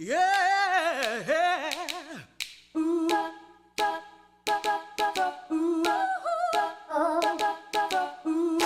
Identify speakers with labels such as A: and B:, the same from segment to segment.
A: Yeah. Ooh. Ooh. Ooh.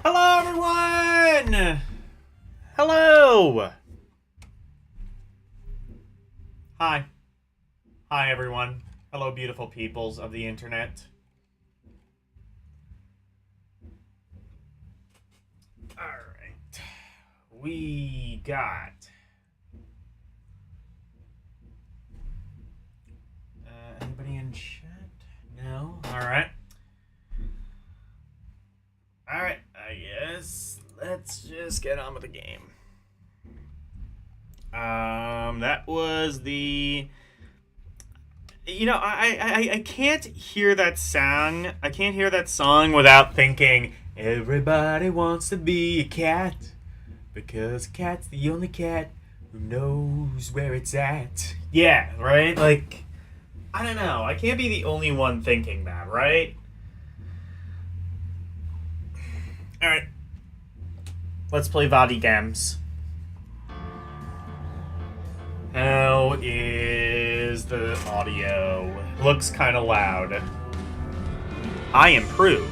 B: Hello, everyone! Hello! Hi. Hi, everyone. Hello, beautiful peoples of the internet. Alright. We got... anybody in chat? No? Alright. Alright, I guess let's just get on with the game. That was the... You know, I can't hear that song. I can't hear that song without thinking, everybody wants to be a cat, because a cat's the only cat who knows where it's at. Yeah, right? Like, I don't know. I can't be the only one thinking that, right? Alright. Let's play Vadi Games. How is the audio? Looks kind of loud. I improve.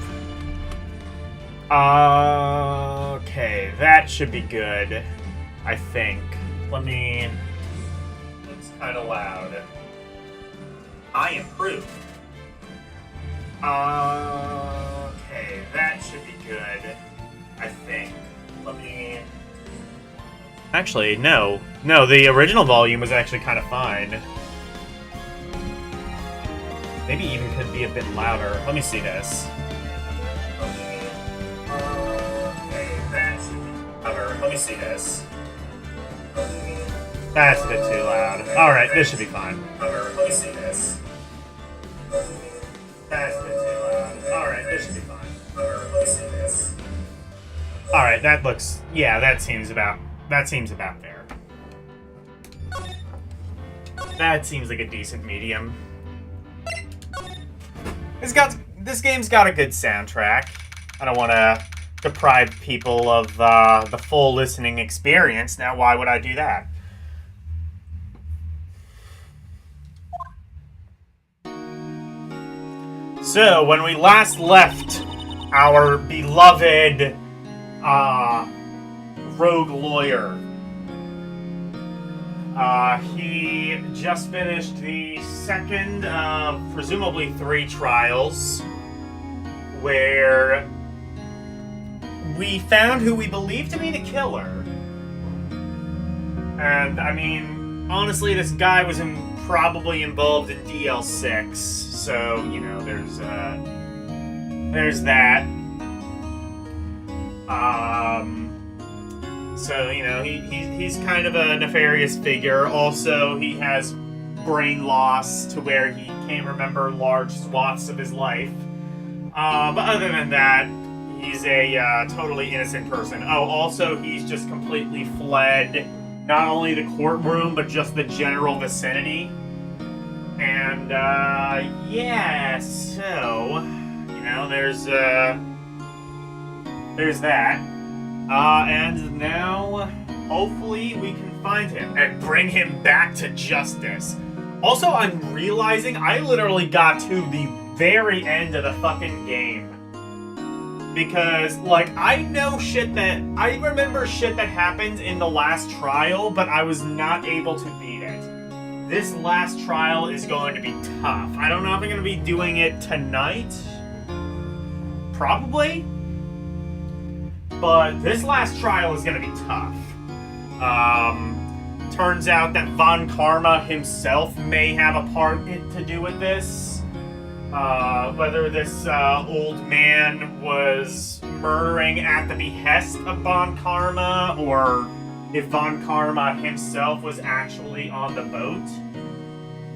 B: Okay, that should be good. I think. Looks kind of loud. I improve. Okay, that should be good. I think. Actually, no. No, the original volume was actually kind of fine. Maybe even could be a bit louder. Let me see this. Okay, that should be louder. Let me see this. That's a bit too loud. Alright, this should be fine. Let me see this. That's a bit too loud. Alright, this should be fine. Let me see this. Alright, that looks... Yeah, that seems about there. That seems like a decent medium. This game's got a good soundtrack. I don't want to deprive people of the full listening experience. Now, why would I do that? So, when we last left our beloved rogue lawyer, he just finished the second of presumably 3 trials, where we found who we believe to be the killer. And, I mean, honestly, this guy was probably involved in DL6, so, you know, there's that. So, you know, he's kind of a nefarious figure. Also, he has brain loss to where he can't remember large swaths of his life. But other than that, he's a totally innocent person. Oh, also, he's just completely fled not only the courtroom, but just the general vicinity. And, yeah, so, you know, there's that. And now, hopefully, we can find him and bring him back to justice. Also, I'm realizing I literally got to the very end of the fucking game. Because, like, I remember shit that happened in the last trial, but I was not able to beat it. This last trial is going to be tough. I don't know if I'm going to be doing it tonight. Probably. But this last trial is going to be tough. Turns out that Von Karma himself may have a part to do with this. Whether this old man was murdering at the behest of Von Karma, or if Von Karma himself was actually on the boat.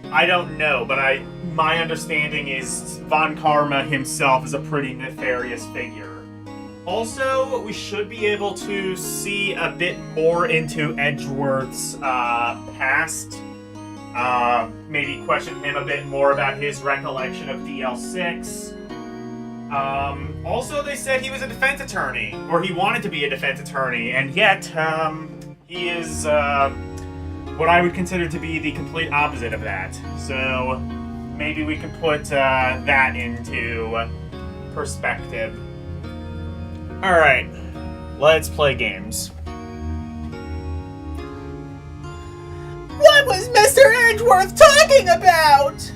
B: I don't know, but my understanding is Von Karma himself is a pretty nefarious figure. Also, we should be able to see a bit more into Edgeworth's past. Maybe question him a bit more about his recollection of DL6. Also, they said he was a defense attorney, or he wanted to be a defense attorney, and yet, he is, what I would consider to be the complete opposite of that. So, maybe we can put, that into perspective. Alright, let's play games.
C: What was Mr. Edgeworth talking about?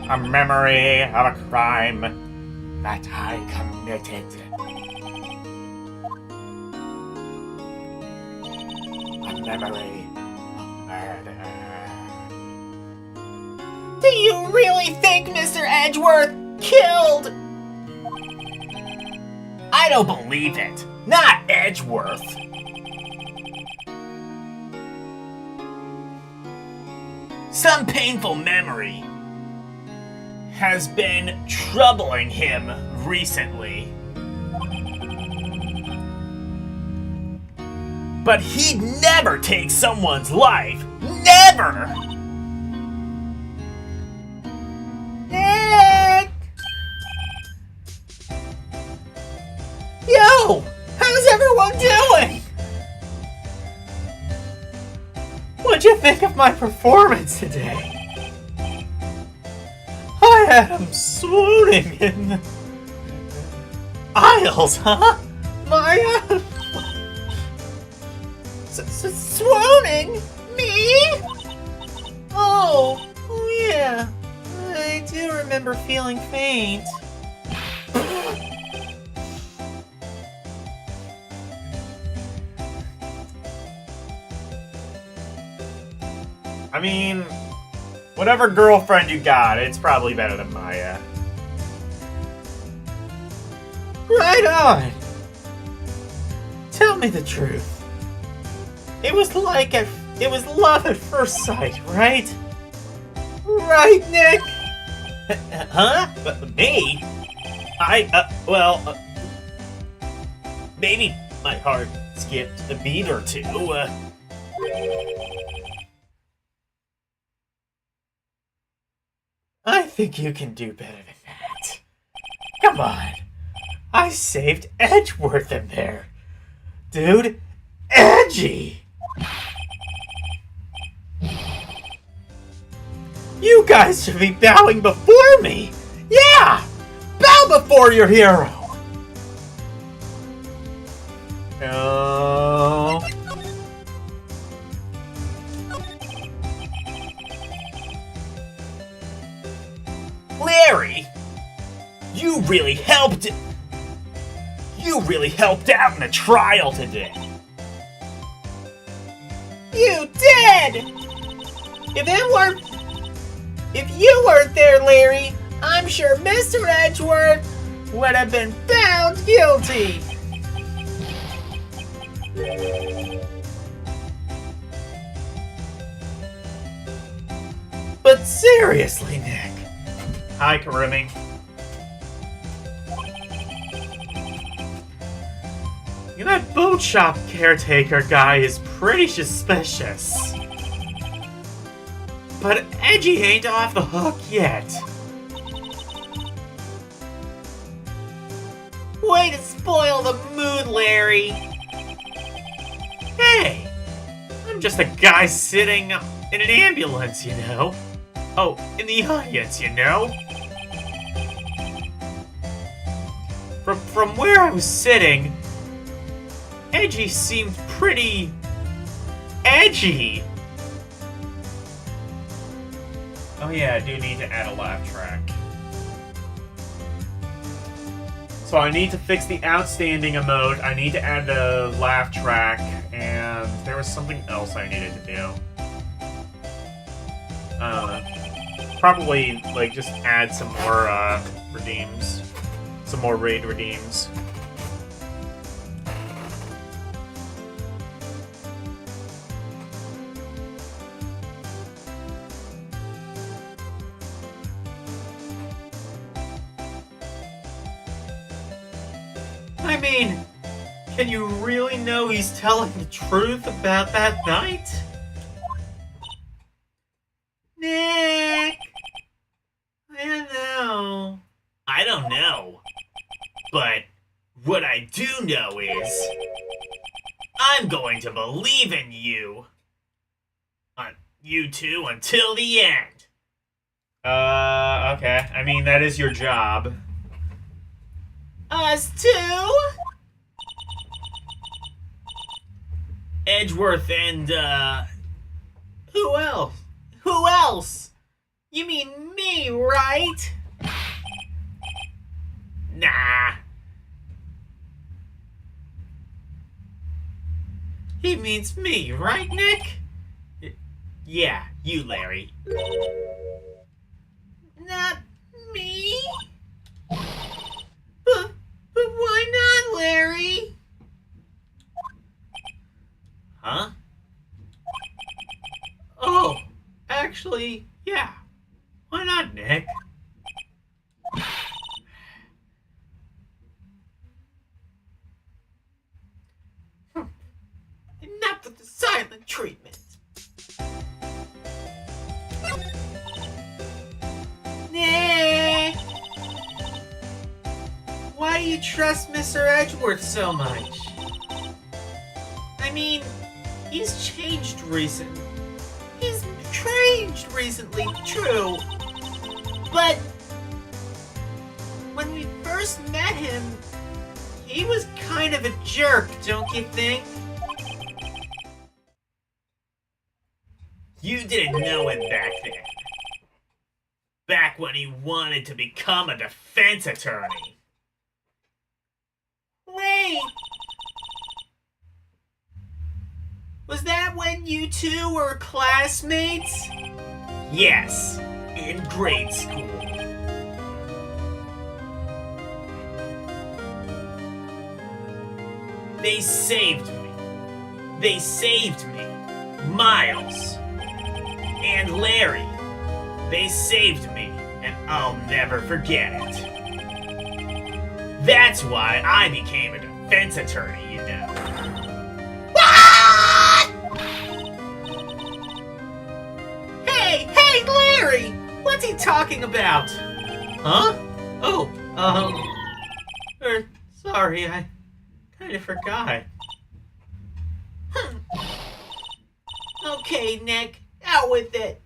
B: A memory of a crime that I committed. A memory of murder.
C: Do you really think Mr. Edgeworth killed?
B: I don't believe it. Not Edgeworth. Some painful memory has been troubling him recently. But he'd never take someone's life. Never!
C: Nick! So, how's everyone doing?
B: What'd you think of my performance today? I had him swooning in the aisles, huh?
C: Maya? Swooning? Me? Oh, yeah. I do remember feeling faint.
B: I mean, whatever girlfriend you got, it's probably better than Maya.
C: Right on. Tell me the truth. It was love at first sight, right? Right, Nick?
B: Huh? Me? Maybe my heart skipped a beat or two.
C: I think you can do better than that. Come on. I saved Edgeworth in there. Dude, edgy! You guys should be bowing before me! Yeah! Bow before your hero!
B: Oh.
C: Larry! You really helped out in the trial today. You did! If you weren't there, Larry, I'm sure Mr. Edgeworth would have been found guilty. But seriously, Nick.
B: Hi, Karumi. That boat shop caretaker guy is pretty suspicious. But Edgy ain't off the hook yet.
C: Way to spoil the mood, Larry.
B: Hey, I'm just a guy sitting in an ambulance, you know. Oh, in the audience, you know. From where I was sitting, Edgy seemed pretty edgy. Oh yeah, I do need to add a laugh track. So I need to fix the outstanding emote, I need to add the laugh track, and there was something else I needed to do. Probably, like, just add some more, redeems. Some more raid redeems. I mean, can you really know he's telling the truth about that night?
C: Nick!
B: I don't know. But what I do know is I'm going to believe in you. You two until the end. Okay. I mean, that is your job.
C: Us too?
B: Edgeworth and,
C: Who else? Who else? You mean me, right?
B: Nah.
C: He means me, right, Nick?
B: Yeah, you, Larry.
C: Not me? But why not, Larry?
B: Huh?
C: Oh, actually, yeah. Why not, Nick? Enough with the silent treatment. Nick! Why why do you trust Mr. Edgeworth so much? I mean, he's changed recently. He's changed recently, true. But when we first met him, he was kind of a jerk, don't you think? You didn't know him back then. Back when he wanted to become a defense attorney. Wait! Was that when you two were classmates? Yes, in grade school. They saved me. They saved me. Miles. And Larry. They saved me, and I'll never forget it. That's why I became a defense attorney, you know. Hey, Larry! What's he talking about? Huh? Oh, sorry, I kind of forgot. Okay, Nick, out with it.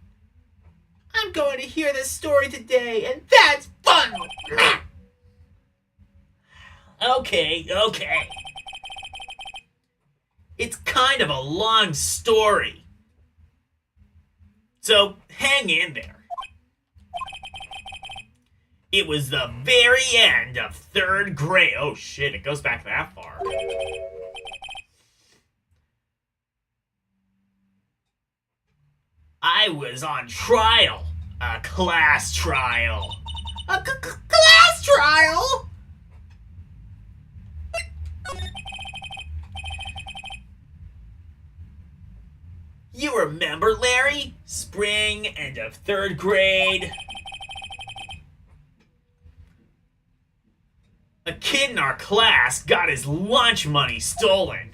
C: I'm going to hear this story today, and that's fun! Okay. It's kind of a long story. So, hang in there. It was the very end of 3rd grade. Oh shit, it goes back that far. I was on trial. A class trial. A class trial? You remember, Larry? Spring, end of 3rd grade. A kid in our class got his lunch money stolen.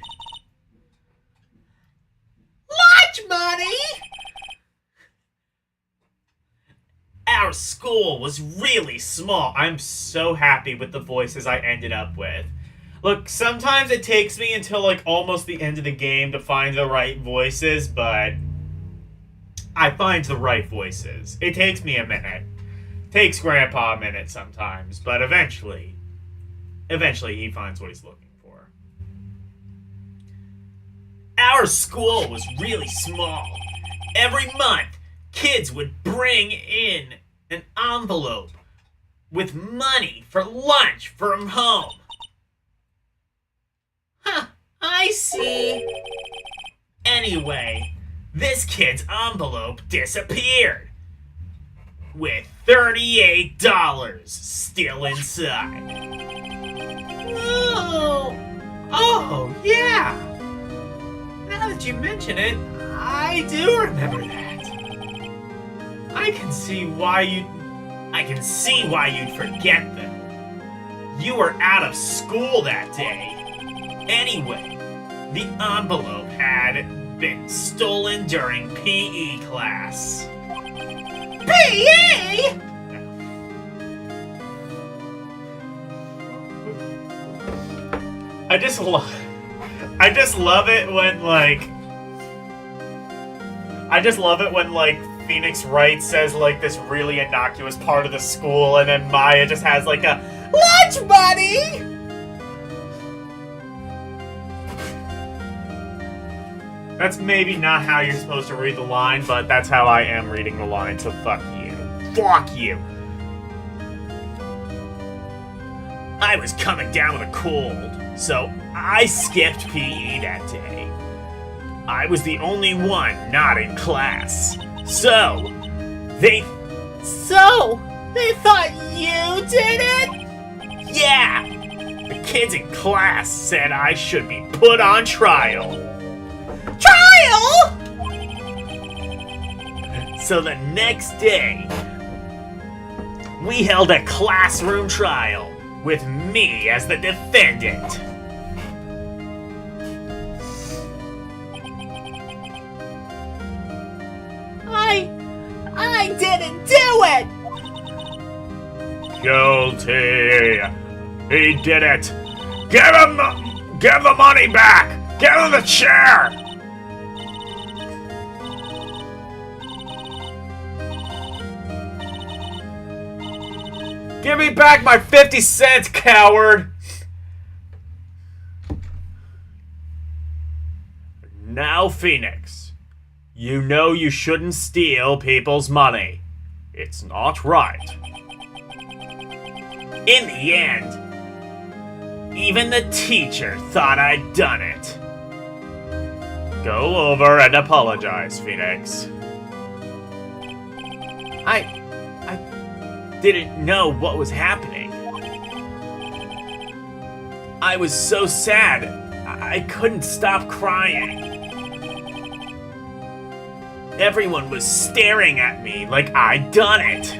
C: Lunch money? Our school was really small. I'm so happy with the voices I ended up with. Look, sometimes it takes me until like almost the end of the game to find the right voices, but I find the right voices. It takes me a minute. It takes Grandpa a minute sometimes, but eventually he finds what he's looking for. Our school was really small. Every month, kids would bring in an envelope with money for lunch from home. Huh, I see. Anyway, this kid's envelope disappeared. With $38 still inside. Oh, yeah. Now that you mention it, I do remember that. I can see why you'd forget them. You were out of school that day. Anyway, the envelope had been stolen during PE class. PE? I just love it when Phoenix Wright says like this really innocuous part of the school, and then Maya just has like a lunch money. That's maybe not how you're supposed to read the line, but that's how I am reading the line, so fuck you. Fuck you. I was coming down with a cold, so I skipped PE that day. I was the only one not in class. So they thought you did it? Yeah! The kids in class said I should be put on trial. Trial?! So the next day, we held a classroom trial with me as the defendant. I didn't do it! Guilty!
B: He did it! Give the money back! Give him the chair! Give me back my 50 cents, coward! Now, Phoenix, you know you shouldn't steal people's money. It's not right. In the end, even the teacher thought I'd done it. Go over and apologize, Phoenix. I didn't know what was happening. I was so sad, I couldn't stop crying. Everyone was staring at me like I'd done it.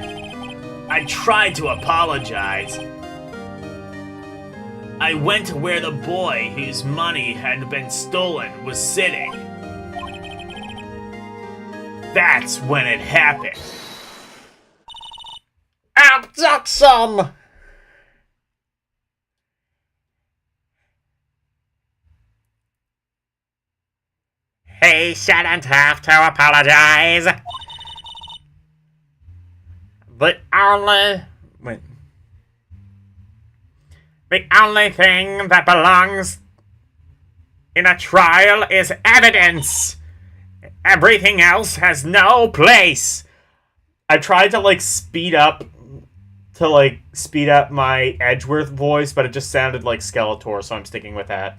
B: I tried to apologize. I went to where the boy whose money had been stolen was sitting. That's when it happened. Abduction! He shouldn't have to apologize. The only thing that belongs in a trial is evidence. Everything else has no place. I tried to speed up my Edgeworth voice, but it just sounded like Skeletor, so I'm sticking with that.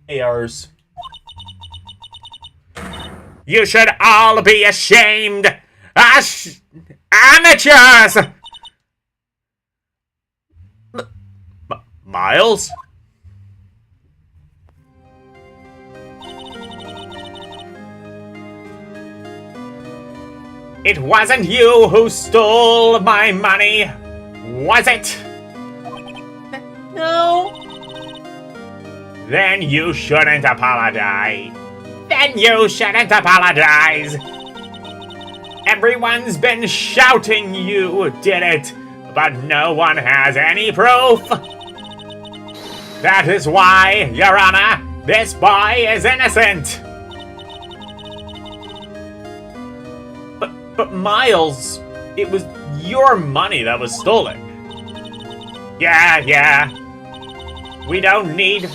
B: ARs. You should all be ashamed! Amateurs! Miles? It wasn't you who stole my money, was it? No. Then you shouldn't apologize. Everyone's been shouting you did it, but no one has any proof. That is why, Your Honor, this boy is innocent. But Miles, it was your money that was stolen. Yeah. We don't need...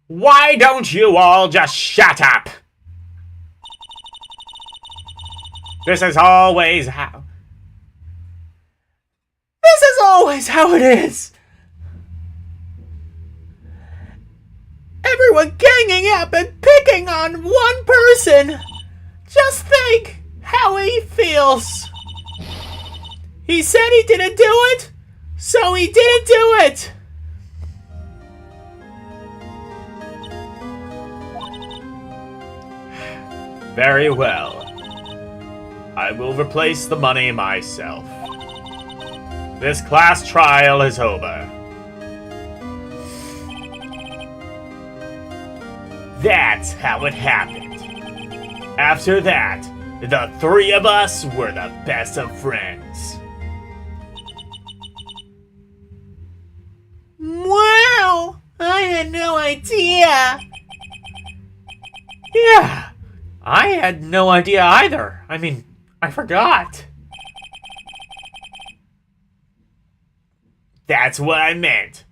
B: Why don't you all just shut up? This is always how it is. Everyone ganging up and picking on one person. Just think how he feels. He said he didn't do it, so he didn't do it. Very well. I will replace the money myself. This class trial is over. That's how it happened. After that, the three of us were the best of friends. Wow! I had no idea. Yeah, I had no idea either. I mean, I forgot. That's what I meant.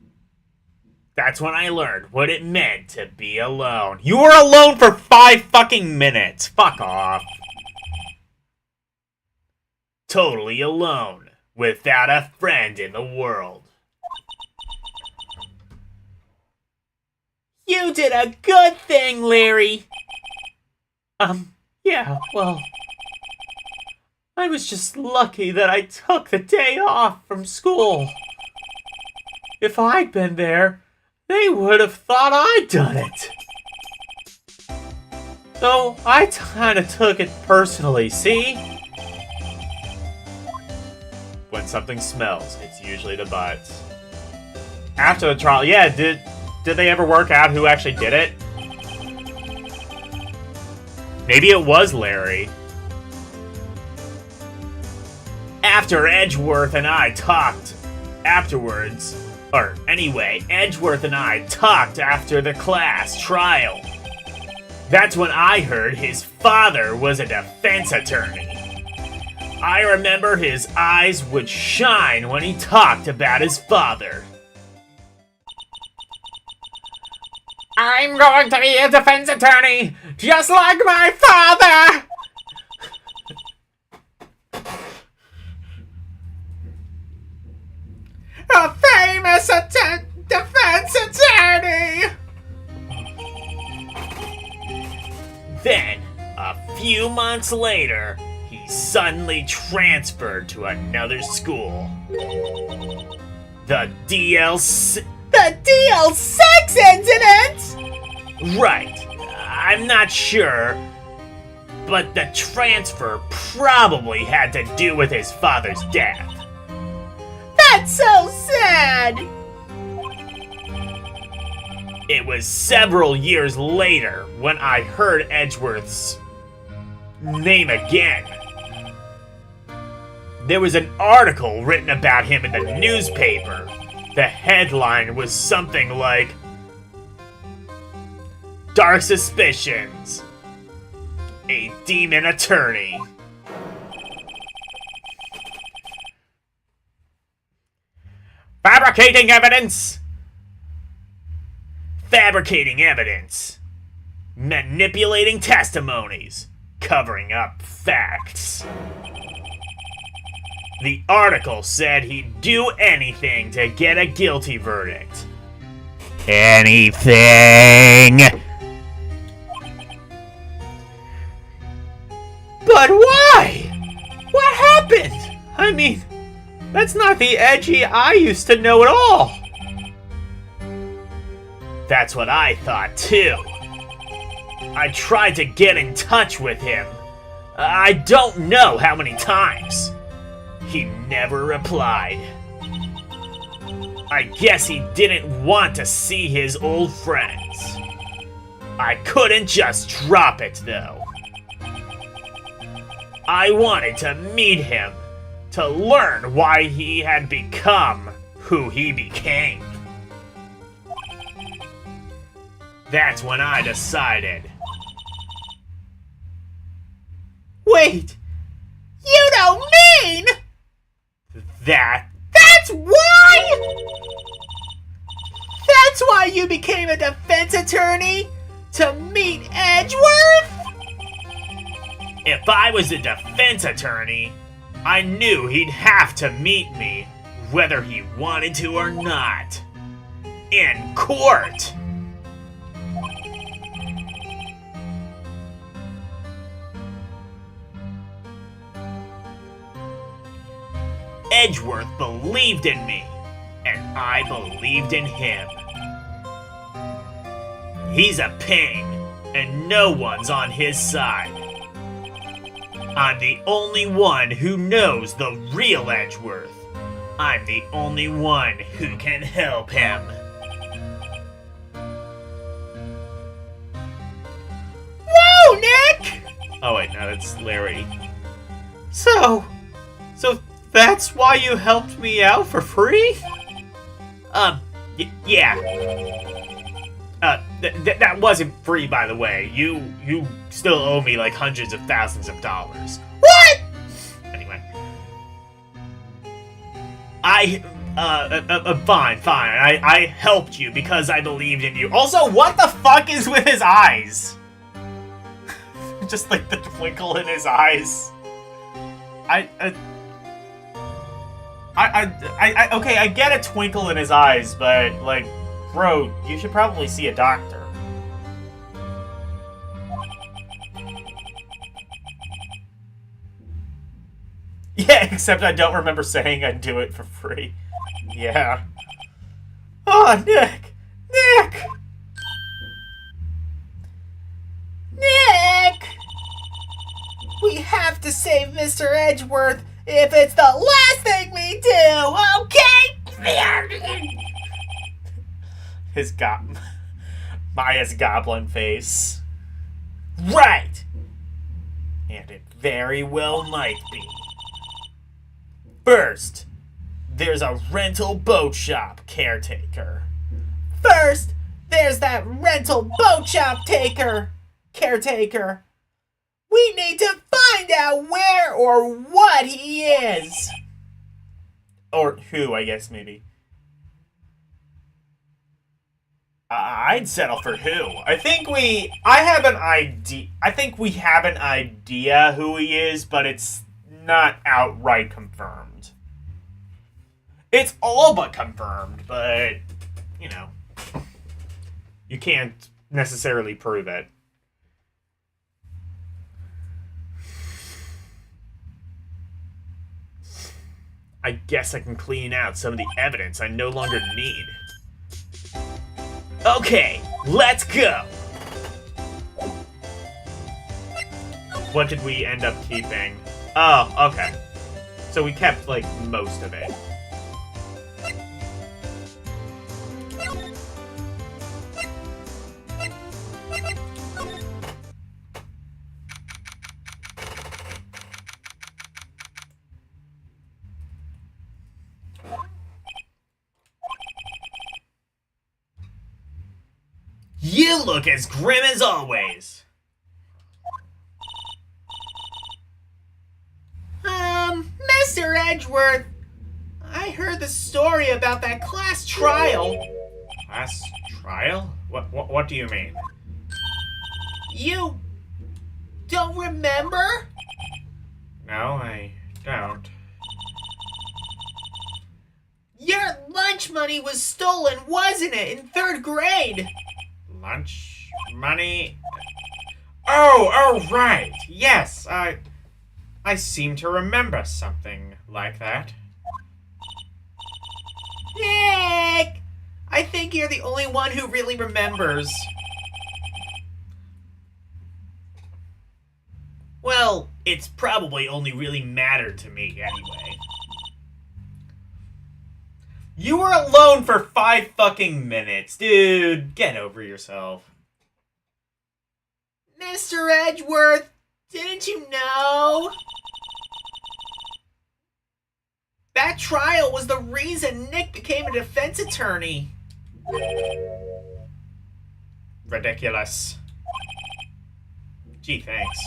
B: That's when I learned what it meant to be alone. You were alone for 5 fucking minutes. Fuck off. Totally alone, without a friend in the world. You did a good thing, Larry. Yeah, well... I was just lucky that I took the day off from school. If I'd been there, they would have thought I'd done it. So I kind of took it personally, see? When something smells, it's usually the butts. After the trial, yeah, did they ever work out who actually did it? Maybe it was Larry.
C: After Edgeworth and I talked afterwards, or anyway, Edgeworth and I talked after the class trial. That's when I heard his father was a defense attorney. I remember his eyes would shine when he talked about his father. I'm going to be a defense attorney, just like my father! A famous defense attorney! Then, a few months later, he suddenly transferred to another school. The DLC incident? Right. I'm not sure, but the transfer probably had to do with his father's death. That's so sad! It was several years later when I heard Edgeworth's name again. There was an article written about him in the newspaper. The headline was something like, "Dark Suspicions. A Demon Attorney." Fabricating evidence! Fabricating evidence. Manipulating testimonies. Covering up facts. The article said he'd do anything to get a guilty verdict. Anything! But why? What happened? I mean, that's not the Edgy I used to know at all. That's what I thought too. I tried to get in touch with him. I don't know how many times. He never replied. I guess he didn't want to see his old friends. I couldn't just drop it though. I wanted to meet him, to learn why he had become who he became. That's when I decided. Wait! You don't mean... That's why? That's why you became a defense attorney? To meet Edgeworth? If I was a defense attorney, I knew he'd have to meet me, whether he wanted to or not. In court! Edgeworth believed in me, and I believed in him. He's a pain, and no one's on his side. I'm the only one who knows the real Edgeworth. I'm the only one who can help him. Whoa, Nick! Oh wait, no, it's Larry. So that's why you helped me out for free? Yeah. That wasn't free, by the way. You still owe me like hundreds of thousands of dollars. What? Anyway. Fine. I helped you because I believed in you. Also, what the fuck is with his eyes? Just like the twinkle in his eyes. Okay, I get a twinkle in his eyes, but, like, bro, you should probably see a doctor. Yeah, except I don't remember saying I'd do it for free. Yeah. Oh, Nick! We have to save Mr. Edgeworth if it's the last thing we do, okay? Maya's goblin face. Right! And it very well might be. First, there's a rental boat shop caretaker. First, there's that rental boat shop caretaker. We need to find out where or what he is. Or who, I guess, maybe. I'd settle for who. I think we have an idea who he is, but it's not outright confirmed. It's all but confirmed, but, you know, you can't necessarily prove it. I guess I can clean out some of the evidence I no longer need. Okay, let's go! What did we end up keeping? Oh, okay. So we kept, like, most of it. You look as grim as always. Mr. Edgeworth, I heard the story about that class trial. Class trial? What do you mean? You don't remember? No, I don't. Your lunch money was stolen, wasn't it, in 3rd grade? Lunch money? Oh, right. Yes, I seem to remember something like that. Nick! I think you're the only one who really remembers. Well, it's probably only really mattered to me anyway. You were alone for 5 fucking minutes, dude. Get over yourself. Mr. Edgeworth, didn't you know? That trial was the reason Nick became a defense attorney. Ridiculous. Gee, thanks.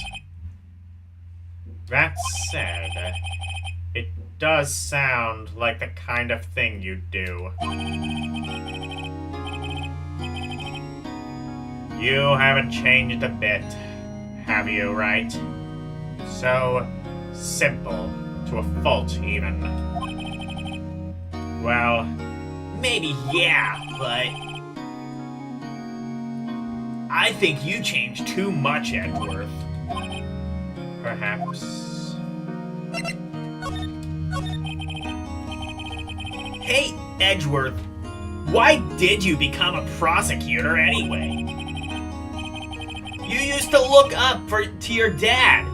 C: That said, it does sound like the kind of thing you'd do. You haven't changed a bit, have you, right? So simple to a fault, even. Well, maybe yeah, but I think you changed too much, Edgeworth. Perhaps. Hey, Edgeworth, why did you become a prosecutor anyway? You used to look up to your dad.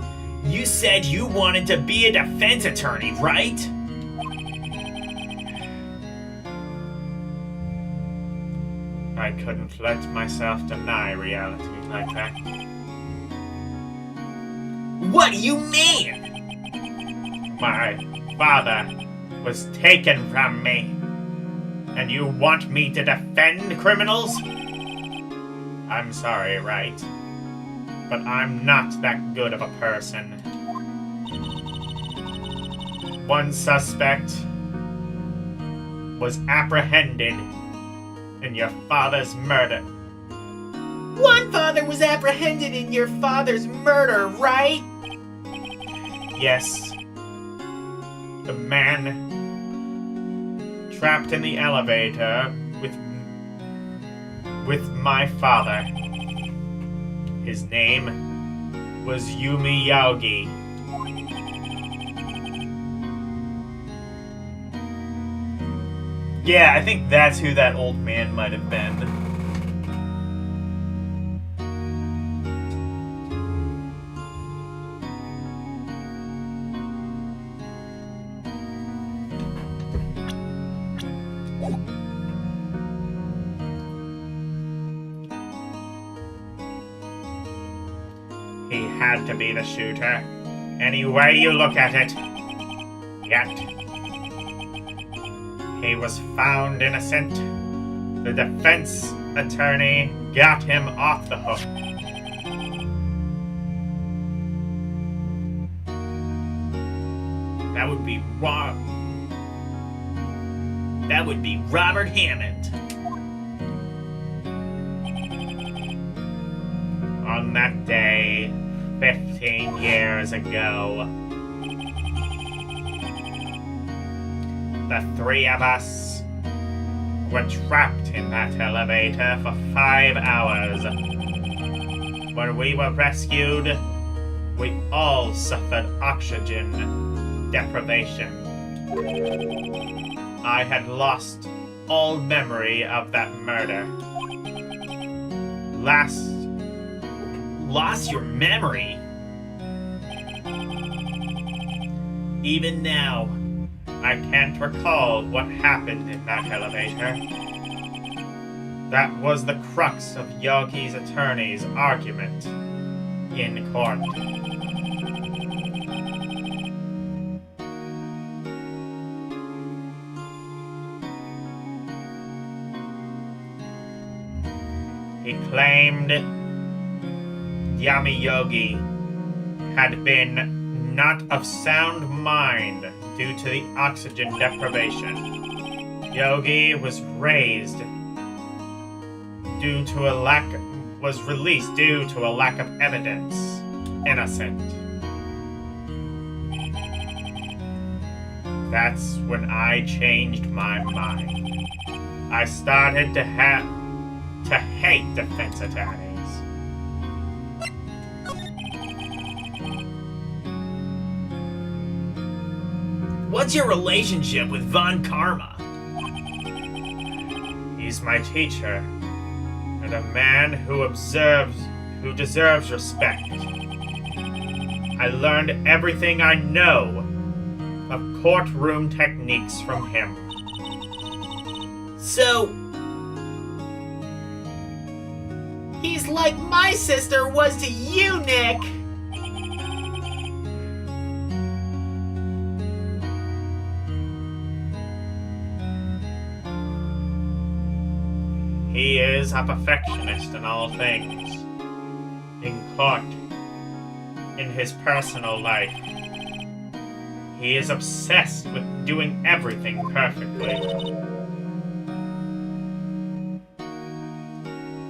C: You said you wanted to be a defense attorney, right? I couldn't let myself deny reality like that. What do you mean? My father was taken from me, and you want me to defend criminals? I'm sorry, right? But I'm not that good of a person. One suspect was apprehended in your father's murder. One father was apprehended in your father's murder, right? Yes. The man trapped in the elevator with my father. His name was Yumi Yaogi. Yeah, I think that's who that old man might have been. He had to be the shooter, any way you look at it. yet. He was found innocent. The defense attorney got him off the hook. That would be Robert Hammond. On that day, 15 years ago, the three of us were trapped in that elevator for 5 hours. When we were rescued, we all suffered oxygen deprivation. I had lost all memory of that murder. Lost your memory? Even now, I can't recall what happened in that elevator. That was the crux of Yogi's attorney's argument in court. He claimed Yami Yogi had been not of sound mind due to the oxygen deprivation. Yogi was released due to a lack of evidence. Innocent. That's when I changed my mind. I started to hate defense attorneys.
D: What's your relationship with Von Karma?
C: He's my teacher, and a man who deserves respect. I learned everything I know of courtroom techniques from him.
D: So, he's like my sister was to you, Nick!
C: He is a perfectionist in all things. In court, in his personal life, he is obsessed with doing everything perfectly.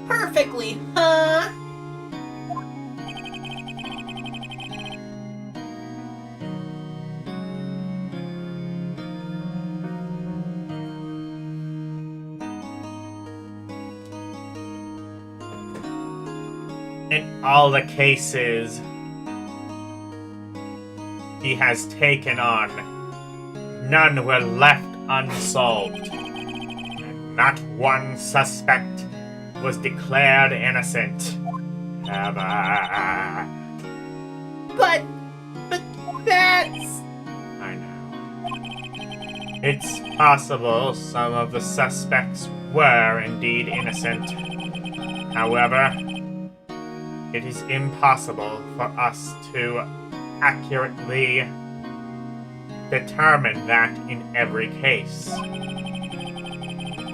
D: Perfectly, huh?
C: In all the cases he has taken on, none were left unsolved. And not one suspect was declared innocent. Ever.
D: But that's...
C: I know. It's possible some of the suspects were indeed innocent. However, it is impossible for us to accurately determine that in every case.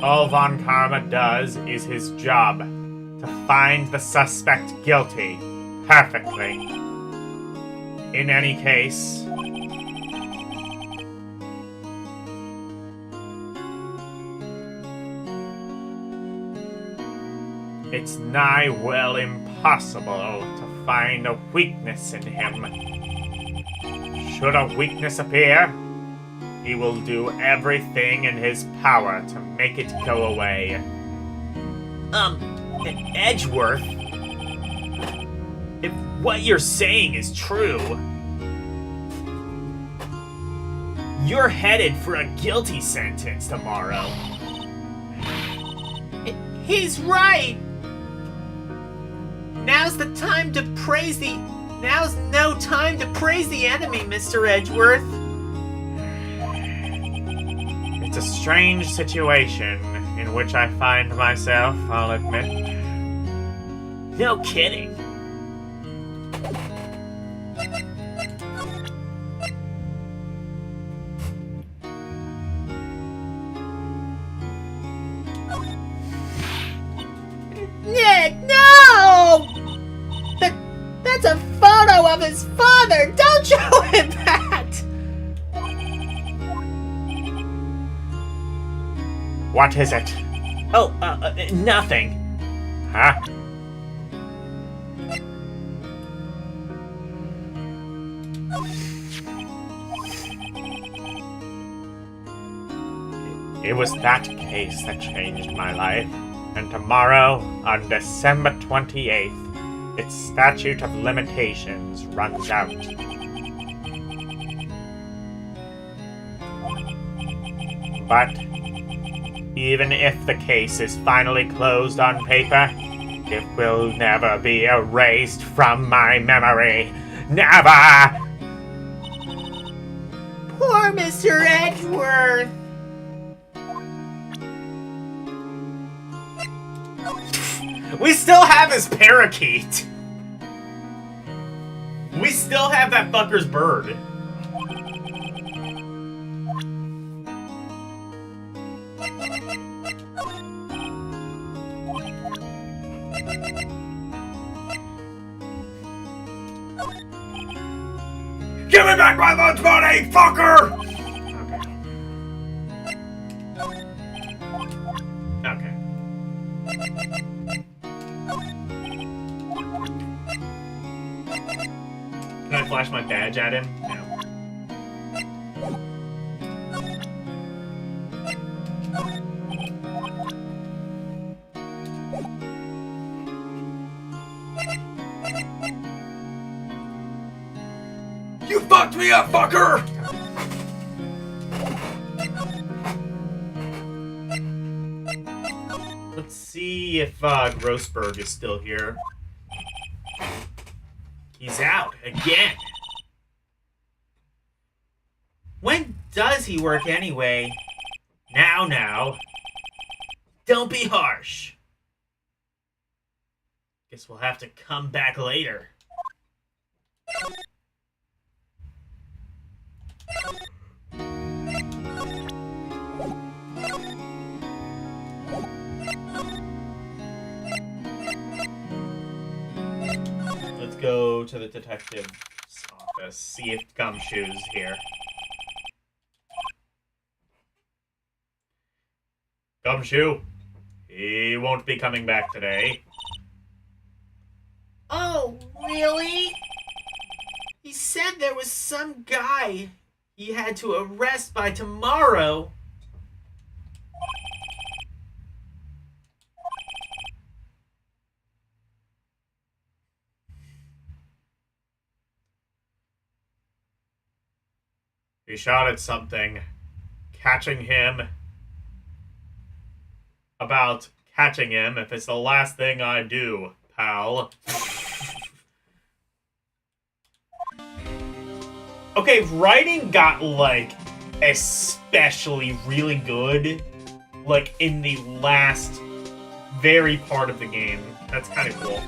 C: All Von Karma does is his job, to find the suspect guilty, perfectly. In any case, it's nigh well impossible to find a weakness in him. Should a weakness appear, he will do everything in his power to make it go away.
D: Edgeworth? If what you're saying is true, you're headed for a guilty sentence tomorrow. He's right! Now's no time to praise the enemy, Mr. Edgeworth.
C: It's a strange situation in which I find myself, I'll admit.
D: No kidding.
C: of his father! Don't show him that!
B: What is it?
C: Oh, nothing.
B: Huh? It was that case that changed my life, and tomorrow, on December 28th, its statute of limitations runs out. But even if the case is finally closed on paper, it will never be erased from my memory. Never!
C: Poor Mr. Edgeworth.
B: We still have his parakeet! We still have that fucker's bird. Give me back my lunch money, fucker! Okay. Can I flash my badge at him? No. You fucked me up, fucker! Let's see if Grossberg is still here. He's out again. When does he work anyway? Now. Don't be harsh. Guess we'll have to come back later. Let's go to the detective's office, see if Gumshoe's here. Gumshoe, he won't be coming back today.
C: Oh, really? He said there was some guy he had to arrest by tomorrow.
B: He shot at something. Catching him. About catching him if it's the last thing I do, pal. Okay, writing got, like, especially really good, like, in the last very part of the game. That's kind of cool.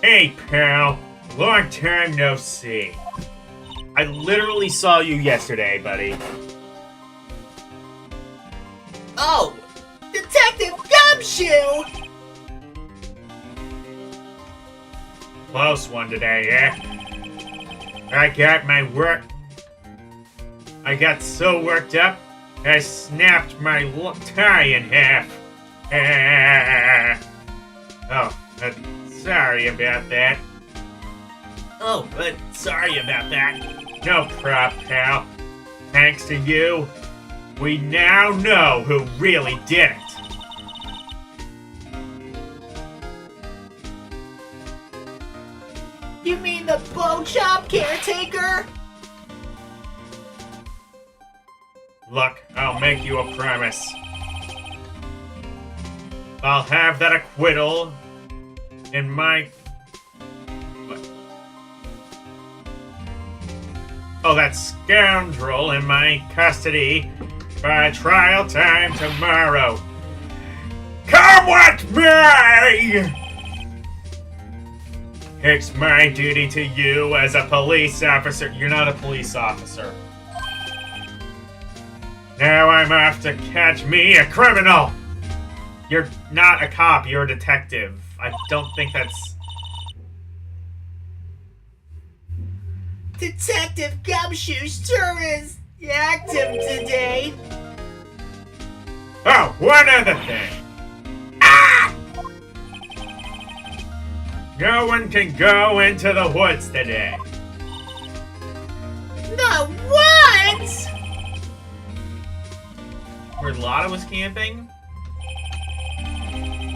B: Hey, pal. Long time no see. I literally saw you yesterday, buddy.
C: Oh, Detective Gumshoe!
B: Close one today, yeah? I got so worked up, I snapped my tie in half. Oh, sorry about that.
C: Oh, but sorry about that.
B: No prob, pal. Thanks to you, we now know who really did it.
C: You mean the bone shop caretaker?
B: Look, I'll make you a promise. I'll have that acquittal in my... Oh, that scoundrel in my custody by trial time tomorrow. Come with me! It's my duty to you as a police officer. You're not a police officer. Now I'm off to catch me a criminal.
C: You're not a cop, you're a detective. I don't think that's...
D: Detective Gumshoe sure is active today.
C: Oh, one other thing. No one can go into the woods today.
D: The what?
C: Where Lotta was camping?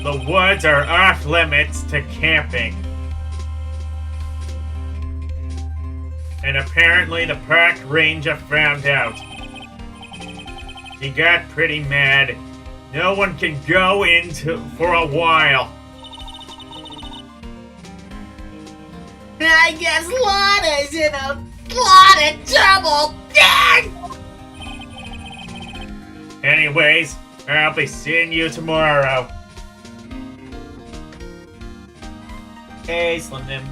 C: The woods are off limits to camping. And apparently the park ranger found out. He got pretty mad. No one can go into for a while.
D: I guess Lotta's in a lot of trouble.
C: Anyways, I'll be seeing you tomorrow. Hey, Slim Nim.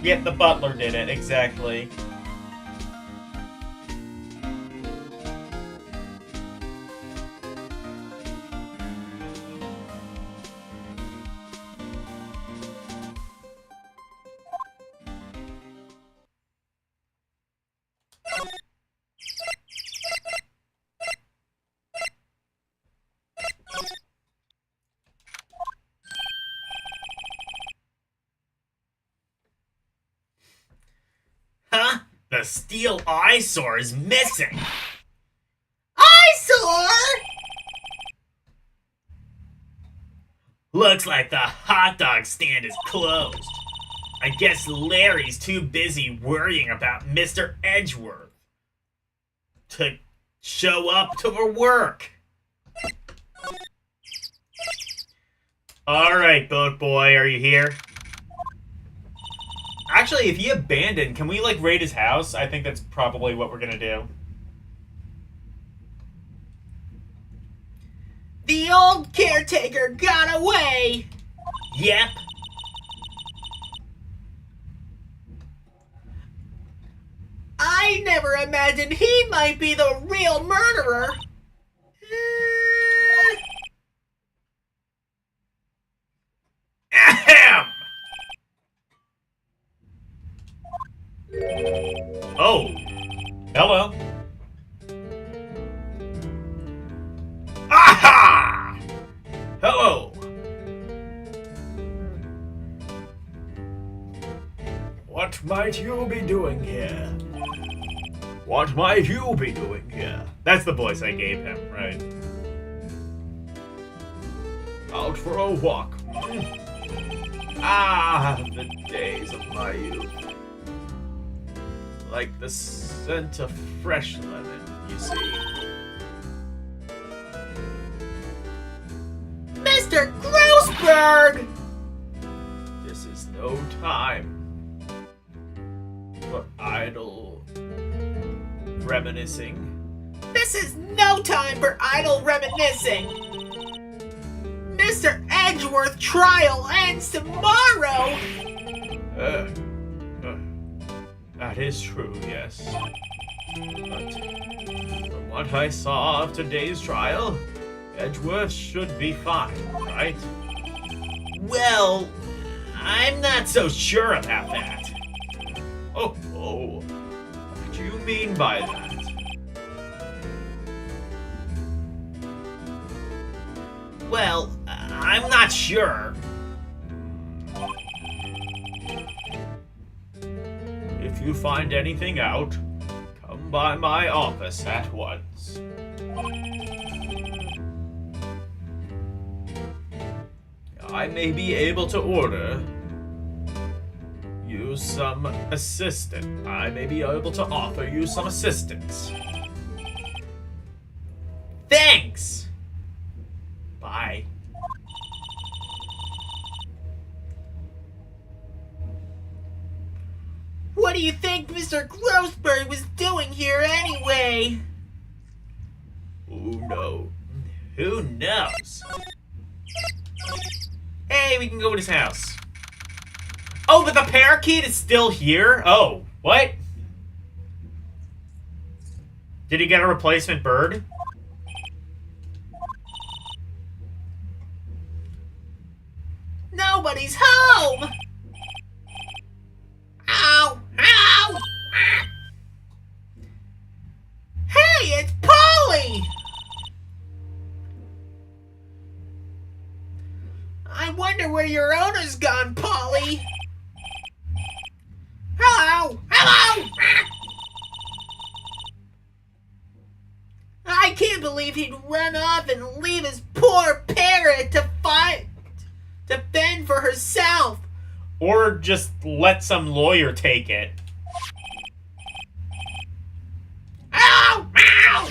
C: Yep, the butler did it, exactly.
D: Huh?
C: The steel eyesore is missing.
D: Eyesore?
C: Looks like the hot dog stand is closed. I guess Larry's too busy worrying about Mr. Edgeworth to show up to work. Alright, boat boy, are you here? Actually, if he abandoned, can we, like, raid his house? I think that's probably what we're gonna do.
D: The old caretaker got away.
C: Yep.
D: I never imagined he might be the real murderer.
C: Ahem! Oh. Hello. Aha! Hello. What might you be doing here? What might you be doing here? That's the voice I gave him, right? Out for a walk. Ah, the days of my youth. Like the scent of fresh lemon, you see.
D: Mr. Grossberg!
C: This is no time for idle reminiscing.
D: This is no time for idle reminiscing. Mr. Edgeworth trial ends tomorrow.
C: That is true, yes. But from what I saw of today's trial, Edgeworth should be fine, right? Well, I'm not so sure about that. Oh, what do you mean by that? Well, I'm not sure. If you find anything out, come by my office at once. I may be able to order you some assistance. I may be able to offer you some assistance. Thanks! Bye.
D: What do you think Mr. Grossberg was doing here anyway?
C: Who knows? Hey, we can go to his house. Oh, but the parakeet is still here? Oh, what? Did he get a replacement bird?
D: Nobody's home! Ow! Ow! Hey, it's Polly! I wonder where your owner's gone, Polly. Hello! Hello! I can't believe he'd run off and leave his poor parrot to fend for herself.
C: Or just let some lawyer take it.
D: Ow! Ow!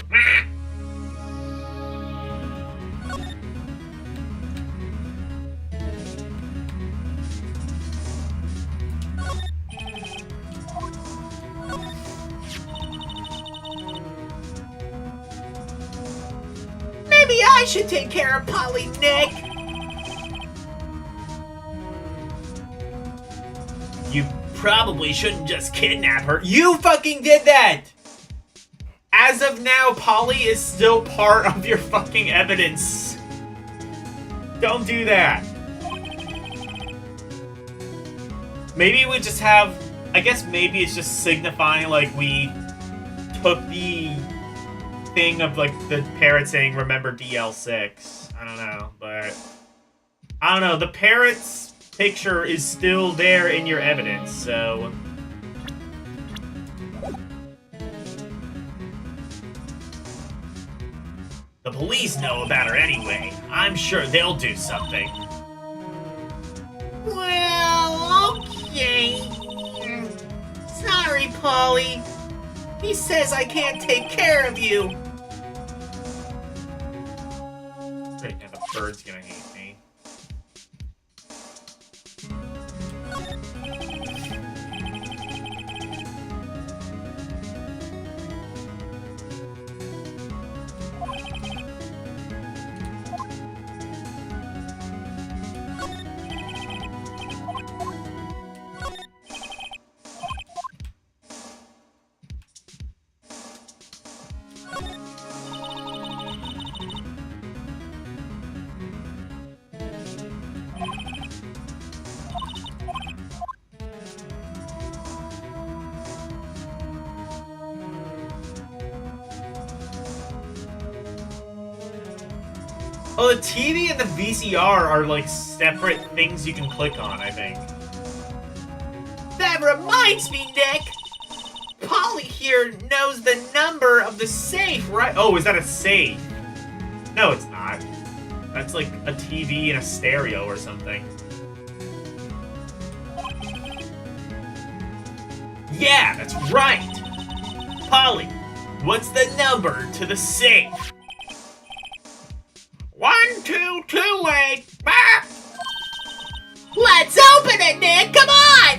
D: Maybe I should take care of Polly, Nick.
C: You probably shouldn't just kidnap her. You fucking did that! As of now, Polly is still part of your fucking evidence. Don't do that. Maybe we just have... I guess maybe it's just signifying, like, we took the thing of, like, the parrot saying, remember DL6. I don't know, but... I don't know, the parrot's picture is still there in your evidence, so... The police know about her anyway. I'm sure they'll do something.
D: Well, okay. Sorry, Polly. He says I can't take care of you.
C: Right now the bird's gonna hate me. Oh, the TV and the VCR are like separate things you can click on, I think.
D: That reminds me, Nick. Polly here knows the number of the safe, right?
C: Oh, is that a safe? No, it's not. That's like a TV and a stereo or something. Yeah, that's right! Polly, what's the number to the safe?
D: 1228. Ah! Let's open it, Nick. Come on.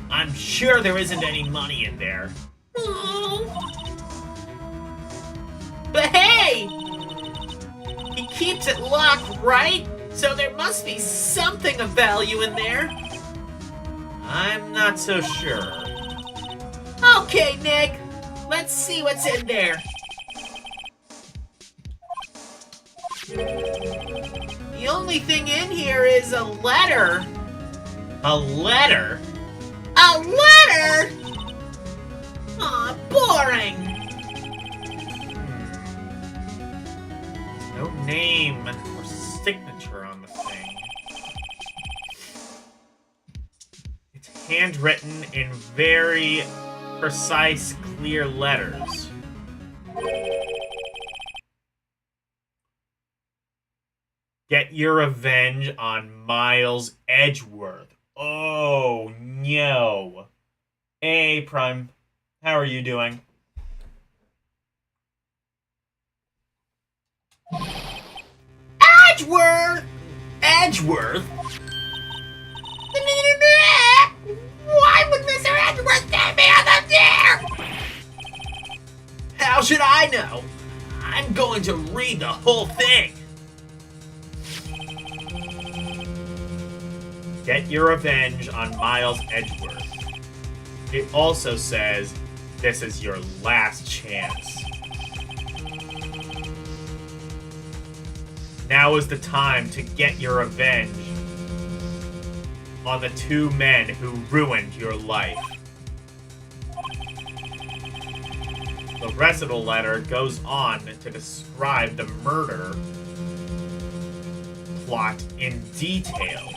C: I'm sure there isn't any money in there.
D: But hey, he keeps it locked, right? So there must be something of value in there.
C: I'm not so sure.
D: Okay, Nick. Let's see what's in there. The only thing in here is a letter.
C: A letter?
D: A letter? Aw, boring.
C: No name or signature on the thing. It's handwritten in very precise, clear letters. Get your revenge on Miles Edgeworth. Oh, no. Hey, Prime. How are you doing?
D: Edgeworth!
C: Edgeworth?
D: Why would Mr. Edgeworth send me on the dare?
C: How should I know? I'm going to read the whole thing. Get your revenge on Miles Edgeworth. It also says, this is your last chance. Now is the time to get your revenge on the two men who ruined your life. The rest of the letter goes on to describe the murder plot in detail.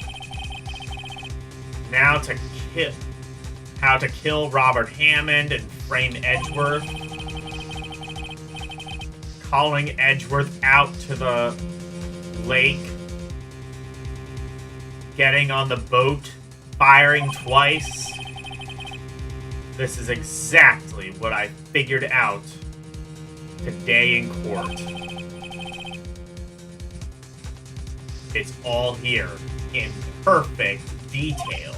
C: Now to kill... How to kill Robert Hammond and frame Edgeworth. Calling Edgeworth out to the lake. Getting on the boat. Firing twice. This is exactly what I figured out today in court. It's all here in perfect detail.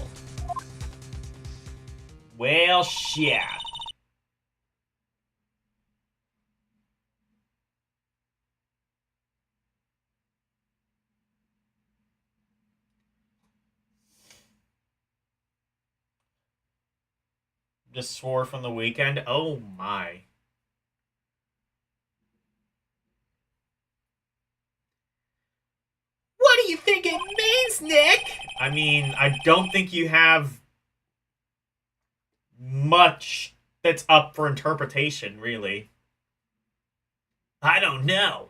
C: Well, shit. Just swore from the weekend? Oh my.
D: What do you think it means, Nick?
C: I mean, I don't think you have much that's up for interpretation, really.
D: I don't know,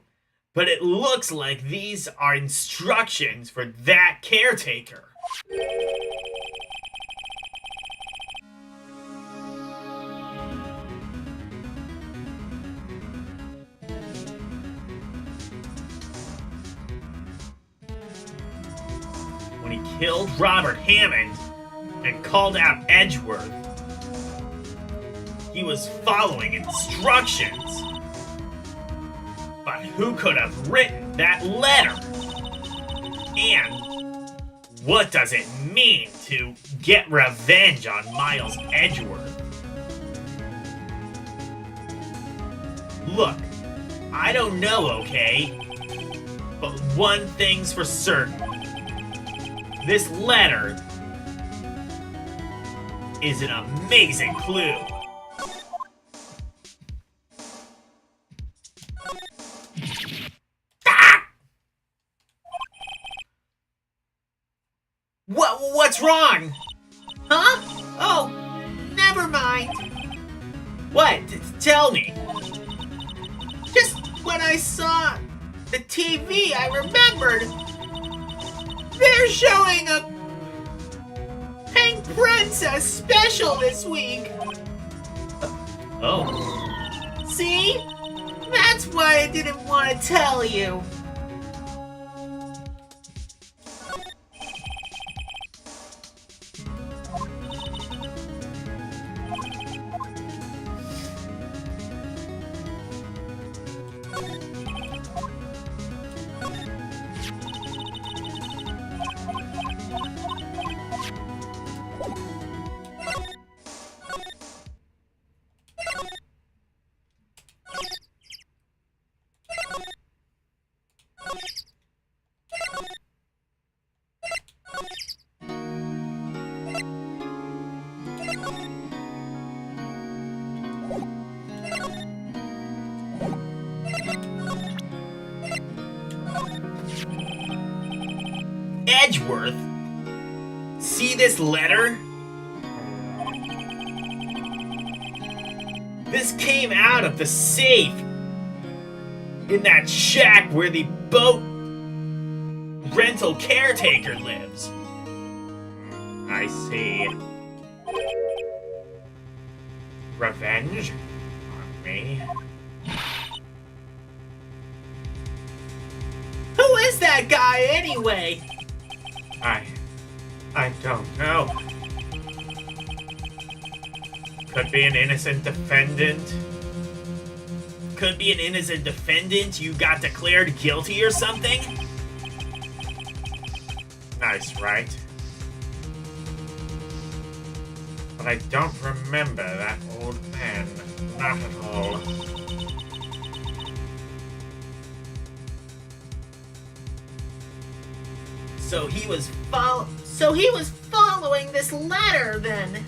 D: but it looks like these are instructions for that caretaker.
C: When he killed Robert Hammond and called out Edgeworth, he was following instructions. But who could have written that letter? And what does it mean to get revenge on Miles Edgeworth? Look, I don't know, okay? But one thing's for certain. This letter is an amazing clue.
D: What's wrong? Huh? Oh, never mind.
C: What? Tell me.
D: Just when I saw the TV, I remembered. They're showing a Pink Princess special this week.
C: Oh.
D: See? That's why I didn't want to tell you.
C: Edgeworth? See this letter? This came out of the safe in that shack where the boat rental caretaker lives. I see. Revenge on me?
D: Who is that guy anyway?
C: I don't know. Could be an innocent defendant.
D: Could be an innocent defendant you got declared guilty or something?
C: Nice, right? But I don't remember that old man. Not at all.
D: So he was following this letter then.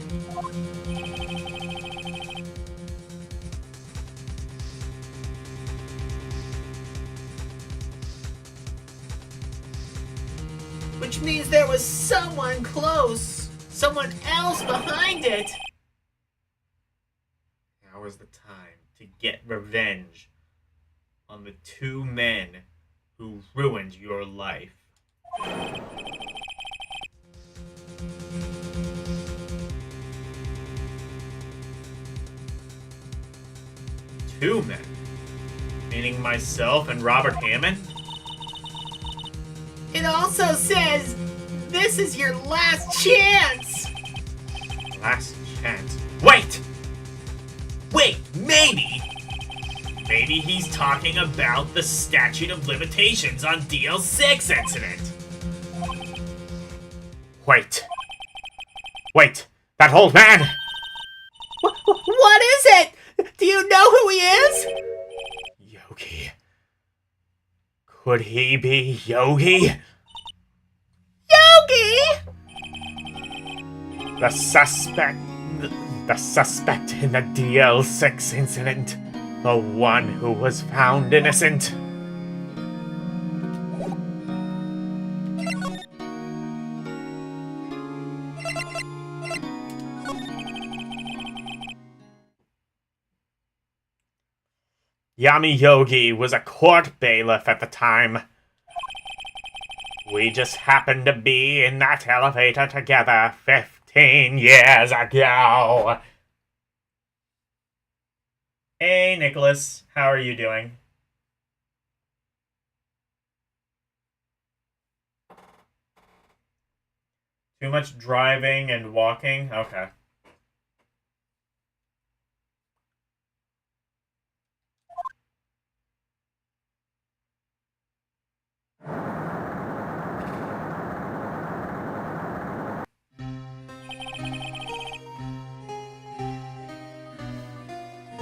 D: which means there was someone close, someone else behind it.
C: Now is the time to get revenge on the two men who ruined your life. Two men? Meaning myself and Robert Hammond?
D: It also says, this is your last chance.
C: Last chance. Wait! Wait, maybe he's talking about the statute of limitations on DL6 incident. Wait, that old man!
D: What is it? Do you know who he is?
C: Yogi. Could he be Yogi?
D: Yogi!
C: The suspect in the DL6 incident. The one who was found innocent. Yami Yogi was a court bailiff at the time. We just happened to be in that elevator together 15 years ago. Hey, Nicholas. How are you doing? Too much driving and walking? Okay.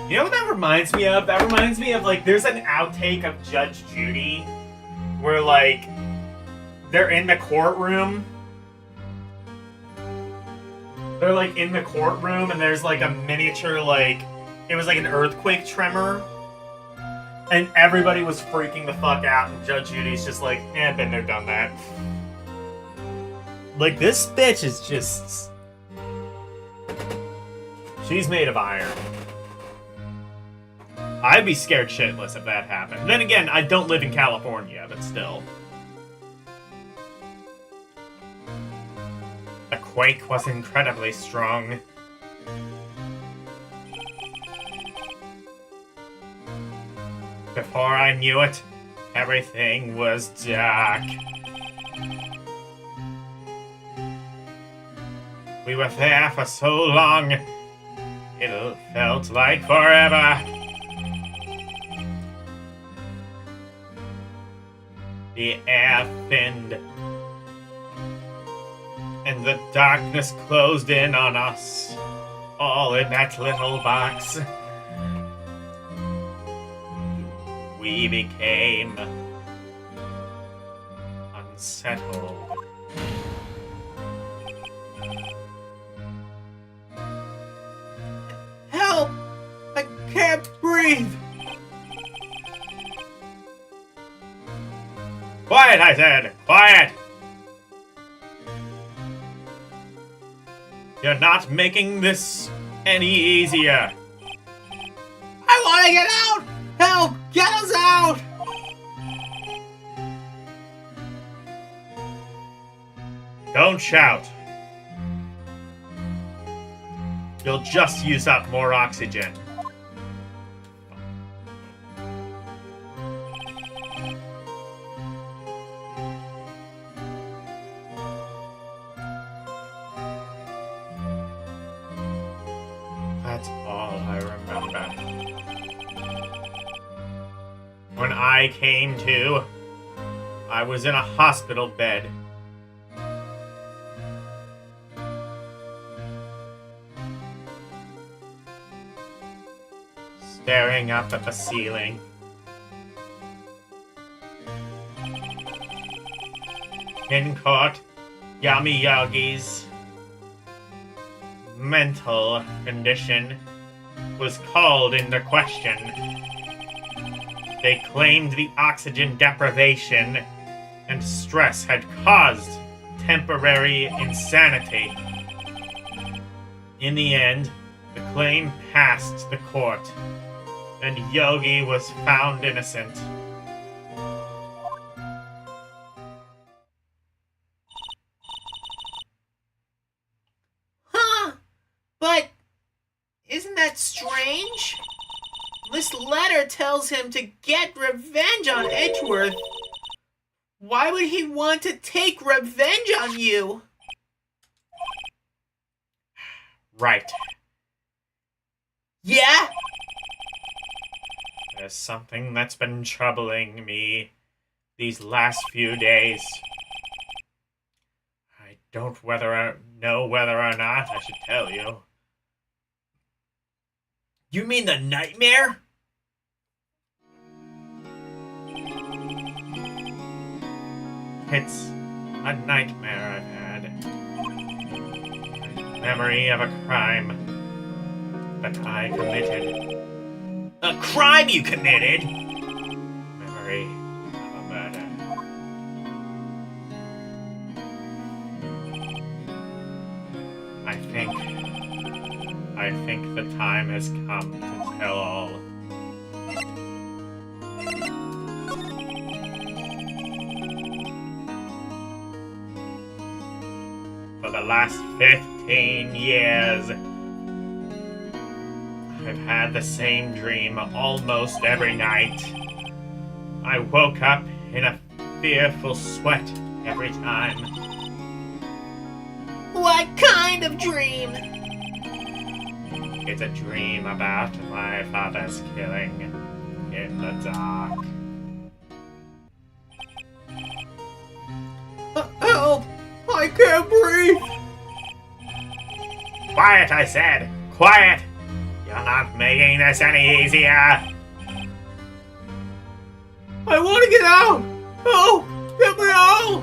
C: You know what that reminds me of? That reminds me of, like, there's an outtake of Judge Judy where, like, they're in the courtroom. They're, like, in the courtroom and there's, like, a miniature, like, it was like an earthquake tremor. And everybody was freaking the fuck out and Judge Judy's just like, been there, done that. Like, this bitch is just... She's made of iron. I'd be scared shitless if that happened. Then again, I don't live in California, but still. The quake was incredibly strong. Before I knew it, everything was dark. We were there for so long, it felt like forever. The air thinned, and the darkness closed in on us, all in that little box. We became unsettled.
D: Help! I can't breathe!
C: Quiet, I said! Quiet! You're not making this any easier.
D: I want to get out! Help! Get us out!
C: Don't shout. You'll just use up more oxygen. That's all I remember. When I came to, I was in a hospital bed. Staring up at the ceiling. In court, Yami Yogi's mental condition was called into question. They claimed the oxygen deprivation and stress had caused temporary insanity. In the end, the claim passed the court, and Yogi was found innocent.
D: Huh? But isn't that strange? This letter tells him to get revenge on Edgeworth. Why would he want to take revenge on you?
C: Right.
D: Yeah?
C: There's something that's been troubling me these last few days. I don't know whether or not I should tell you.
D: You mean the nightmare?
C: It's a nightmare I've had. Memory of a crime that I committed.
D: A crime you committed?
C: Memory of a murder. I think the time has come to tell all. For the last 15 years, I've had the same dream almost every night. I woke up in a fearful sweat every time.
D: What kind of dream?
C: It's a dream about my father's killing in the dark.
D: Help! I can't breathe!
C: Quiet, I said! Quiet! You're not making this any easier!
D: I want to get out! Oh! Get me out!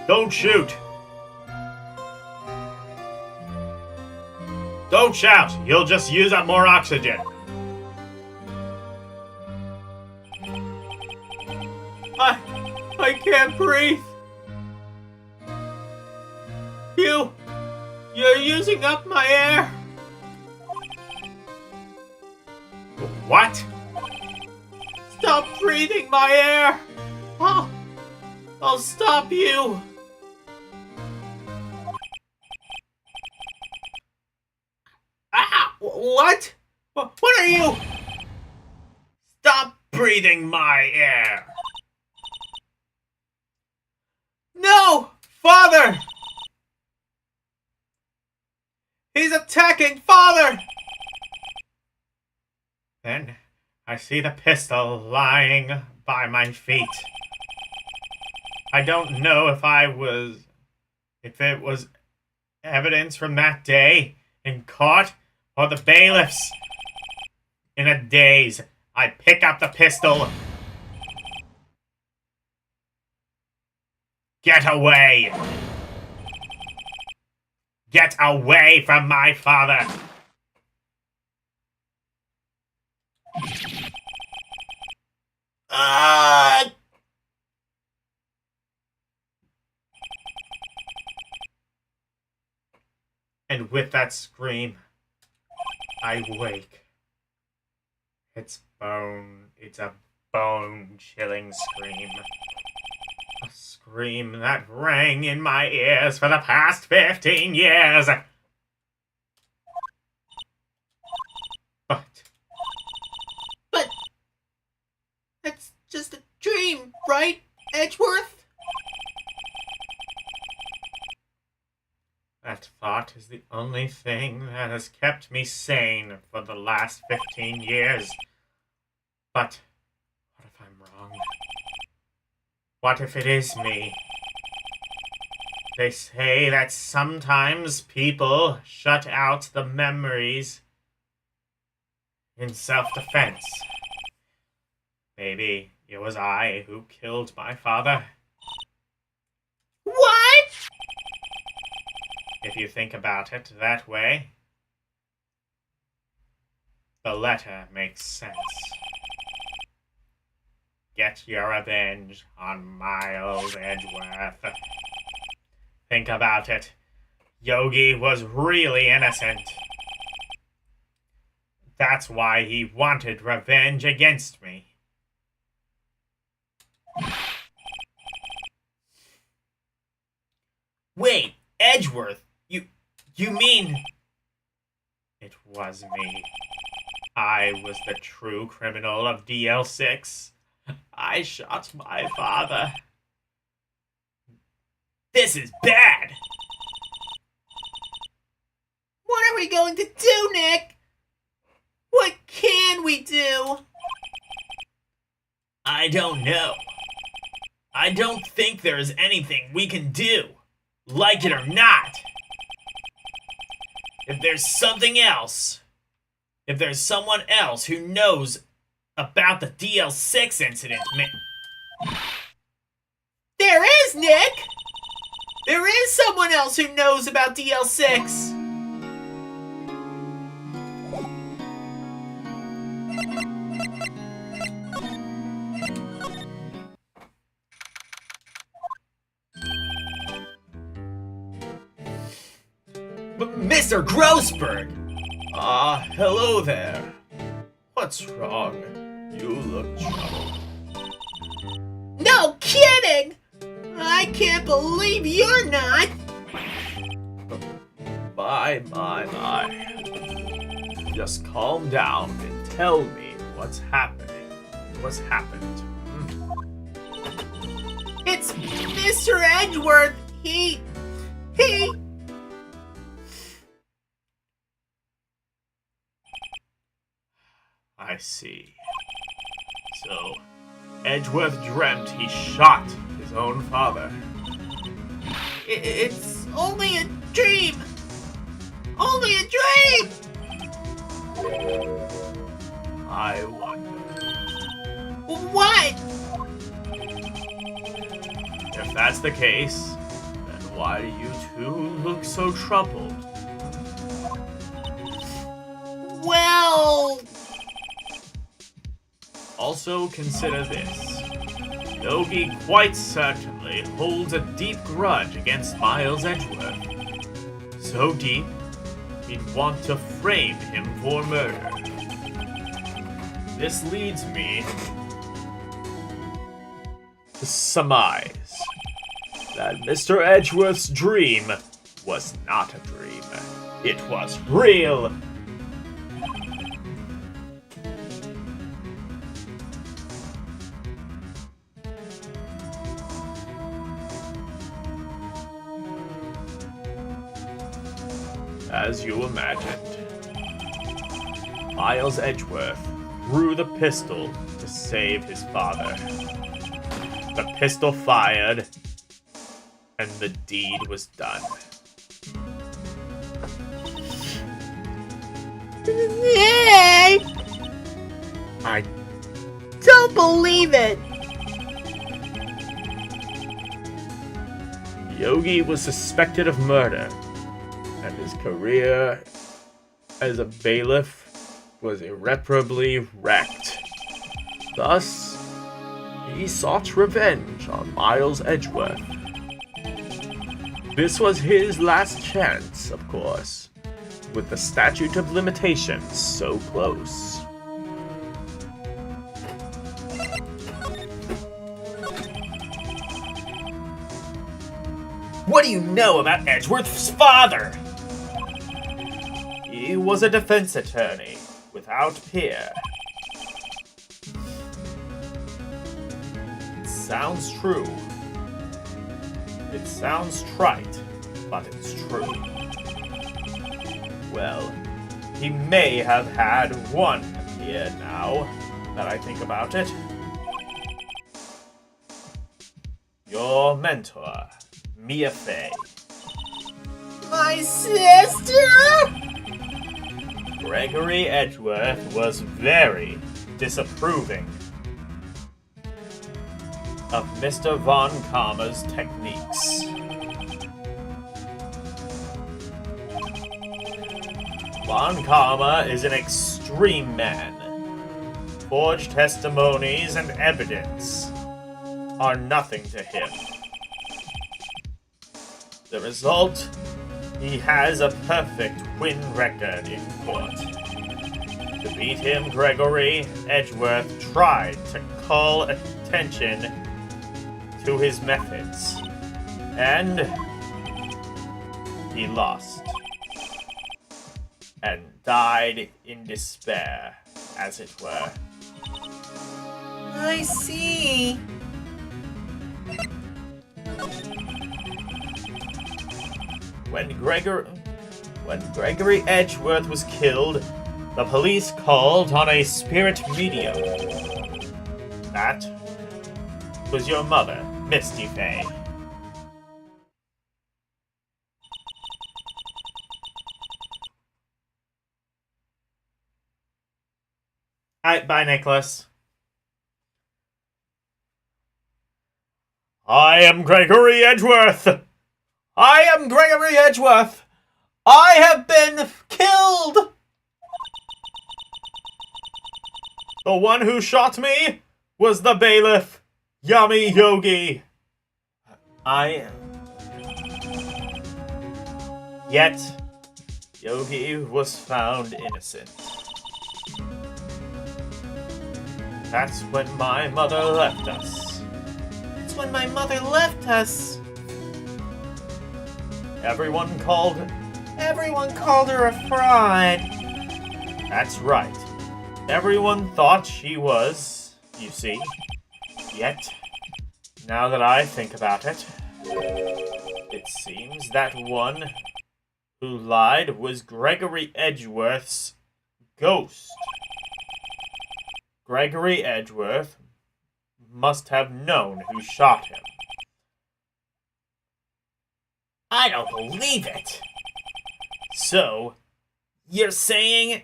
C: Don't shoot! Don't shout! You'll just use up more oxygen.
D: I can't breathe. You're using up my air.
C: What?
D: Stop breathing my air. I'll stop you. Ah! What? What are you?
C: Stop breathing my air!
D: No! Father! He's attacking Father!
C: Then I see the pistol lying by my feet. I don't know if it was evidence from that day in court or the bailiffs. In a daze, I pick up the pistol. Get away! Get away from my father! And with that scream, I wake. It's a bone-chilling scream. A scream that rang in my ears for the past 15 years. But
D: That's just a dream, right, Edgeworth?
C: that thought is the only thing that has kept me sane for the last 15 years. But what if I'm wrong? What if it is me? They say that sometimes people shut out the memories in self-defense. Maybe it was I who killed my father.
D: What?
C: If you think about it that way, the letter makes sense. get your revenge on Miles Edgeworth. Think about it. Yogi was really innocent. That's why he wanted revenge against me.
D: Wait, Edgeworth, you mean...
C: It was me. I was the true criminal of DL6. I shot my father.
D: This is bad! What are we going to do, Nick? What can we do? I don't know. I don't think there is anything we can do, like it or not. If there's something else, if there's someone else who knows about the DL6 incident, There is, Nick! There is someone else who knows about DL6! Mr. Grossberg!
C: Hello there. What's wrong? You look troubled.
D: No kidding! I can't believe you're not!
C: My. Just calm down and tell me what's happening. What's happened?
D: It's Mr. Edgeworth. He...
C: I see. So, Edgeworth dreamt he shot his own father.
D: It's only a dream! Only a dream!
C: I wonder.
D: What?
C: If that's the case, then why do you two look so troubled?
D: Well...
C: Also consider this. Yogi quite certainly holds a deep grudge against Miles Edgeworth. So deep, he'd want to frame him for murder. This leads me to surmise that Mr. Edgeworth's dream was not a dream. It was real. As you imagined, Miles Edgeworth threw the pistol to save his father. The pistol fired, and the deed was done.
D: Hey! I don't believe it!
C: Yogi was suspected of murder, and his career as a bailiff was irreparably wrecked. Thus, he sought revenge on Miles Edgeworth. This was his last chance, of course, with the statute of limitations so close.
D: What do you know about Edgeworth's father?
C: He was a defense attorney without peer. It sounds true. It sounds trite, but it's true. Well, he may have had one peer now that I think about it. Your mentor, Mia Fey.
D: My sister?
C: Gregory Edgeworth was very disapproving of Mr. Von Karma's techniques. Von Karma is an extreme man,
B: forged testimonies and evidence are nothing to him. The result, he has a perfect win record in court. To beat him, Gregory Edgeworth tried to call attention to his methods, and he lost, and died in despair, as it were.
D: I see.
B: When Gregory Edgeworth was killed, the police called on a spirit medium. That was your mother, Misty Faye. Alright, bye, Nicholas. I am Gregory Edgeworth! I am Gregory Edgeworth! I have been killed! The one who shot me was the bailiff, Yummy Yogi. Yet, Yogi was found innocent. That's when my mother left us.
D: That's when my mother left us.
B: Everyone called
D: her a fraud.
B: That's right. Everyone thought she was, you see. Yet, now that I think about it, it seems that one who lied was Gregory Edgeworth's ghost. Gregory Edgeworth must have known who shot him.
D: I don't believe it.
B: So, you're saying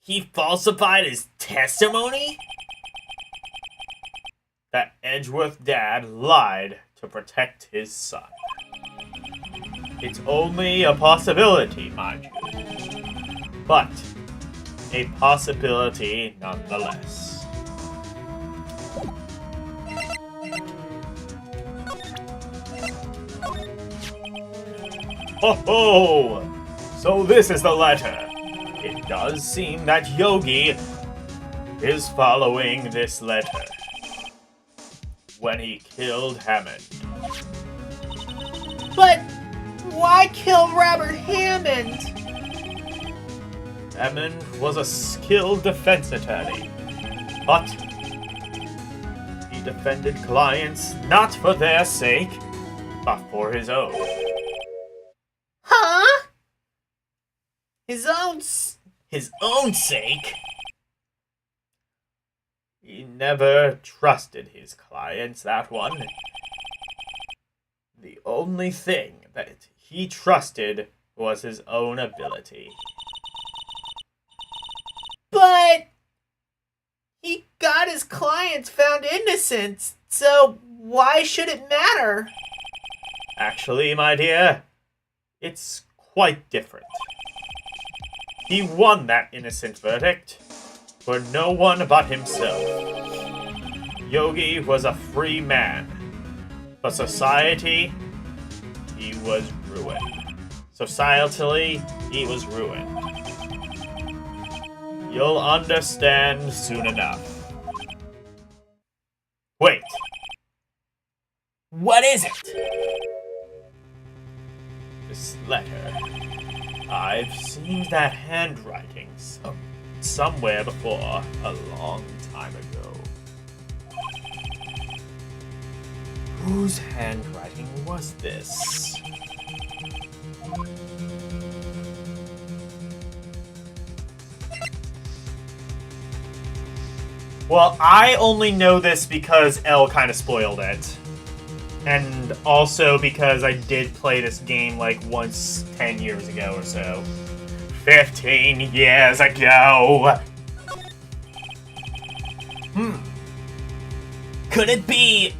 D: he falsified his testimony?
B: that Edgeworth Dad lied to protect his son? It's only a possibility, mind you. But a possibility nonetheless. Ho ho! So this is the letter. It does seem that Yogi is following this letter when he killed Hammond.
D: But why kill Robert Hammond?
B: Hammond was a skilled defense attorney, but he defended clients not for their sake, but for his own.
D: Huh? His own sake?
B: He never trusted his clients, that one. The only thing that he trusted was his own ability.
D: But he got his clients found innocent, so why should it matter?
B: Actually, my dear, it's quite different. He won that innocent verdict for no one but himself. Yogi was a free man. For society, he was ruined. Societally, he was ruined. You'll understand soon enough. Wait.
D: What is it?
B: This letter. I've seen that handwriting somewhere before, a long time ago. Whose handwriting was this? Well, I only know this because Elle kind of spoiled it. And also because I did play this game like once 10 years ago or so. 15 years ago! Could it be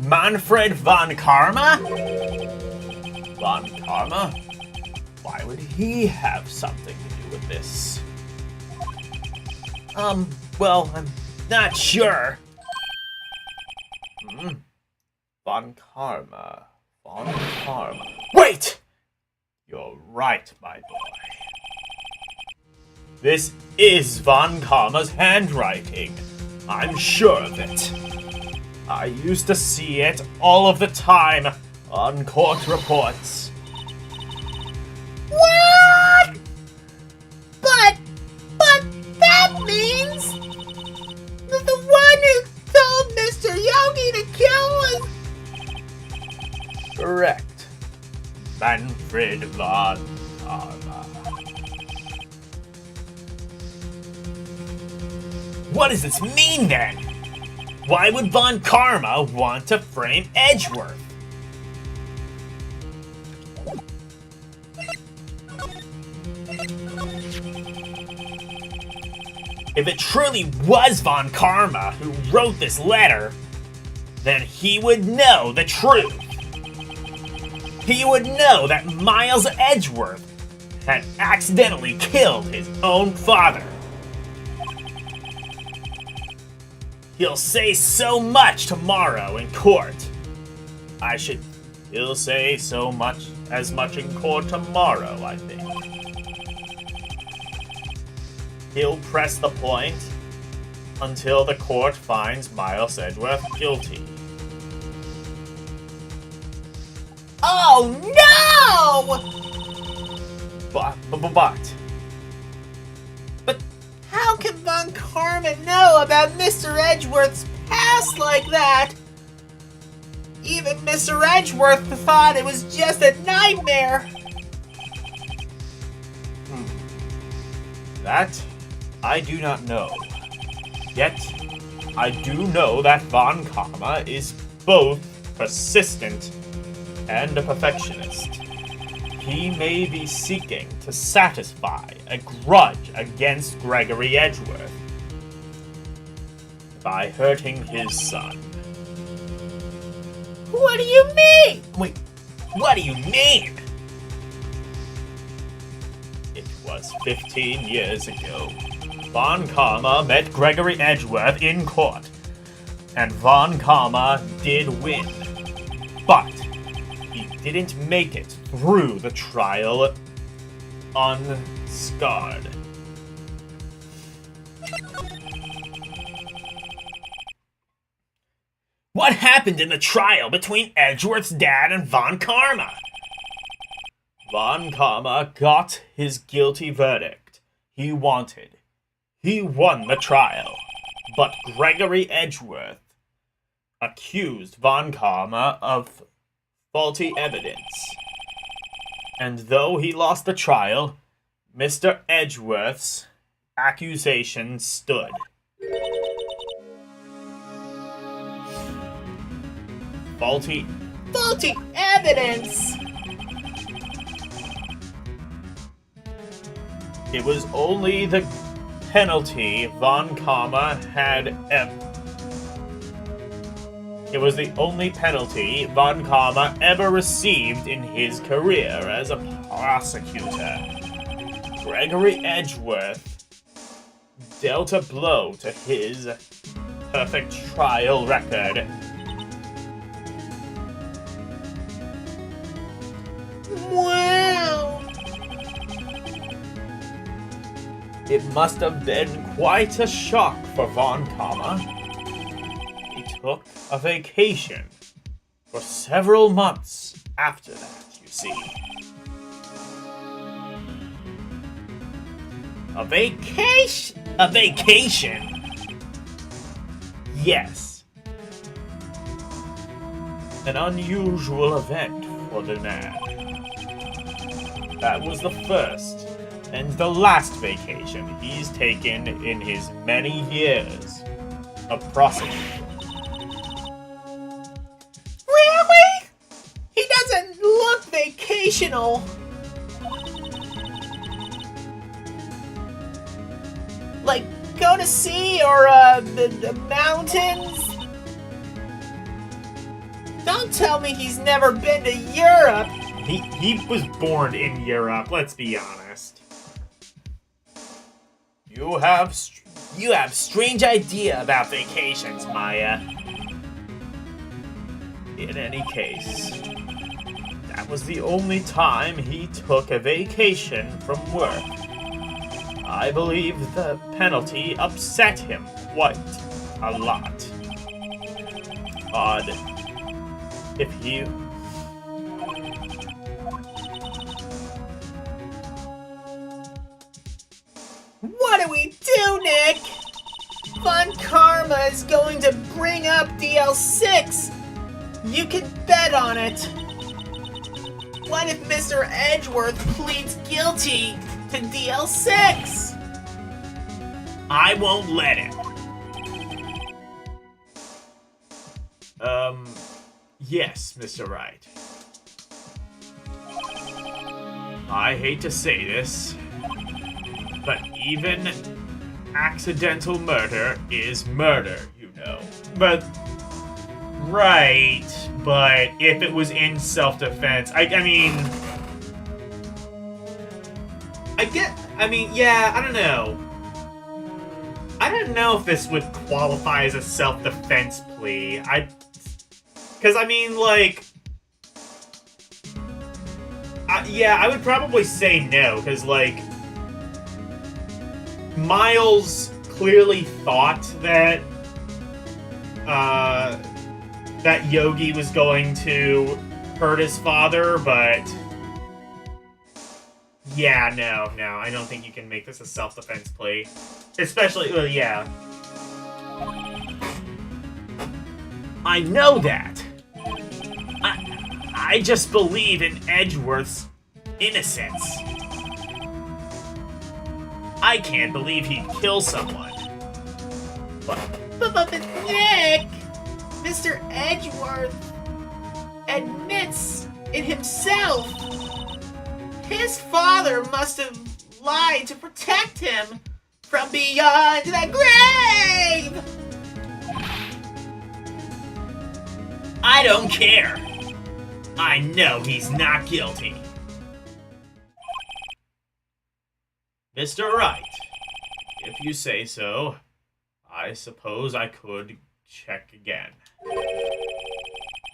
B: Manfred von Karma? Von Karma?
C: Why would he have something to do with this? Well, I'm not sure. Von Karma. Wait! You're right, my boy. This is Von Karma's handwriting. I'm sure of it. I used to see it all of the time on court reports.
D: What? But that means that the one who told Mr. Yogi to kill was...
C: Correct. Manfred Von Karma. What does this mean then? Why would Von Karma want to frame Edgeworth? If it truly was Von Karma who wrote this letter, then he would know the truth. He would know that Miles Edgeworth had accidentally killed his own father. He'll say so much tomorrow in court. He'll say so much in court tomorrow, I think. He'll press the point until the court finds Miles Edgeworth guilty.
D: Oh no!
C: But
D: How can Von Karma know about Mr. Edgeworth's past like that? Even Mr. Edgeworth thought it was just a nightmare.
C: That I do not know. Yet, I do know that Von Karma is both persistent and a perfectionist. He may be seeking to satisfy a grudge against Gregory Edgeworth by hurting his son.
D: What do you mean?
C: Wait, what do you mean? It was 15 years ago. Von Karma met Gregory Edgeworth in court, and Von Karma did win. But he didn't make it through the trial unscarred. What happened in the trial between Edgeworth's dad and Von Karma? Von Karma got his guilty verdict he wanted. He won the trial, but Gregory Edgeworth accused Von Karma of faulty evidence. And though he lost the trial, Mr. Edgeworth's accusation stood. Faulty
D: evidence!
C: It was only the penalty Von Karma had It was the only penalty Von Karma ever received in his career as a prosecutor. Gregory Edgeworth dealt a blow to his perfect trial record.
D: Wow!
C: It must have been quite a shock for Von Karma. He took a vacation for several months after that, you see. A vacation? A vacation? Yes. An unusual event for the man. That was the first and the last vacation he's taken in his many years of prosecuting.
D: Really? He doesn't look vacational. Like, go to sea or the mountains? Don't tell me he's never been to Europe.
C: He was born in Europe, let's be honest. You have strange idea about vacations, Maya. In any case, that was the only time he took a vacation from work. I believe the penalty upset him quite a lot. Odd if he...
D: What do we do, Nick? Fun Karma is going to bring up DL6. You can bet on it. What if Mr. Edgeworth pleads guilty to DL6?
C: I won't let him. Yes, Mr. Wright. I hate to say this, but even accidental murder is murder, you know. But if it was in self-defense, I mean, yeah, I don't know. I don't know if this would qualify as a self-defense plea. Because, I mean, like... yeah, I would probably say no, because, like... Miles clearly thought that... that Yogi was going to hurt his father, but... Yeah, no, I don't think you can make this a self-defense plea. Especially, well, yeah. I know that. I just believe in Edgeworth's innocence. I can't believe he'd kill someone.
D: But Nick, Mr. Edgeworth admits it himself. His father must have lied to protect him from beyond the grave!
C: I don't care. I know he's not guilty. Mr. Wright, if you say so, I suppose I could check again.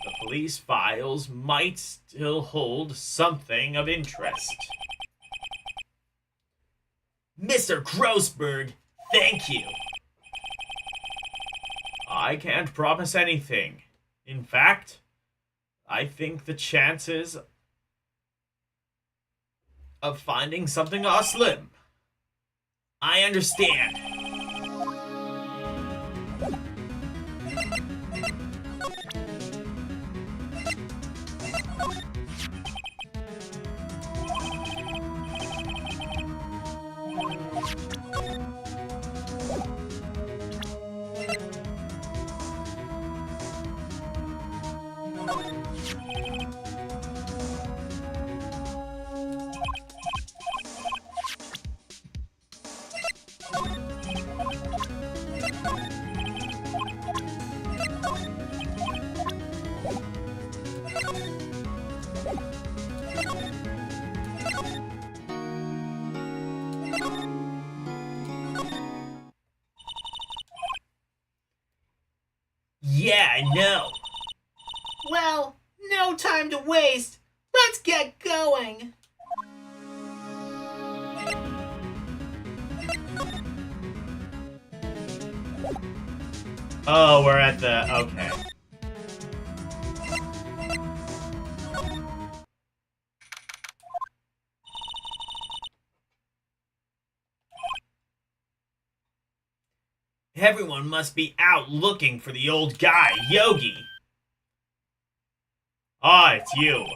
C: The police files might still hold something of interest. Mr. Grossberg, thank you. I can't promise anything. In fact, I think the chances of finding something are slim. I understand. Yeah, I know.
D: Well, no time to waste. Let's get going.
C: Oh, we're at the... okay. Everyone must be out looking for the old guy, Yogi. Ah, it's you.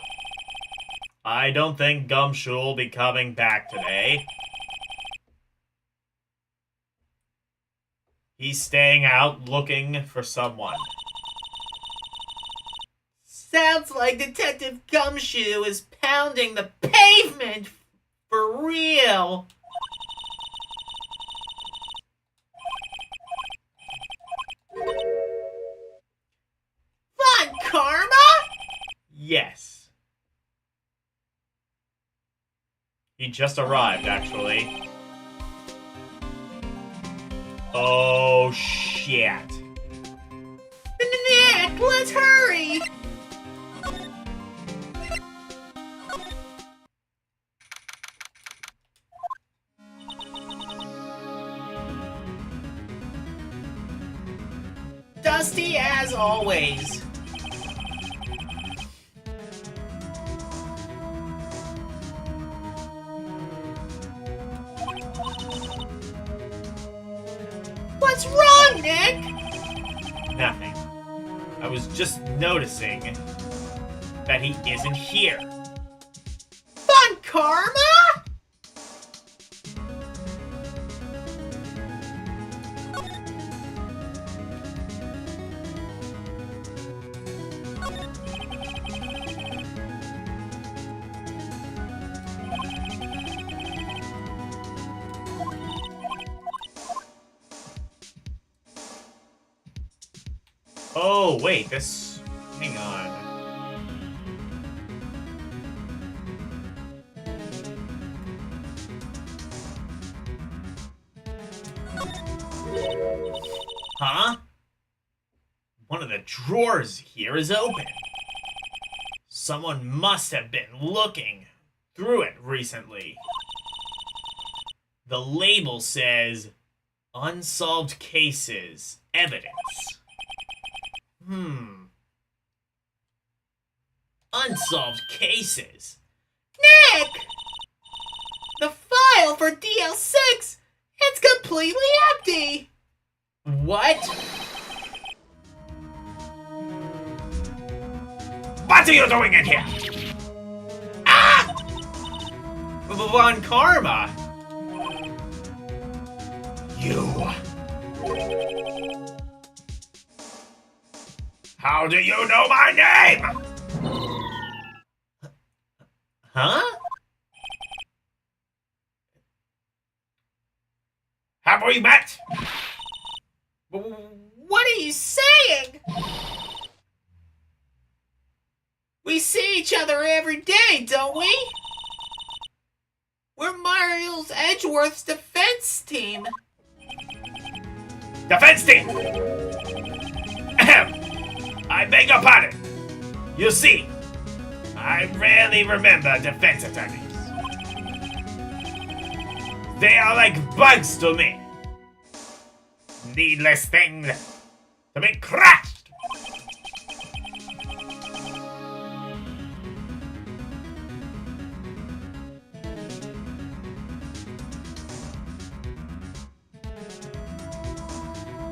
C: I don't think Gumshoe will be coming back today. He's staying out looking for someone.
D: Sounds like Detective Gumshoe is pounding the pavement for real. Fun Karma?
C: Yes. just arrived, actually. Oh, shit.
D: Nick, let's hurry! Dusty as always. What's wrong, Nick?
C: Nothing. I was just noticing that he isn't here.
D: Fun karma?
C: Oh, wait, this... Hang on. Huh? One of the drawers here is open. Someone must have been looking through it recently. The label says, Unsolved Cases, Evidence. Unsolved cases.
D: Nick! The file for DL6, it's completely empty!
C: What? What are you doing in here? Ah! Von Karma! You... How do you know my name? Huh? Have we met?
D: What are you saying? We see each other every day, don't we? We're Miles Edgeworth's defense team.
C: Defense team! Ahem. I beg your pardon. You see, I rarely remember defense attorneys. They are like bugs to me. Needless things to be crushed.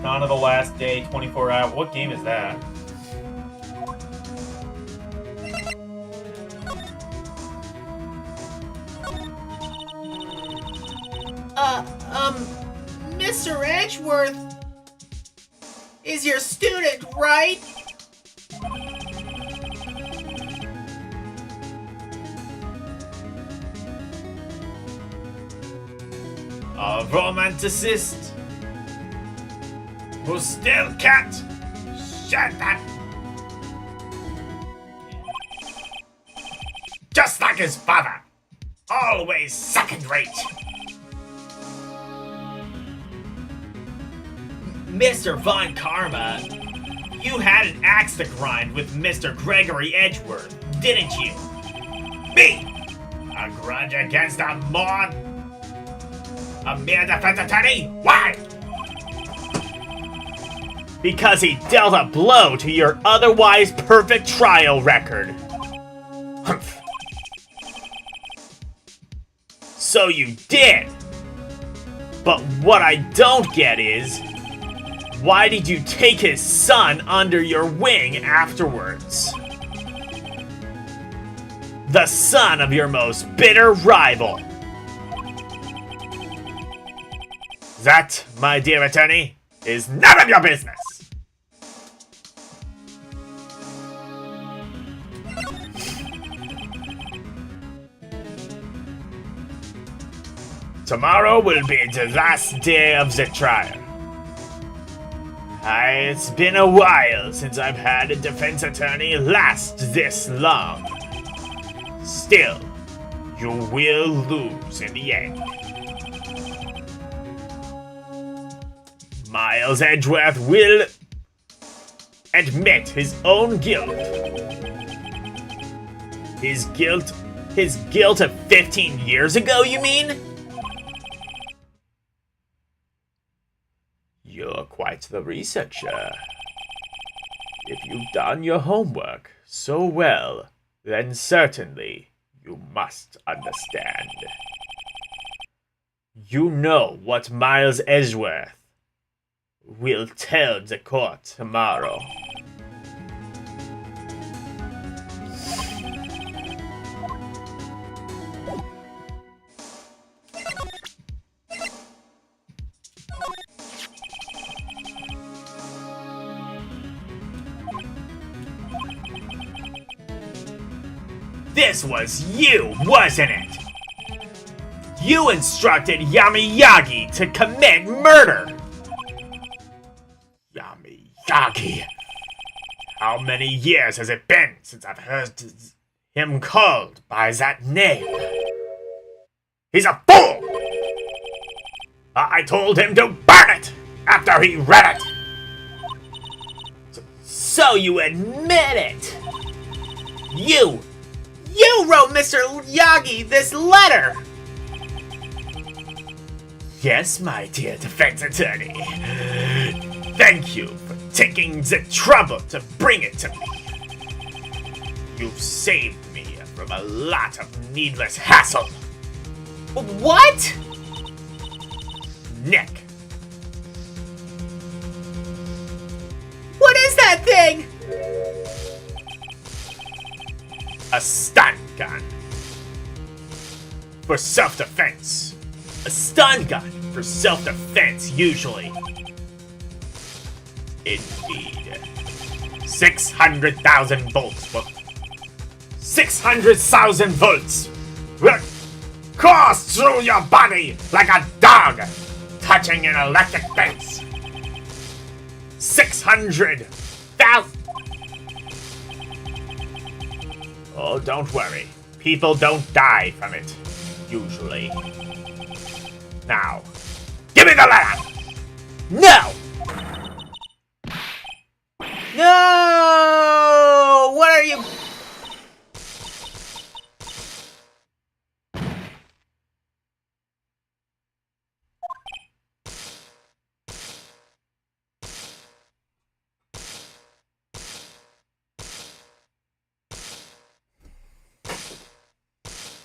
C: Dawn of the Last Day, 24 hours. What game is that?
D: Mr. Edgeworth is your student, right?
C: A romanticist who still can't shut up. Just like his father, always second rate. Mr. Von Karma, you had an axe to grind with Mr. Gregory Edgeworth, didn't you? Me? A grudge against a mere defense attorney? Why? Because he dealt a blow to your otherwise perfect trial record. Humph. So you did. But what I don't get is, why did you take his son under your wing afterwards? The son of your most bitter rival. That, my dear attorney, is none of your business. Tomorrow will be the last day of the trial. It's been a while since I've had a defense attorney last this long. Still, You will lose in the end. Miles Edgeworth will admit his own guilt. His guilt of 15 years ago, you mean? You're quite the researcher. If you've done your homework so well, then certainly you must understand. You know what Miles Edgeworth will tell the court tomorrow. This was you, wasn't it? You instructed Yami-Yagi to commit murder! Yami-Yagi. How many years has it been since I've heard him called by that name? He's a fool! I told him to burn it after he read it! So you admit it! You wrote Mr. Yagi this letter! Yes, my dear defense attorney. Thank you for taking the trouble to bring it to me. You've saved me from a lot of needless hassle. What? Nick. What is that thing? A stun gun. For self-defense. A stun gun for self-defense, usually. Indeed. 600,000 volts. 600,000 volts will course through your body like a dog touching an electric fence. 600,000. Oh, don't worry. People don't die from it, usually. Now, give me the letter! No! No! What are you...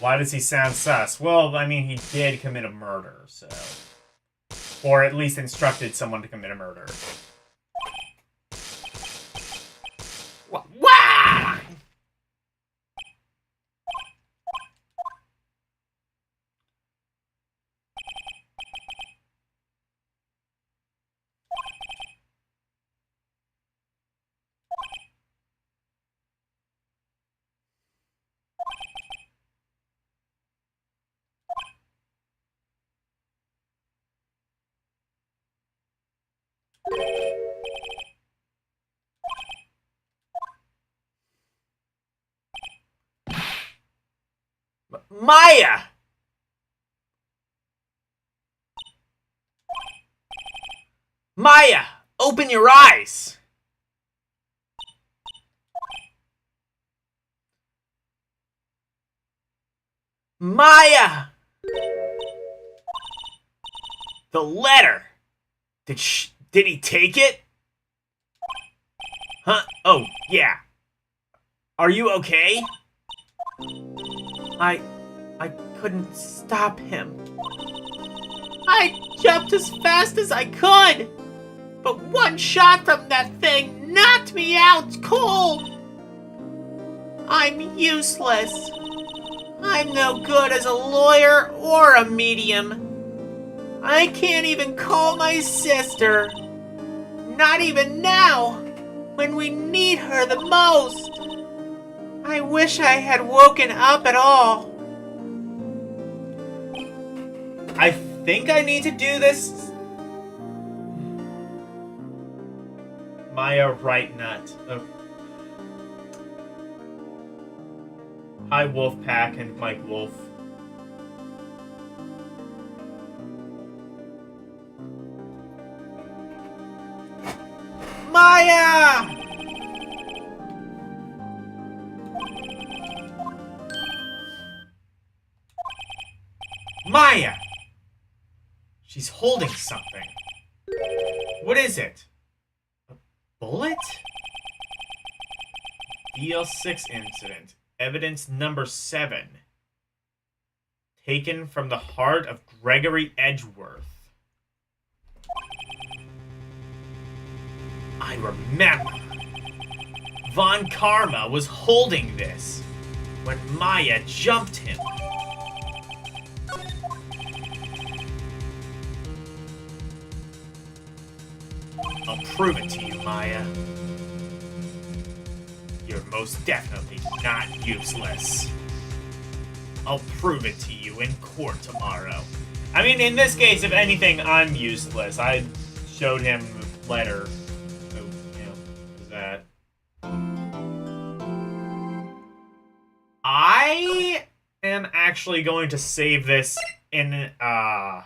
C: Why does he sound sus? Well, I mean, he did commit a murder, so... Or at least instructed someone to commit a murder. Wah! Maya! Maya, open your eyes! Maya! The letter! Did he take it? Huh? Oh, yeah. Are you okay? I couldn't stop him. I jumped as fast as I could, but one shot from that thing knocked me out cold. I'm useless. I'm no good as a lawyer or a medium. I can't even call my sister. Not even now, when we need her the most. I wish I had woken up at all. I think I need to do this. Maya Right Nut. Oh. Hi, Wolfpack and Mike Wolf. Maya! Maya! She's holding something. What is it? A bullet? DL6 incident. Evidence number 7. Taken from the heart of Gregory Edgeworth. I remember. Von Karma was holding this when Maya jumped him. I'll prove it to you, Maya. You're most definitely not useless. I'll prove it to you in court tomorrow. I mean, in this case, if anything, I'm useless. I showed him the letter. So, you know, that. I am actually going to save this in a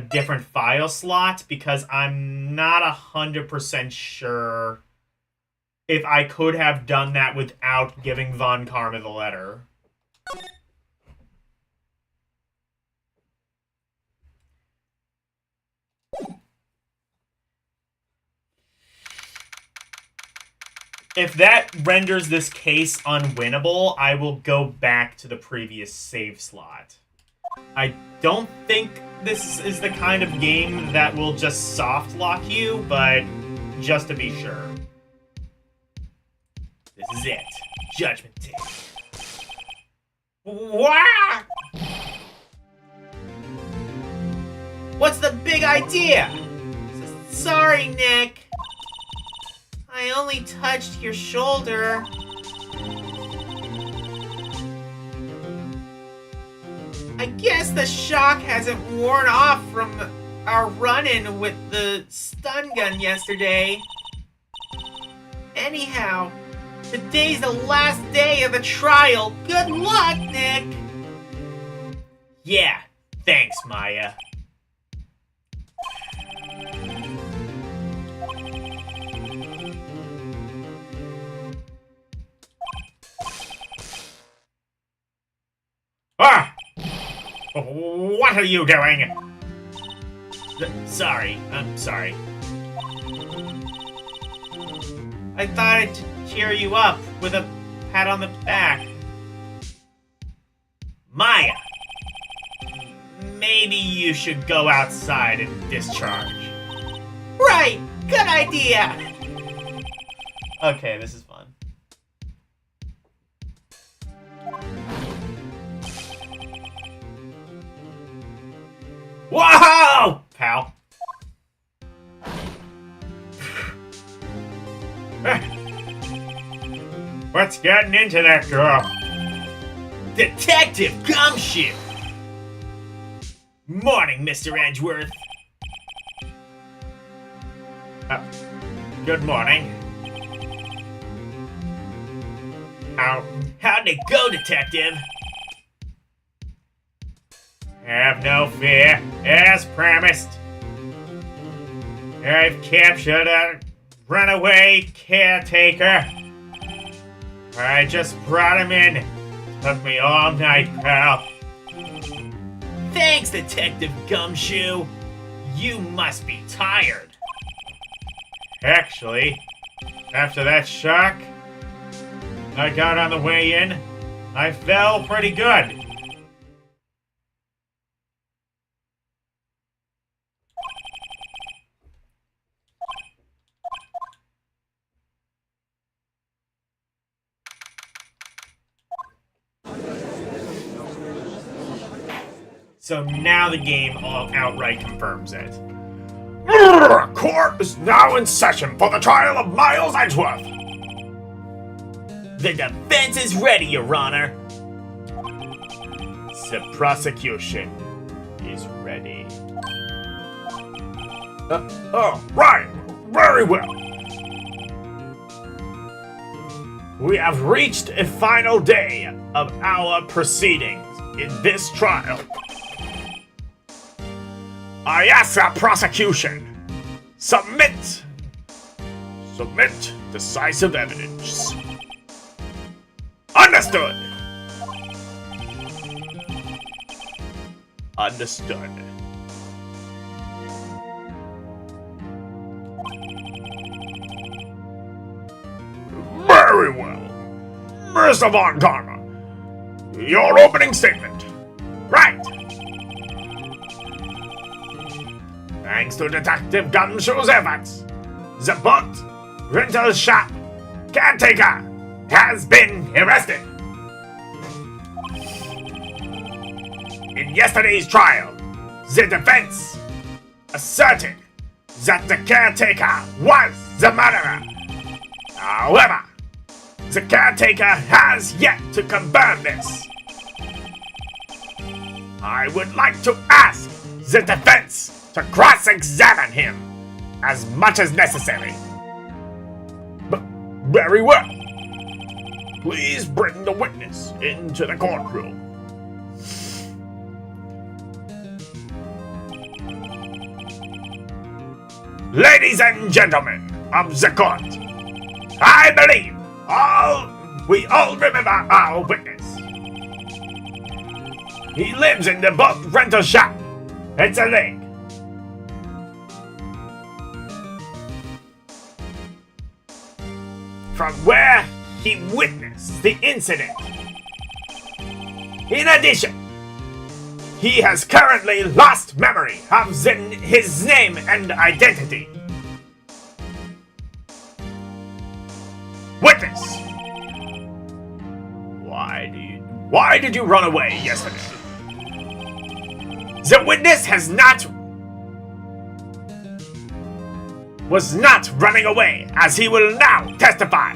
C: different file slot because I'm not 100% sure if I could have done that without giving Von Karma the letter. If that renders this case unwinnable, I will go back to the previous save slot. I don't think this is the kind of game that will just soft lock you, but just to be sure. This is it. Judgment Day. Wah! What's the big idea? Sorry, Nick. I only touched your shoulder. I guess the shock hasn't worn off from our run-in with the stun gun yesterday. Anyhow, today's the last day of the trial. Good luck, Nick! Yeah, thanks, Maya. Ah! What are you doing? Sorry, I'm sorry. I thought I'd cheer you up with a pat on the back. Maya! Maybe you should go outside and discharge. Right! Good idea! Okay, this is fun. Whoa! Pal. What's getting into that girl? Detective Gumshoe! Morning, Mr. Edgeworth. Good morning. How'd it go, Detective? Have no fear, as promised. I've captured a runaway caretaker. I just brought him in. Took me all night, pal. Thanks, Detective Gumshoe. You must be tired. Actually, after that shock I got on the way in, I felt pretty good. So now the game outright confirms it.
E: Court is now in session for the trial of Miles Edgeworth.
C: The defense is ready, Your Honor.
E: The prosecution is ready. Right. Very well. We have reached a final day of our proceedings in this trial. I ask the prosecution, submit Submit decisive evidence. Understood. Understood. Very well. Mr. Von Karma, your opening statement. Right. Thanks to Detective Gumshoe's efforts, the boat rental shop caretaker has been arrested. In yesterday's trial, the defense asserted that the caretaker was the murderer. However, the caretaker has yet to confirm this. I would like to ask the defense to cross-examine him as much as necessary. Very well. Please bring the witness into the courtroom. Ladies and gentlemen of the court, I believe we all remember our witness. He lives in the boat rental shop. It's a lake. From where he witnessed the incident. In addition, he has currently lost memory of his name and identity. Witness! Why did you run away yesterday? The witness was not running away, as he will now testify.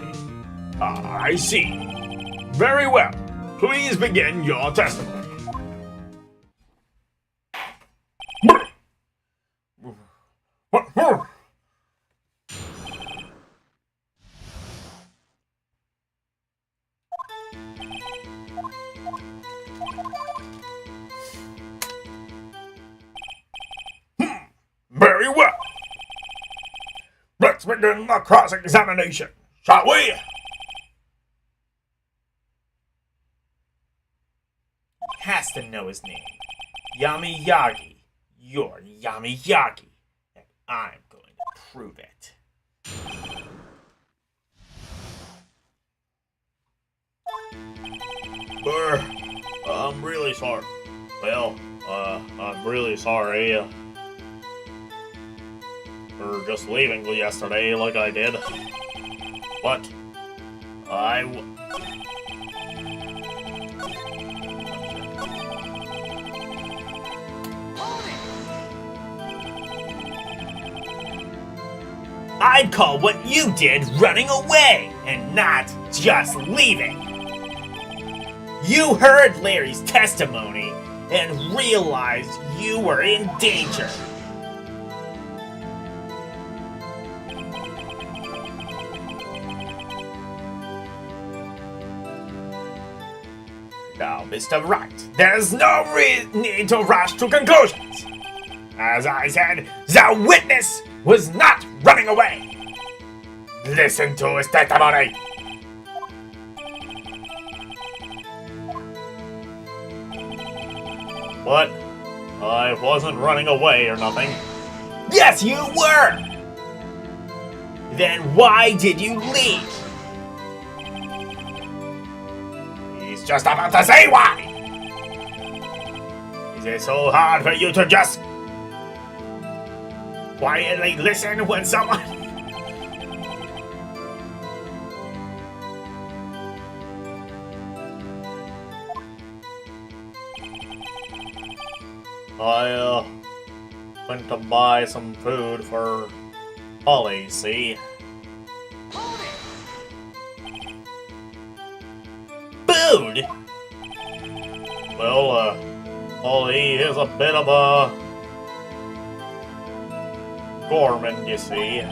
E: I see. Very well. Please begin your testimony. Very well. Let's begin the cross-examination, shall we?
C: Has to know his name. Yami Yagi. You're Yami Yagi. And I'm going to prove it.
E: I'm really sorry. Well, I'm really sorry for just leaving yesterday like I did. But
C: I'd call what you did running away and not just leaving. You heard Larry's testimony and realized you were in danger. Now, Mr. Wright, there's no need to rush to conclusions. As I said, the witness was not running away. Listen to his testimony.
E: What? I wasn't running away or nothing.
C: Yes, you were! Then why did you leave?
E: He's just about to say why! Is it so hard for you to just quietly listen when someone... I went to buy some food for Holly, see?
C: Food?
E: Well, Holly is a bit of a gourmand, you see.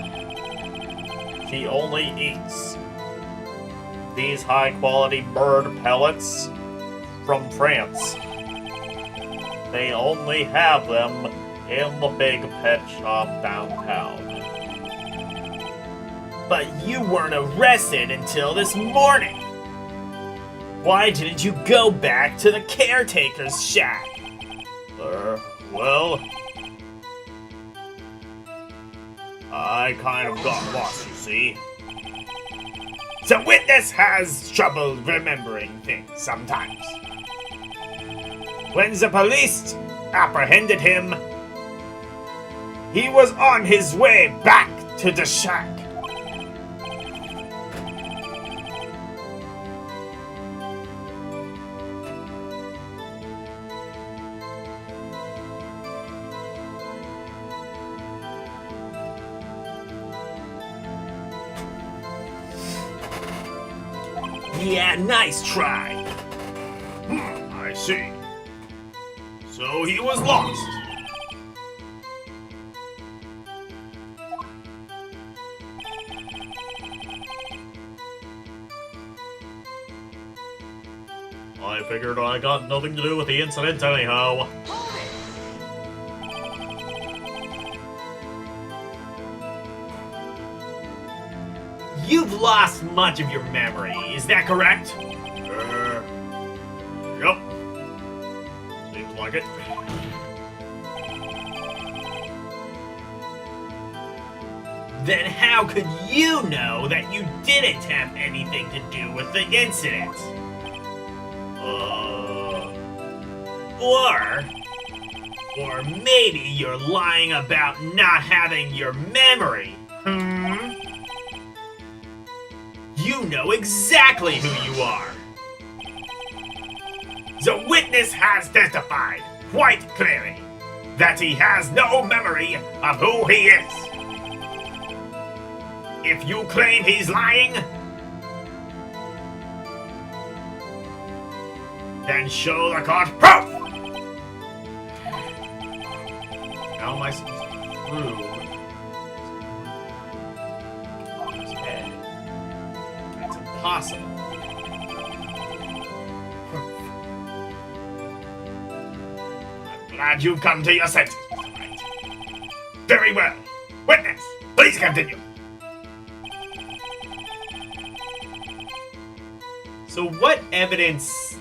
E: She only eats these high-quality bird pellets from France. They only have them in the big pet shop downtown.
C: but you weren't arrested until this morning. Why didn't you go back to the caretaker's shack?
E: Well, I kind of got lost, you see. The witness has trouble remembering things sometimes. When the police apprehended him, he was on his way back to the shack.
C: Yeah, nice try.
E: I see. So he was lost.
B: I figured I got nothing to do with the incident anyhow.
C: You've lost much of your memory, is that correct?
E: Yup. Seems like it.
C: Then how could you know that you didn't have anything to do with the incident? Or maybe you're lying about not having your memory. You know exactly who you are.
E: The witness has testified, quite clearly, that he has no memory of who he is. If you claim he's lying, then show the court proof!
B: How am I supposed to prove his head? That's impossible.
E: I'm glad you've come to your senses, Mr. Wright. Very well. Witness, please continue.
B: So what evidence...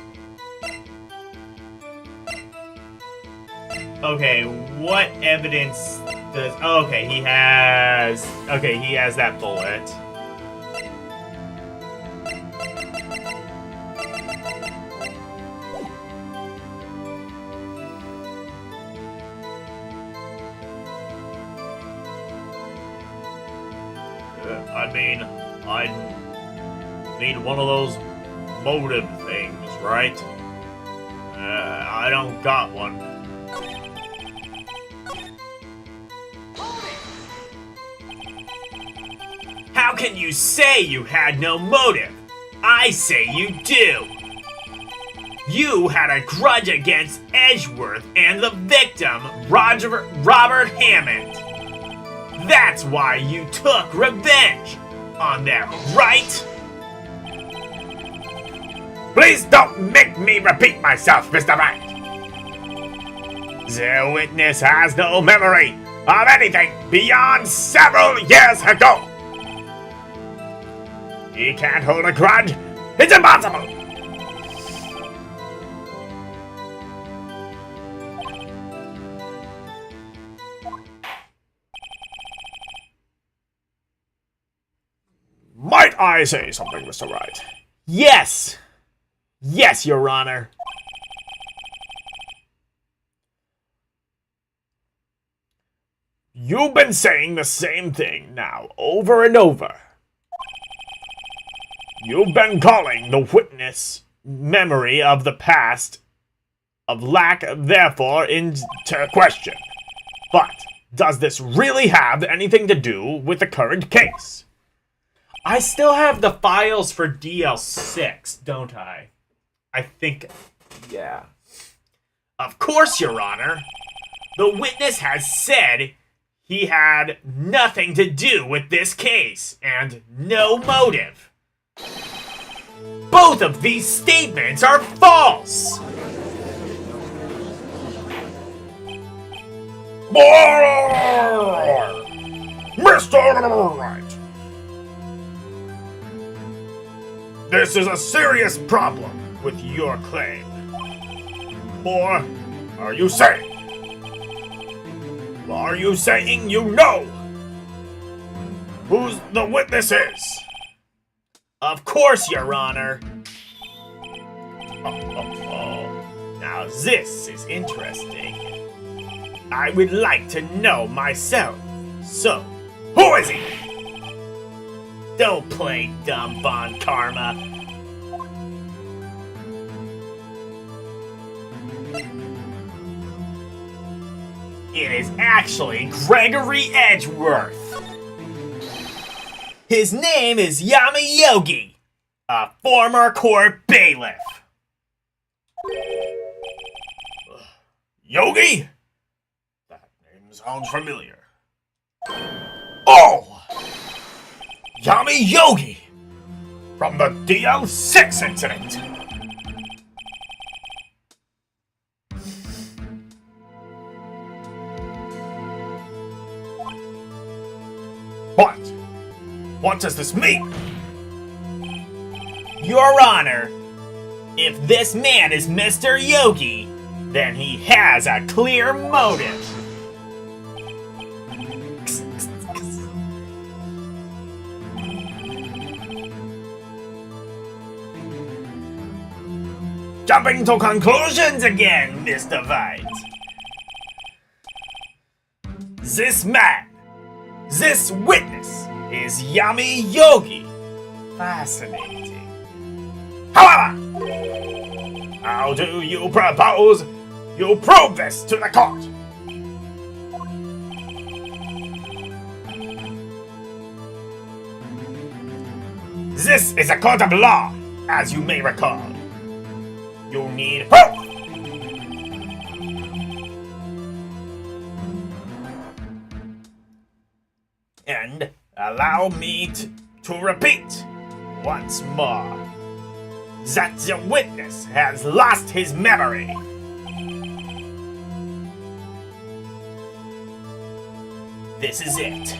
B: Okay, what evidence does... Oh, okay, he has that bullet. I need one of those motive things, right? I don't got one.
C: How can you say you had no motive? I say you do. You had a grudge against Edgeworth and the victim, Robert Hammond. That's why you took revenge on them, right?
E: Please don't make me repeat myself, Mr. Wright. The witness has no memory of anything beyond several years ago. He can't hold a grudge. It's impossible. Might I say something, Mr. Wright?
C: Yes. Yes, Your Honor.
E: You've been saying the same thing now over and over. You've been calling the witness memory of the past of lack, therefore, into question. But does this really have anything to do with the current case?
B: I still have the files for DL6, don't I? I think, yeah.
C: Of course, Your Honor. The witness has said he had nothing to do with this case and no motive. Both of these statements are false.
E: Mr. Wright, This is a serious problem with your claim. Or are you saying? Are you saying you know who the witness is?
C: Of course, Your Honor.
E: Now this is interesting. I would like to know myself. So, who is he?
C: Don't play dumb, Von Karma. It is actually Gregory Edgeworth. His name is Yami Yogi, a former court bailiff.
E: Yogi? That name sounds familiar. Oh! Yami Yogi! From the DL6 incident! What? What does this mean?
C: Your Honor, if this man is Mr. Yogi, then he has a clear motive.
E: Jumping to conclusions again, Mr. White. This man, this witness, is Yami Yogi. Fascinating. However, how do you propose you prove this to the court? This is a court of law, as you may recall. You need proof! And allow me to repeat once more that the witness has lost his memory.
C: This is it.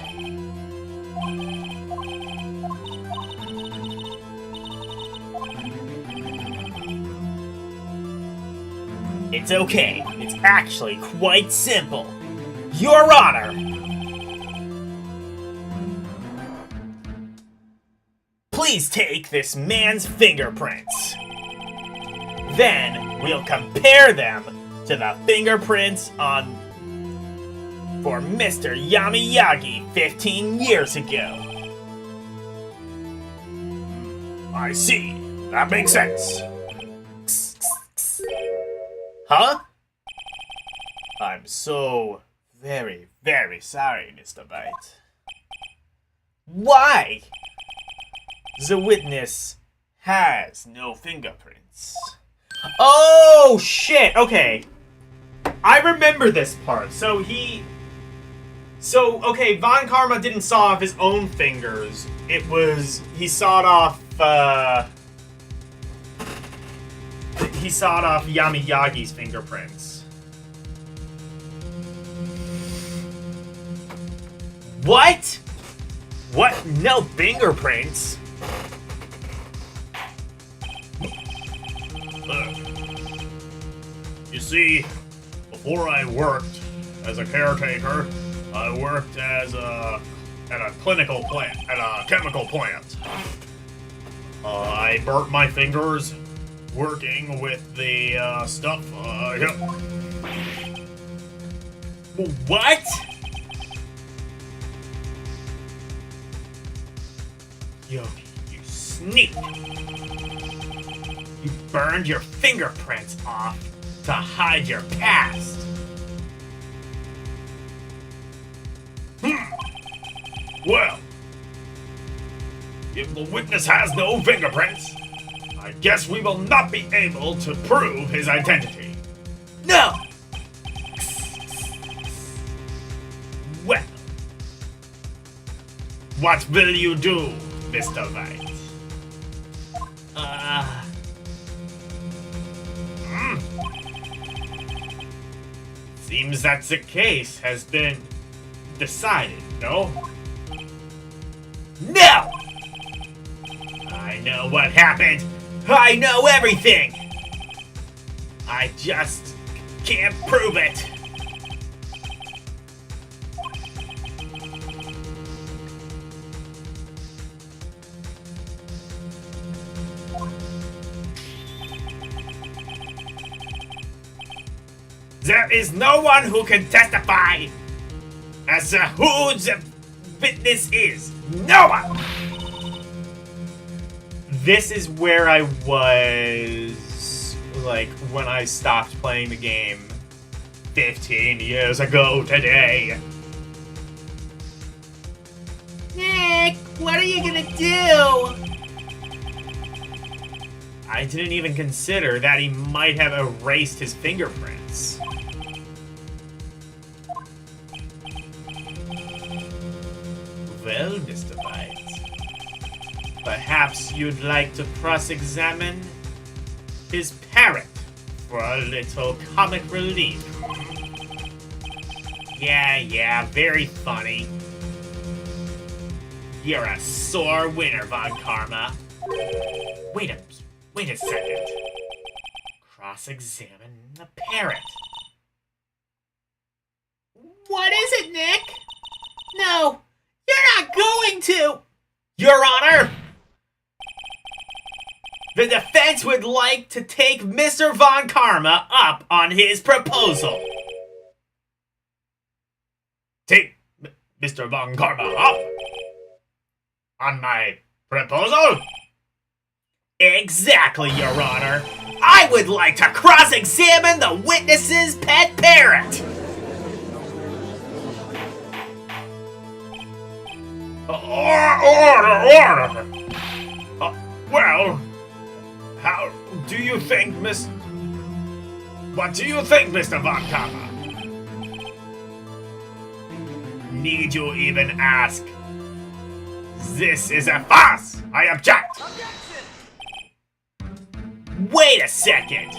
C: It's okay. It's actually quite simple. Your Honor! Please take this man's fingerprints. Then we'll compare them to the fingerprints for Mr. Yamiyagi 15 years ago.
E: I see. That makes sense.
C: Huh? I'm so very, very sorry, Mr. White. Why? The witness has no fingerprints. Oh, shit! Okay. I remember this part. Okay, Von Karma didn't saw off his own fingers. He sawed off Yami Yagi's fingerprints. What? What? No fingerprints?
E: You see, before I worked as a caretaker, I worked at a chemical plant. I burnt my fingers working with the stuff.
C: What? Yogi, you sneak! You burned your fingerprints off to hide your past.
E: Well, if the witness has no fingerprints, I guess we will not be able to prove his identity.
C: No! Well,
E: What will you do, Mr. White?
C: Seems that the case has been decided, no? No! I know what happened. I know everything. I just can't prove it. There is no one who can testify as to who the witness is. No one!
B: This is where I was, like, when I stopped playing the game 15 years ago today.
D: Nick, what are you gonna do?
B: I didn't even consider that he might have erased his fingerprints. Well, Mr. Bytes, perhaps you'd like to cross-examine his parrot for a little comic relief. Yeah, very funny. You're a sore winner, Von Karma. Wait a second. Cross-examine the parrot.
D: What is it, Nick? No, you're not going to!
C: Your Honor! The defense would like to take Mr. Von Karma up on his proposal. Take Mr. Von Karma up on my proposal? Exactly, Your Honor. I would like to cross-examine the witness's pet parrot. Order! Well, how do you think, What do you think, Mr. Von Karma? Need you even ask? This is a farce! I object! Wait a second!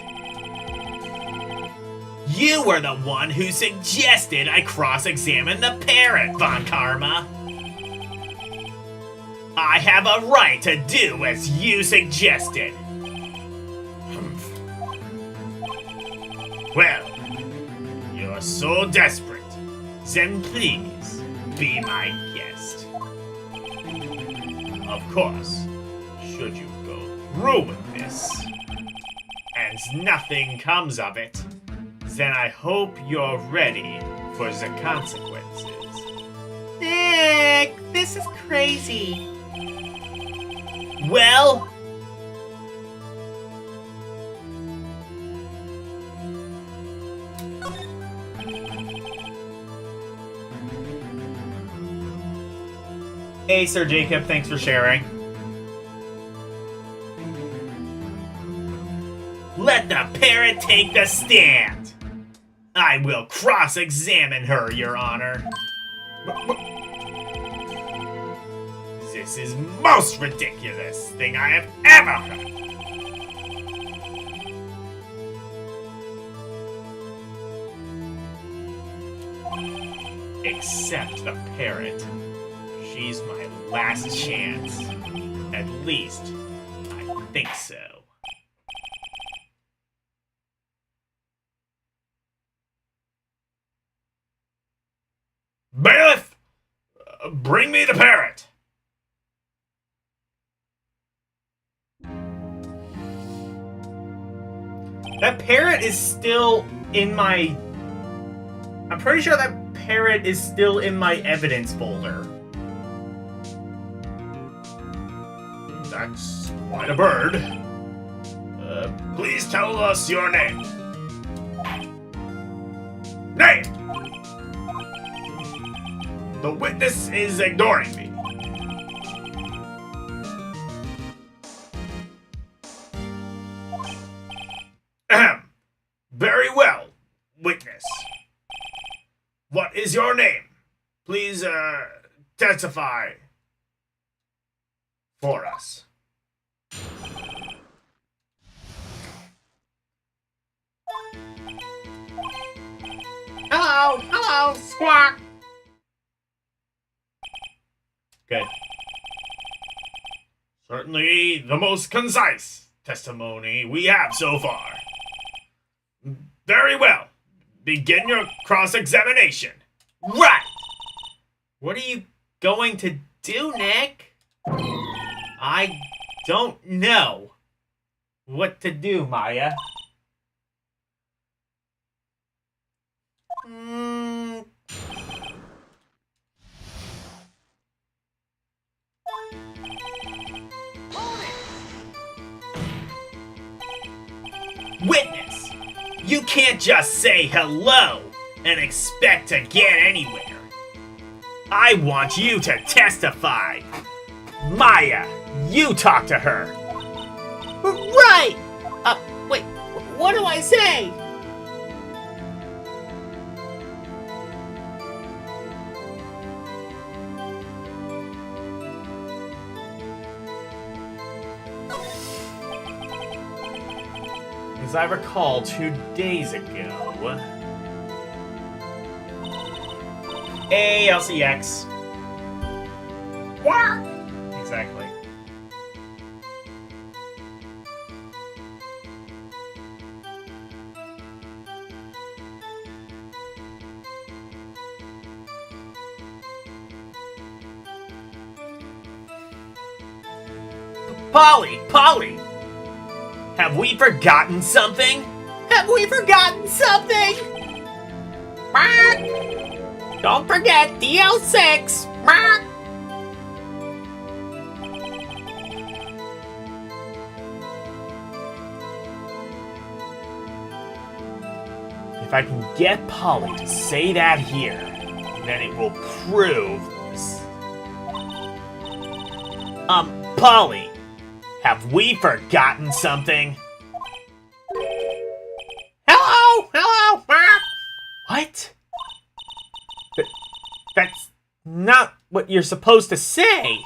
C: You were the one who suggested I cross-examine the parrot, Von Karma. I have a right to do as you suggested. Well, you're so desperate. Then please, be my guest. Of course, should you go through with this, and nothing comes of it, then I hope you're ready for the consequences.
D: Nick, this is crazy.
C: Well,
B: Hey, Sir Jacob, thanks for sharing.
C: let the parrot take the stand. I will cross-examine her, Your Honor. This is most ridiculous thing I have ever heard. Except the parrot. She's my last chance. At least, I think so. Bailiff! Bring me the parrot!
B: That parrot is still in my... I'm pretty sure that parrot is still in my evidence folder.
C: That's quite a bird. Please tell us your name. Name! The witness is ignoring me. Ahem. Very well, witness. What is your name? Please, testify for us.
D: Hello, Squawk.
B: Good.
E: Certainly the most concise testimony we have so far. Very well. Begin your cross-examination.
C: Right! What are you going to do, Nick? I don't know what to do, Maya. Witness! You can't just say hello and expect to get anywhere. I want you to testify. Maya, you talk to her.
D: Right! Wait, what do I say?
C: As I recall, 2 days ago. LCX.
D: What?
C: Exactly. Polly! Have we forgotten something?
D: Have we forgotten something? Mark! Don't forget DL6! Mark!
C: If I can get Polly to say that here, then it will prove this. Polly, have we forgotten something?
D: Hello, Mark!
C: What? That's not what you're supposed to say.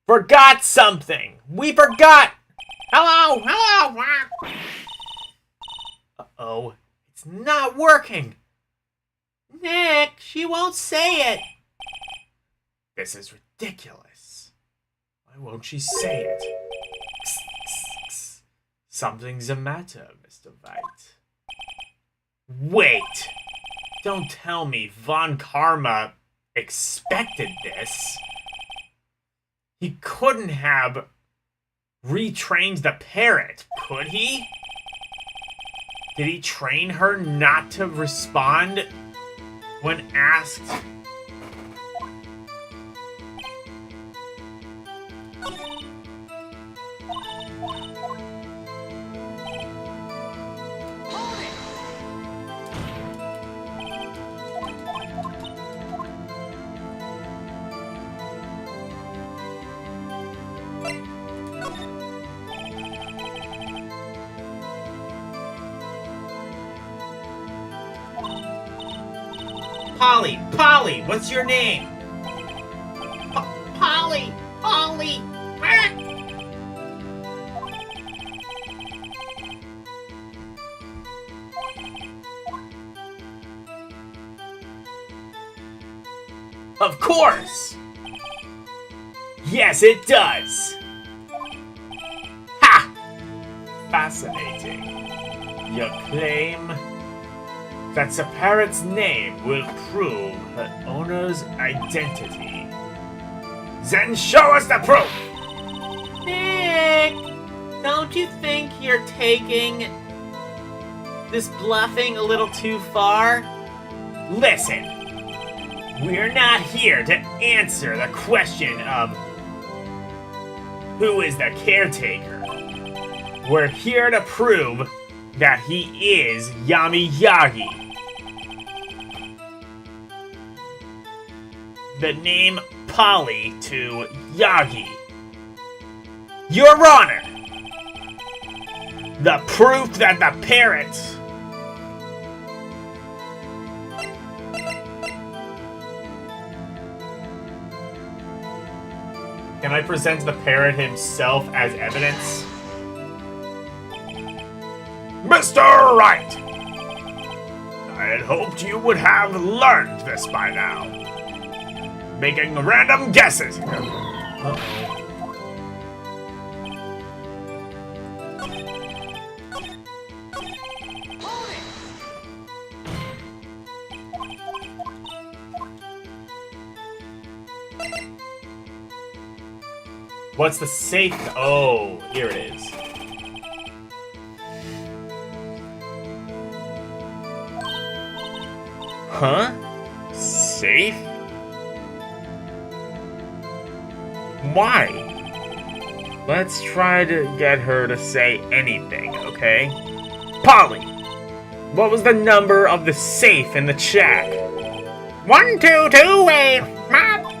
C: Forgot something. We forgot.
D: Hello, Mark!
C: Uh-oh. It's not working.
D: Nick, she won't say it.
C: This is ridiculous. Why won't she say it? Something's the matter, Mr. Wright. Wait! Don't tell me Von Karma expected this. He couldn't have retrained the parrot, could he? Did he train her not to respond when asked? Polly, what's your name?
D: Polly! Mark!
C: Of course! Yes, it does! Ha! Fascinating. You claim that the parrot's name will prove her owner's identity. Then show us the proof!
D: Nick! Don't you think you're taking this bluffing a little too far?
C: Listen, we're not here to answer the question of who is the caretaker. We're here to prove that he is Yami Yagi. The name Polly to Yagi. Your Honor, the proof that the parrot Can I present the parrot himself as evidence?
E: Mr. Wright! I had hoped you would have learned this by now. making random guesses.
B: What's the safe? Oh, here it is.
E: Huh? Safe? Why? Let's try to get her to say anything, okay? Polly, what was the number of the safe in the shack? 1228, Mom.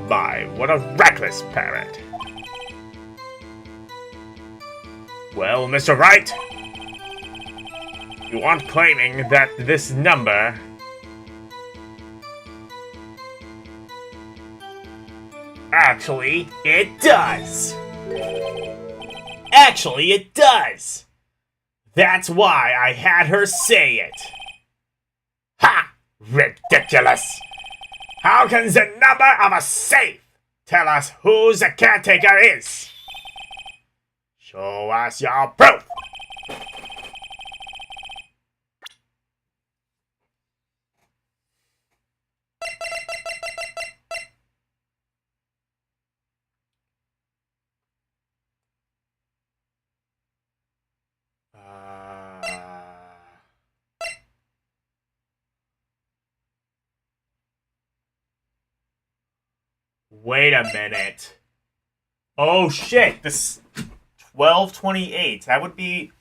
E: My, what a reckless parent. Well, Mr. Wright, you aren't claiming that this number... Actually, it does. Actually, it does. That's why I had her say it. Ha! Ridiculous. How can the number of a safe tell us who the caretaker is? Show us your proof.
B: Wait a minute. Oh shit, this 1228. That would be...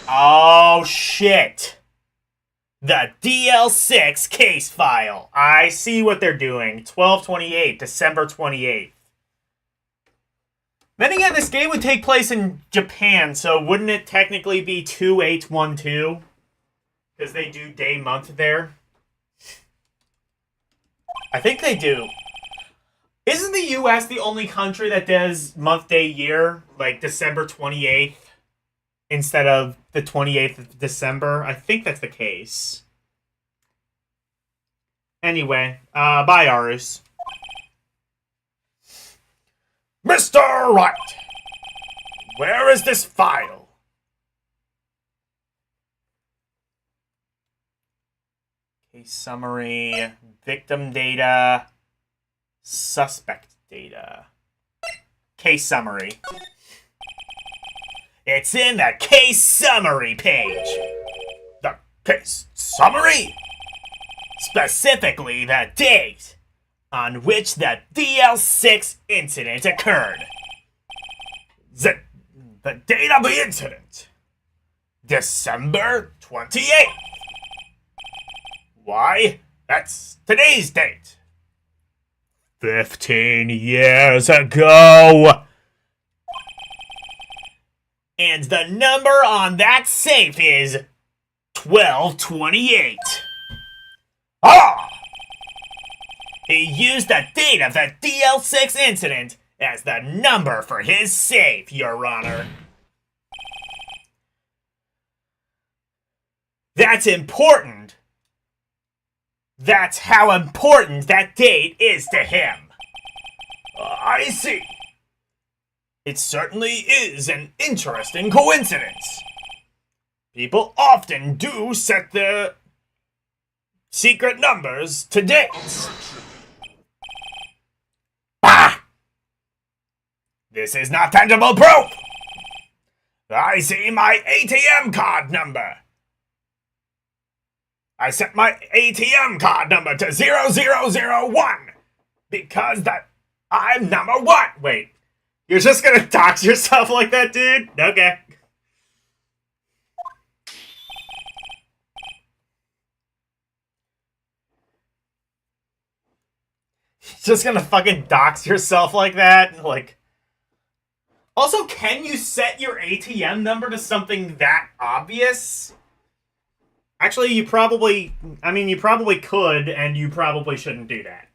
B: Oh shit. The DL6 case file. I see what they're doing. 1228, December 28th. Then again, this game would take place in Japan, so wouldn't it technically be 2812? Because they do day month there. I think they do. Isn't the US the only country that does month, day, year, like December 28th, instead of the 28th of December? I think that's the case. Anyway, bye, Arus.
E: Mr. Wright, where is this file?
B: Case summary, victim data, suspect data. Case summary. It's in the case summary page.
E: The case summary?
B: Specifically, the date on which the DL6 incident occurred.
E: The date of the incident. December 28th. Why? That's today's date. 15 years ago.
B: And the number on that safe is 1228.
E: Ah!
B: He used the date of the DL6 incident as the number for his safe, Your Honor. That's important. That's how important that date is to him.
E: I see.
B: It certainly is an interesting coincidence. People often do set their secret numbers to dates.
E: Ah! This is not tangible proof. I see my ATM card number. I set my ATM card number to 0001 because I'm number 1.
B: Wait, you're just gonna dox yourself like that, dude? Okay. Just gonna fucking dox yourself like that? Like... Also, can you set your ATM number to something that obvious? Actually, you probably could, and you probably shouldn't do that.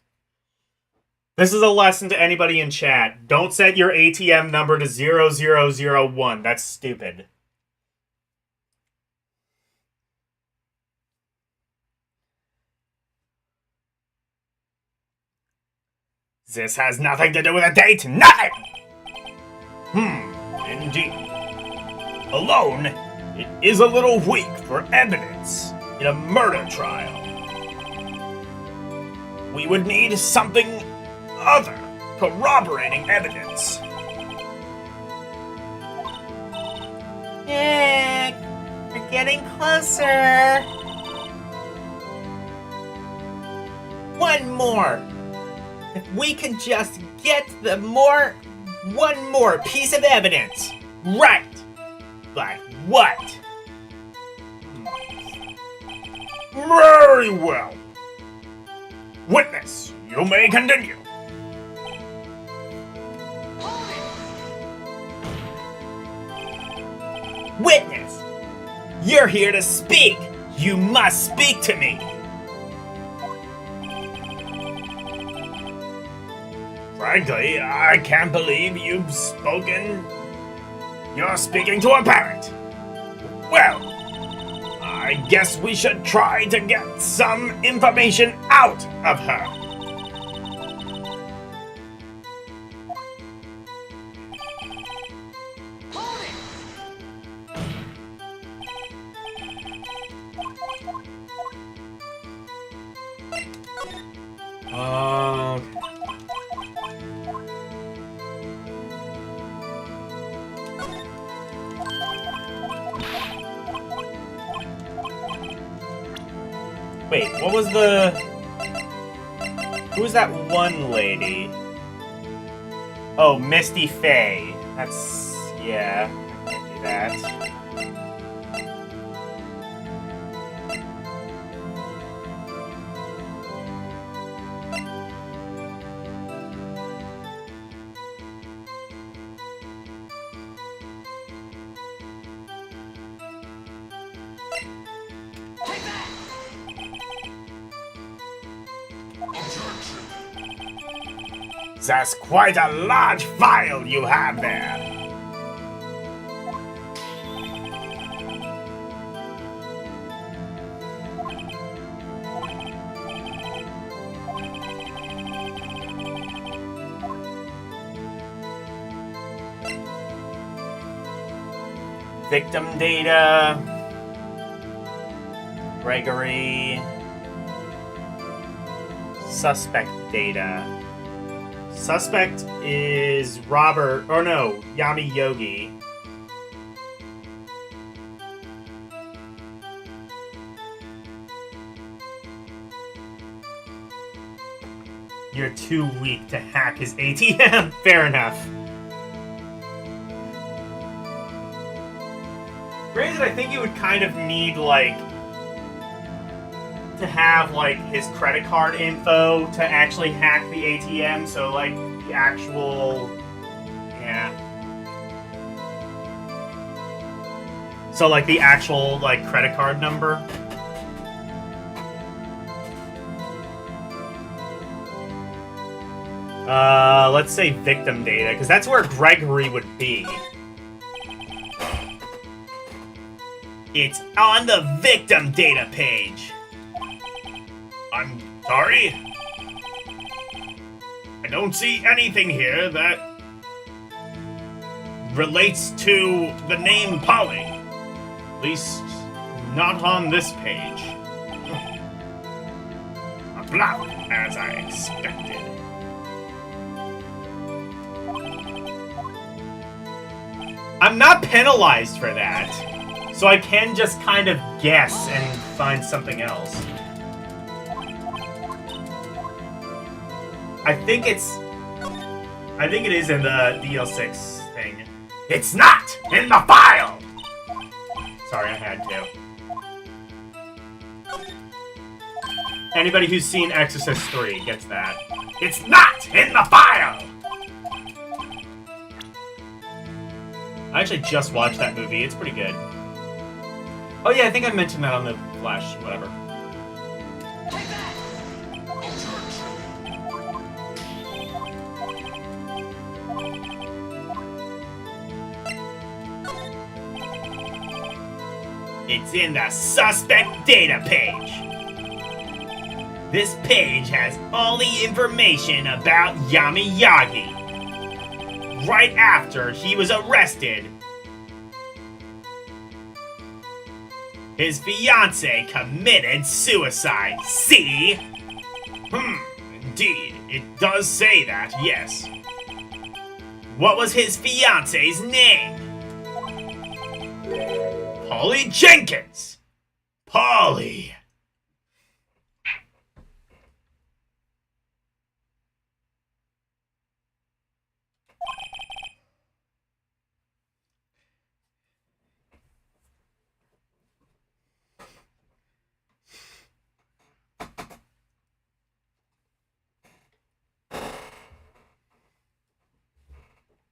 B: This is a lesson to anybody in chat. Don't set your ATM number to 0001. That's stupid.
E: This has nothing to do with a date, nothing! Indeed. Alone, it is a little weak for evidence in a murder trial. We would need something other corroborating evidence.
D: Nick, we're getting closer. One more. If we can just get one more piece of evidence.
E: Right! But what? Very well. Witness, you may continue.
D: Witness, you're here to speak. You must speak to me.
E: Frankly, I can't believe you've spoken. You're speaking to a parrot. Well, I guess we should try to get some information out of her.
B: Wait, what was the... Who's that one lady? Oh, Misty Faye. That's... yeah, I can't do that.
E: That's quite a large file you have there.
B: Victim data. Gregory. Suspect data. Suspect is Robert, or no, Yami Yogi. You're too weak to hack his ATM. Fair enough. Granted, I think you would kind of need, like, to have, like, his credit card info to actually hack the ATM, so, like, the actual... yeah. So, like, the actual, like, credit card number. Let's say victim data, because that's where Gregory would be. It's on the victim data page.
E: I'm sorry? I don't see anything here that relates to the name Polly. At least, not on this page. A bluff, as I expected.
B: I'm not penalized for that, so I can just kind of guess and find something else. I think it is in the DL6 thing.
E: It's not in the file!
B: Sorry, I had to. Anybody who's seen Exorcist 3 gets that.
E: It's not in the file!
B: I actually just watched that movie. It's pretty good. Oh yeah, I think I mentioned that on the Flash, whatever. It's in the suspect data page.
C: This page has all the information about Yami-Yagi. Right after he was arrested, his fiancée committed suicide. See? Indeed. It does say that, yes. What was his fiancée's name? Polly Jenkins! Polly!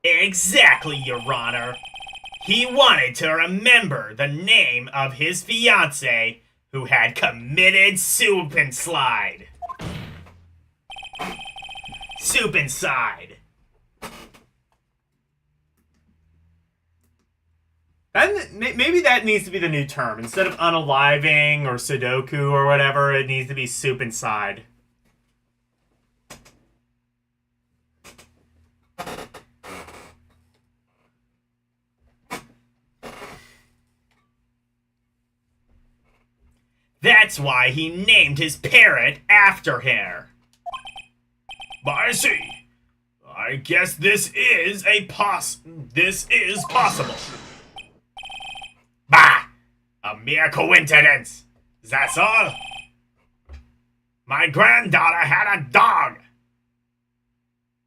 C: Exactly, Your Honor. He wanted to remember the name of his fiancée who had committed soup and slide. Soup inside.
B: Maybe that needs to be the new term. Instead of unaliving or Sudoku or whatever, it needs to be soup inside.
C: That's why he named his parrot after her. I see. I guess this is possible. Bah! A mere coincidence. That's all. My granddaughter had a dog.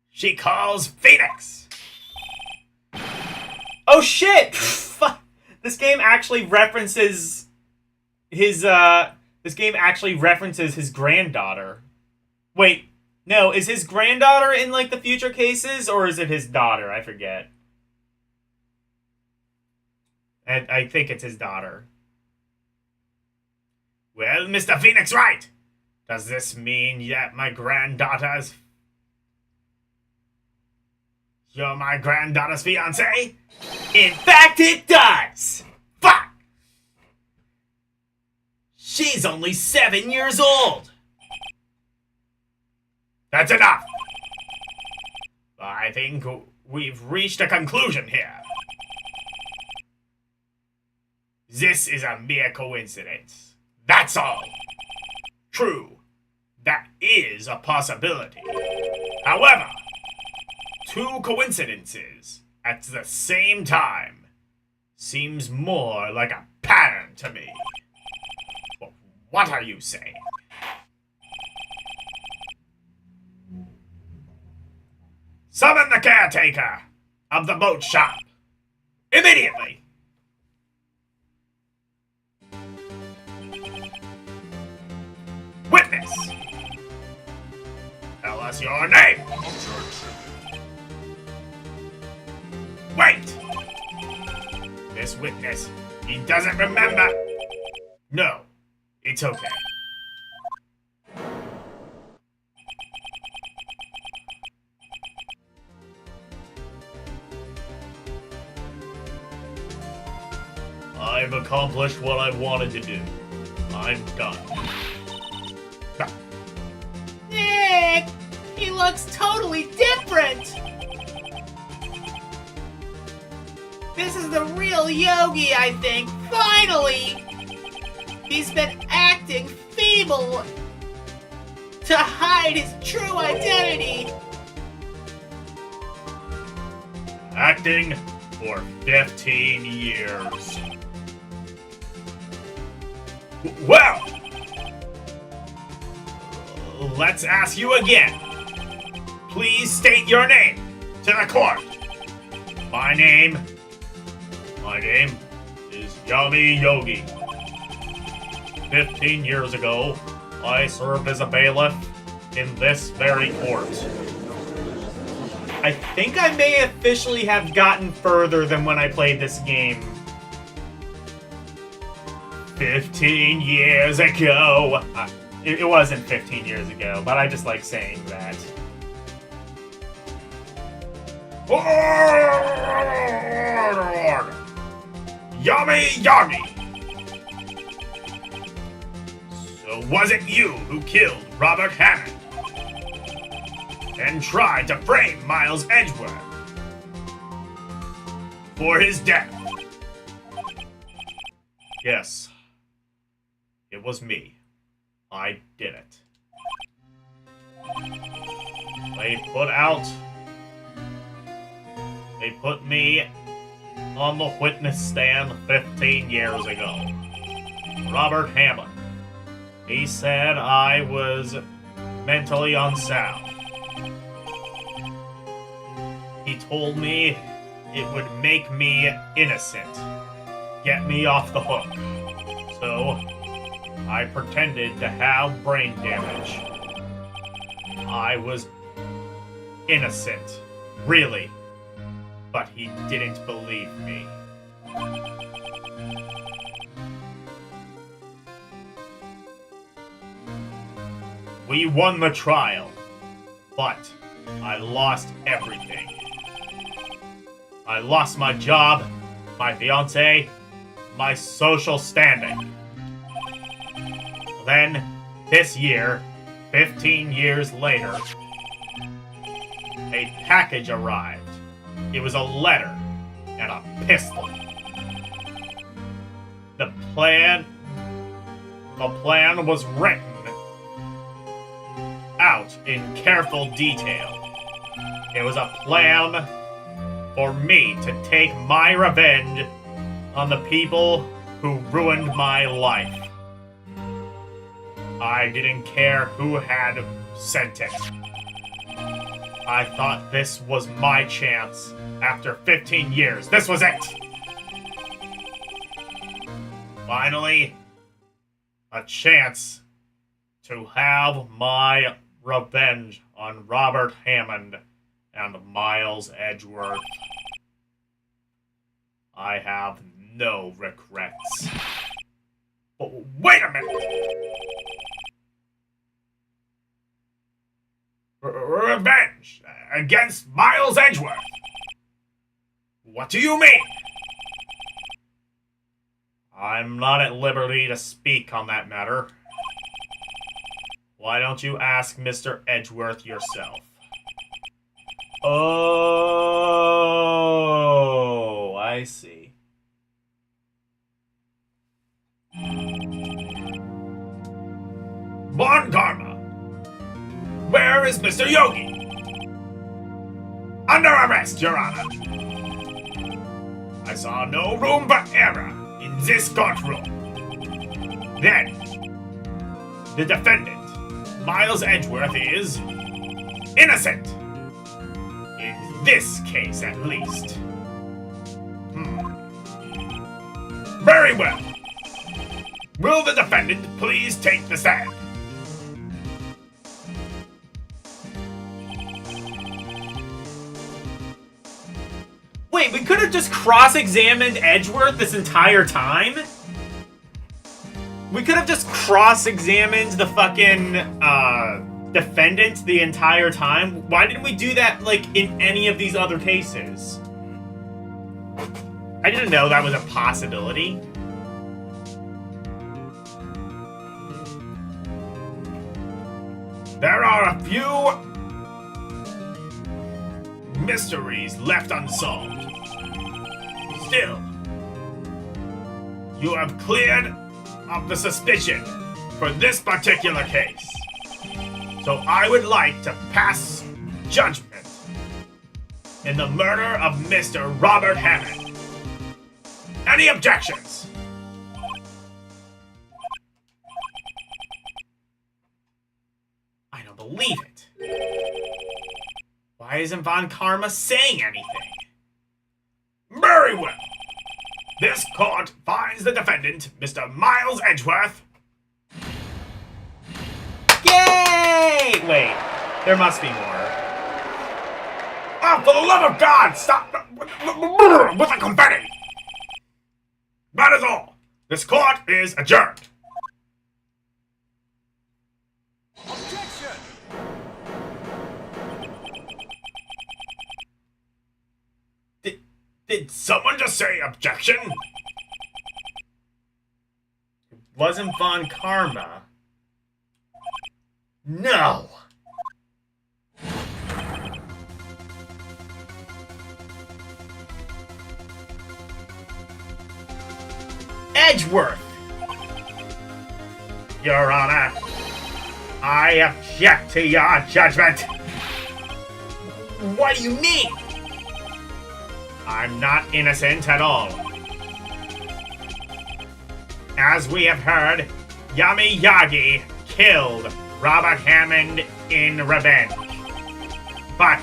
C: She calls Phoenix.
B: Oh shit! This game actually references his granddaughter. Wait, no, is his granddaughter in like the future cases, or is it his daughter? I forget. I think it's his daughter.
C: Well, Mr. Phoenix Wright, does this mean that you're my granddaughter's fiancé? In fact, it does! Fuck! She's only 7 years old! That's enough! I think we've reached a conclusion here. This is a mere coincidence. That's all. True, that is a possibility. However, two coincidences at the same time seems more like a pattern to me. What are you saying? Summon the caretaker of the boat shop. Immediately! Witness! Tell us your name! Wait! This witness, he doesn't remember. No, it's okay. I've accomplished what I wanted to do. I'm done.
D: Nick! He looks totally different! This is the real Yogi, I think. Finally! He's been acting feeble to hide his true identity.
C: Acting for 15 years. Well, let's ask you again. Please state your name to the court. My name is Yami Yogi. 15 years ago, I served as a bailiff in this very court.
B: I think I may officially have gotten further than when I played this game.
C: 15 years ago.
B: It wasn't 15 years ago, but I just like saying that.
C: Yami Yagi! So was it you who killed
E: Robert Hammond and tried to frame Miles Edgeworth for his death. Yes, it was me. I did it. They put me on the witness stand 15 years ago. Robert Hammond. He said I was mentally unsound. He told me it would make me innocent, get me off the hook. So, I pretended to have brain damage. I was innocent, really, but he didn't believe me. We won the trial, but I lost everything. I lost my job, my fiancé, my social standing. Then, this year, 15 years later, a package arrived. It was a letter and a pistol. The plan was written out in careful detail. It was a plan for me to take my revenge on the people who ruined my life. I didn't care who had sent it. I thought this was my chance. After 15 years, this was it! Finally, a chance to have my revenge on Robert Hammond and Miles Edgeworth. I have no regrets. But wait a minute! Revenge against Miles Edgeworth? What do you mean? I'm not at liberty to speak on that matter. Why don't you ask Mr. Edgeworth yourself? Oh, I see. Bon Karma! Where is Mr. Yogi? Under arrest, Your Honor. I saw no room for error in this courtroom. Then, the defendant, Miles Edgeworth, is innocent. In this case, at least. Very well. Will the defendant please take the stand?
C: Wait, we could have just cross-examined Edgeworth this entire time? We could have just cross-examined the fucking, defendant the entire time? Why didn't we do that, like, in any of these other cases? I didn't know that was a possibility.
E: There are a few mysteries left unsolved. Still, you have cleared up the suspicion for this particular case. So I would like to pass judgment in the murder of Mr. Robert Hammond. Any objections?
C: I don't believe it. Why isn't Von Karma saying anything?
E: Very well. This court finds the defendant, Mr. Miles Edgeworth.
C: Yay! Wait, there must be more.
E: Oh, for the love of God, stop with the confetti. That is all. This court is adjourned.
A: Objection!
E: Did someone just say objection?
C: It wasn't Von Karma. No! Edgeworth! Your Honor, I object to your judgment. What do you mean? I'm not innocent at all. As we have heard, Yami-Yagi killed Robert Hammond in revenge. But,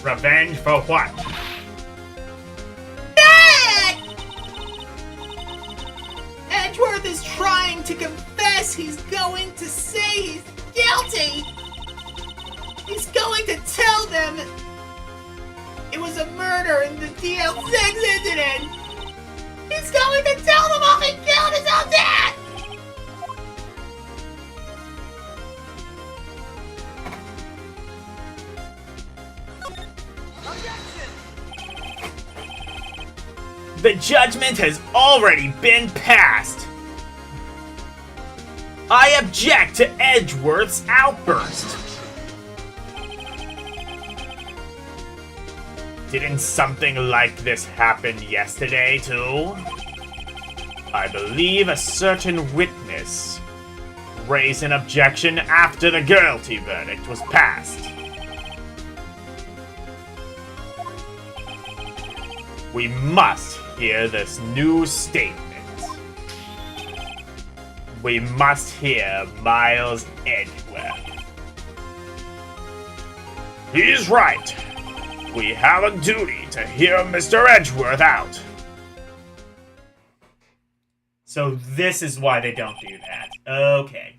C: revenge for what?
D: Edgeworth is trying to confess. He's going to say he's guilty. He's going to tell them it was a murder in the DL6 incident. He's going to tell them how he killed his own dad.
C: The judgment has already been passed. I object to Edgeworth's outburst.
E: Didn't something like this happen yesterday, too? I believe a certain witness raised an objection after the guilty verdict was passed. We must hear this new statement. We must hear Miles Edgeworth. He's right. We have a duty to hear Mr. Edgeworth out.
C: So this is why they don't do that. Okay.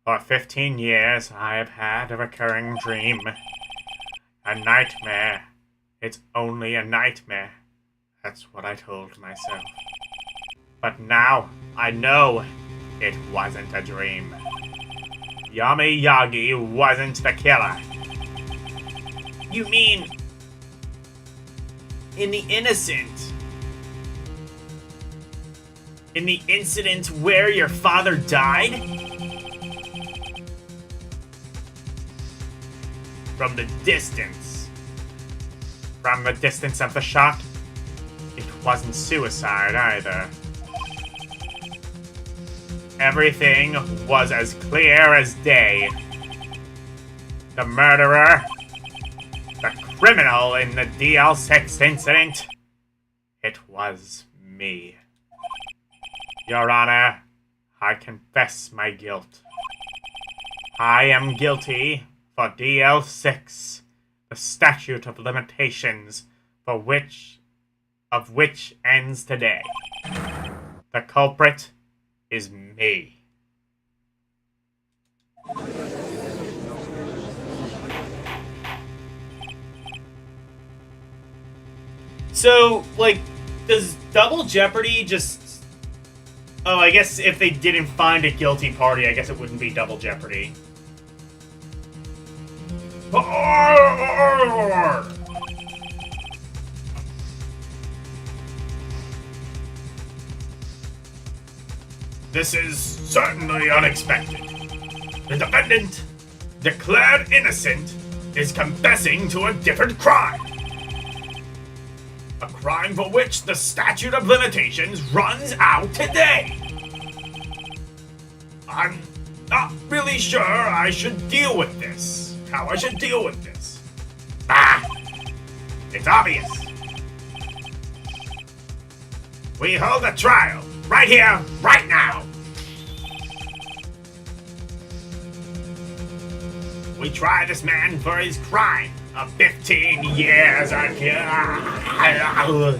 B: For 15 years, I have had a recurring dream. A nightmare. It's only a nightmare. That's what I told myself. But now, I know it wasn't a dream. Yami-Yagi wasn't the killer.
C: You mean in the innocent? In the incident where your father died?
B: From the distance. From the distance of the shot, it wasn't suicide either. Everything was as clear as day. The murderer, the criminal in the DL6 incident, it was me. Your Honor, I confess my guilt. I am guilty for DL6, the statute of limitations for which ends today. The culprit is me.
C: So, like, does Double Jeopardy just... Oh, I guess if they didn't find a guilty party, I guess it wouldn't be Double Jeopardy.
E: This is certainly unexpected. The defendant, declared innocent, is confessing to a different crime. A crime for which the statute of limitations runs out today. I'm not really sure I should deal with this. How I should deal with this. It's obvious. We hold a trial right here, right now. We try this man for his crime of 15 years ago.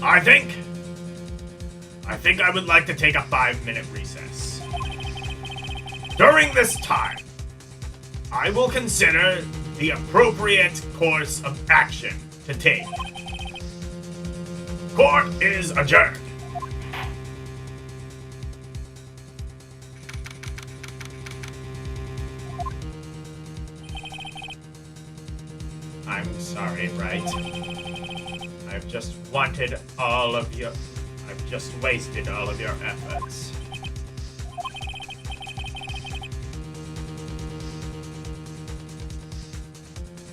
E: I think I would like to take a 5-minute recess. During this time, I will consider the appropriate course of action to take. Court is adjourned.
C: sorry, right? I've just wasted all of your efforts.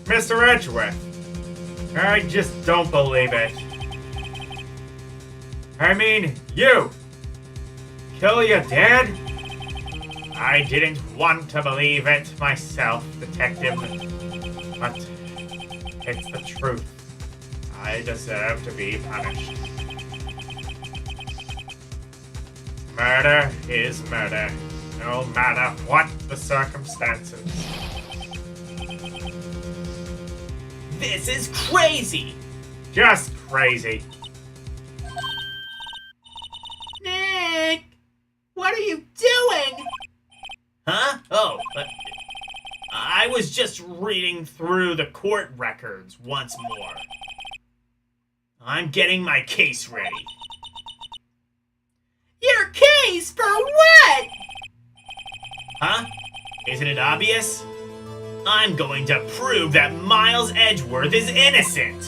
C: Mr. Edgeworth, I just don't believe it. I mean, you! Kill your dad? I didn't want to believe it myself, Detective. But it's the truth. I deserve to be punished. Murder is murder, no matter what the circumstances.
D: This is crazy!
C: Just crazy.
D: Nick! What are you doing?
C: Huh? Oh, I was just reading through the court records once more. I'm getting my case ready.
D: Your case for what?
C: Huh? Isn't it obvious? I'm going to prove that Miles Edgeworth is innocent.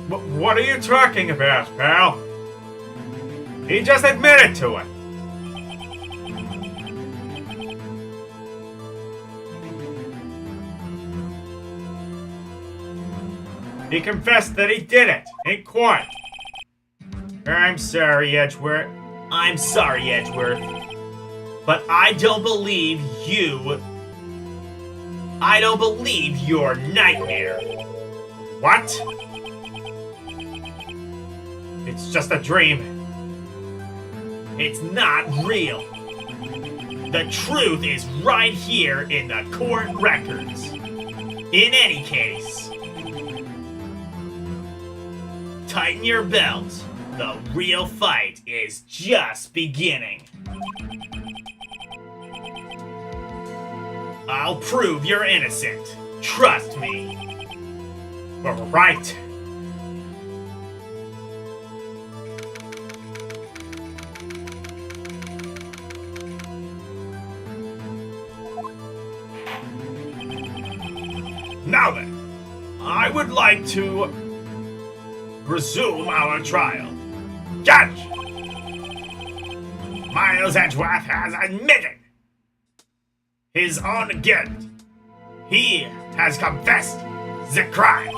C: What are you talking about, pal? He just admitted to it. He confessed that he did it in court. I'm sorry, Edgeworth. I'm sorry, Edgeworth. But I don't believe you. I don't believe your nightmare. What? It's just a dream. It's not real. The truth is right here in the court records. In any case, tighten your belt. The real fight is just beginning. I'll prove you're innocent. Trust me. Right. Now then, I would like to resume our trial. Judge! Miles Edgeworth has admitted his own guilt. He has confessed the crime.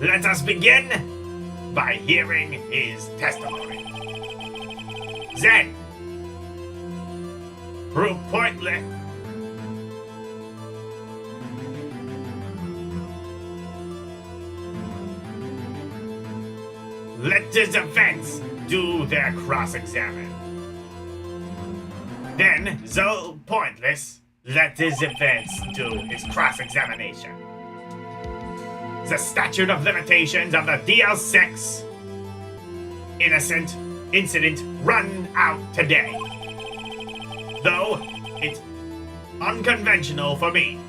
C: Let us begin by hearing his testimony. Then, prove pointless. Let the defense do their cross-examine. Then, though pointless, let the defense do his cross-examination. The statute of limitations of the DL6 innocent incident run out today. Though it's unconventional for me,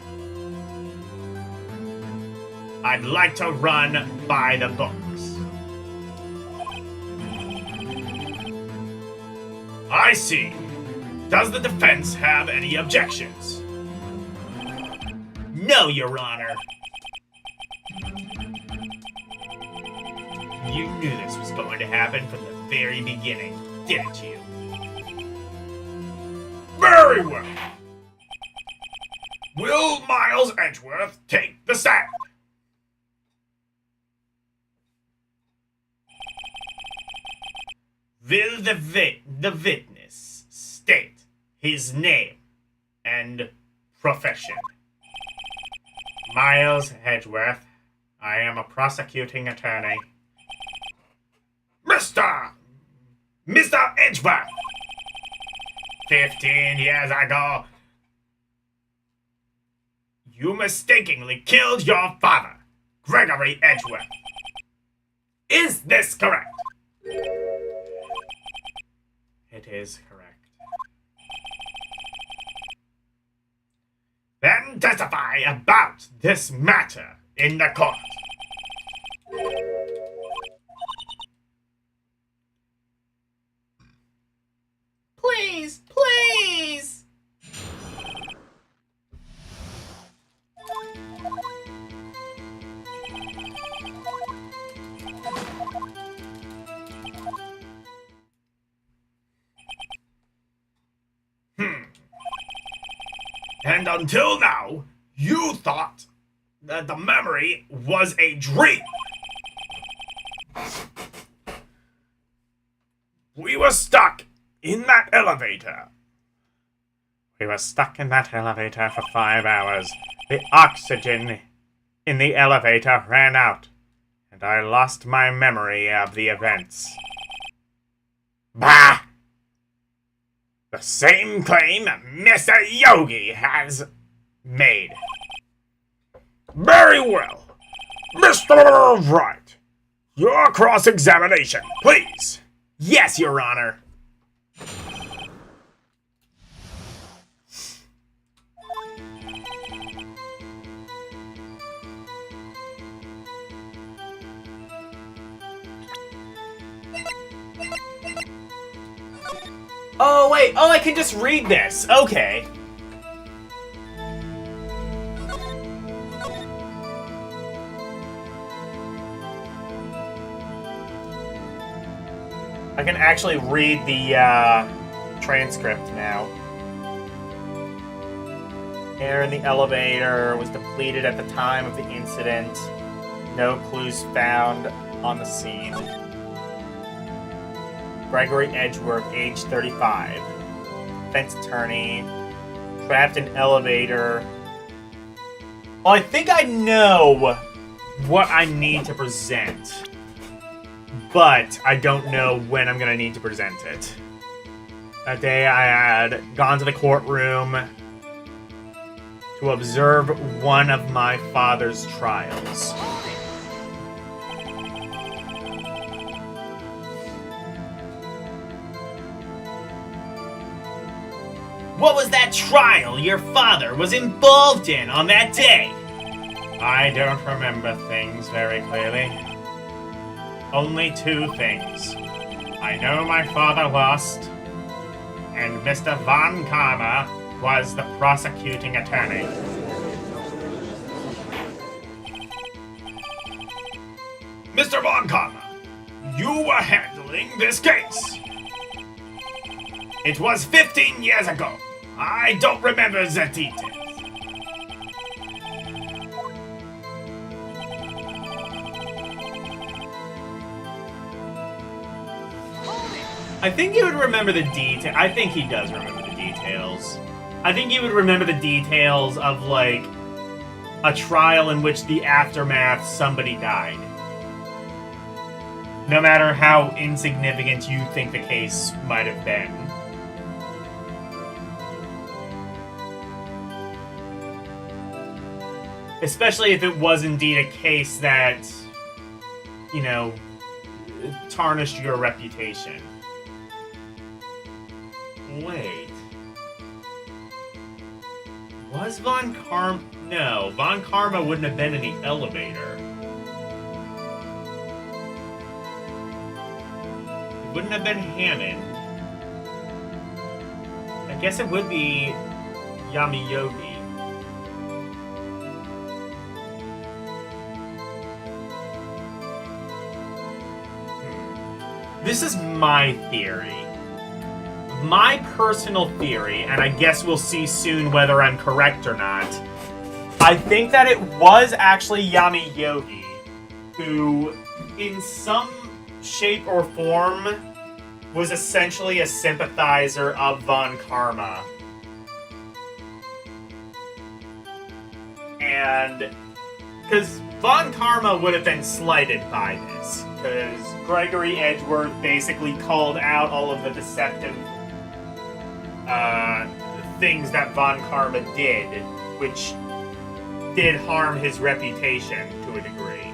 C: I'd like to run by the books. I see. Does the defense have any objections? No, Your Honor. You knew this was going to happen from the very beginning, didn't you? Very well. Will Miles Edgeworth take the stand? Will the witness state his name and profession? Miles Edgeworth. I am a prosecuting attorney. Mr. Edgeworth! 15 years ago, you mistakenly killed your father, Gregory Edgeworth. Is this correct? It is correct. Then testify about this matter in the court.
E: And until now, you thought that the memory was a dream. We were stuck in that elevator.
B: We were stuck in that elevator for 5 hours. The oxygen in the elevator ran out, and I lost my memory of the events.
E: Bah! The same claim Mr. Yogi has made. Very well. Mr. Wright, your cross-examination, please.
C: Yes, Your Honor. Oh, wait. Oh, I can just read this. Okay. I can actually read the transcript now. Air in the elevator was depleted at the time of the incident. No clues found on the scene. Gregory Edgeworth, age 35. Defense attorney. Trapped in elevator. Well, I think I know what I need to present. But I don't know when I'm going to need to present it. That day I had gone to the courtroom to observe one of my father's trials. What was that trial your father was involved in on that day? I don't remember things very clearly. Only 2 things. I know my father lost, and Mr. Von Karma was the prosecuting attorney.
E: Mr. Von Karma, you were handling this case. It was 15 years ago. I don't remember the details.
C: I think you would remember the detail. I think he does remember the details. I think you would remember the details of, like, a trial in which the aftermath somebody died. No matter how insignificant you think the case might have been. Especially if it was indeed a case that, you know, tarnished your reputation. Wait. Was Von Karma... No, Von Karma wouldn't have been in the elevator. It wouldn't have been Hammond. I guess it would be Yami Yogi. This is my theory. My personal theory, and I guess we'll see soon whether I'm correct or not. I think that it was actually Yami Yogi who, in some shape or form, was essentially a sympathizer of Von Karma. And because Von Karma would have been slighted by this, because Gregory Edgeworth basically called out all of the deceptive things that Von Karma did, which did harm his reputation to a degree.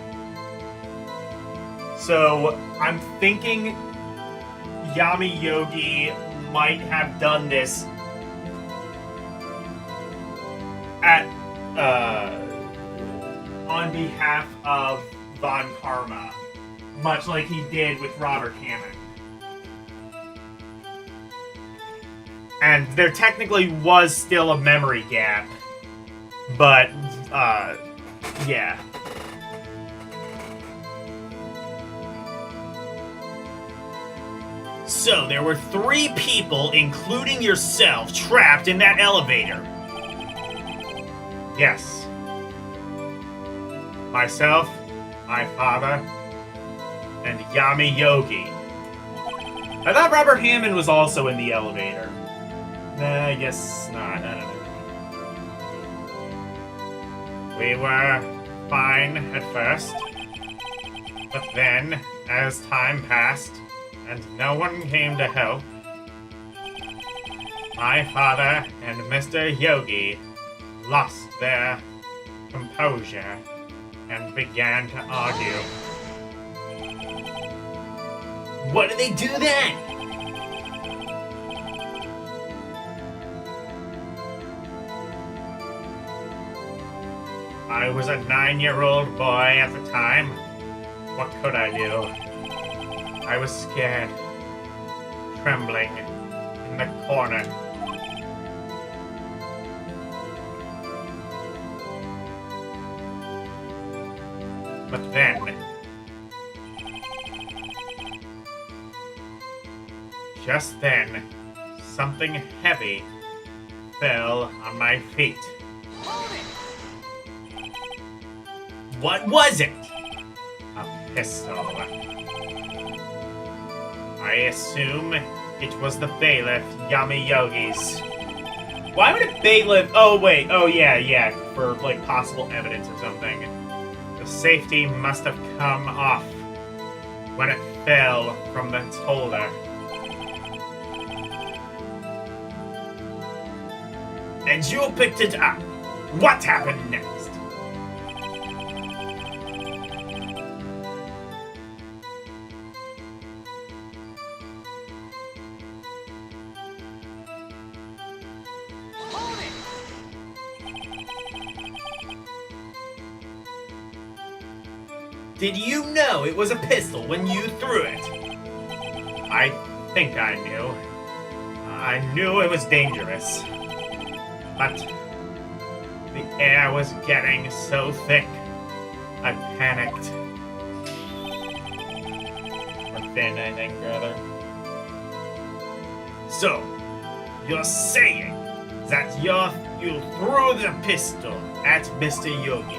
C: So I'm thinking Yami Yogi might have done this at on behalf of Von Karma, much like he did with Robert Hammond. And there technically was still a memory gap, but, yeah. So, there were 3 people, including yourself, trapped in that elevator. Yes. Myself, my father, and Yami Yogi. I thought Robert Hammond was also in the elevator. Nah, I guess not. I don't know. We were fine at first. But then, as time passed, and no one came to help, my father and Mr. Yogi lost their composure and began to argue.
D: What did they do then?
C: I was a 9-year-old boy at the time. What could I do? I was scared, trembling in the corner. But then, just then, something heavy fell on my feet.
D: What was it?
C: A pistol. I assume it was the bailiff Yami Yogi's. Why would a bailiff? Oh wait, oh yeah, for like possible evidence or something. The safety must have come off when it fell from its holder. And you picked it up. What happened next?
D: Did you know it was a pistol when you threw it?
C: I think I knew. I knew it was dangerous. But the air was getting so thick, I panicked. Or thin, I think, rather. So, you're saying that you threw the pistol at Mr. Yogi?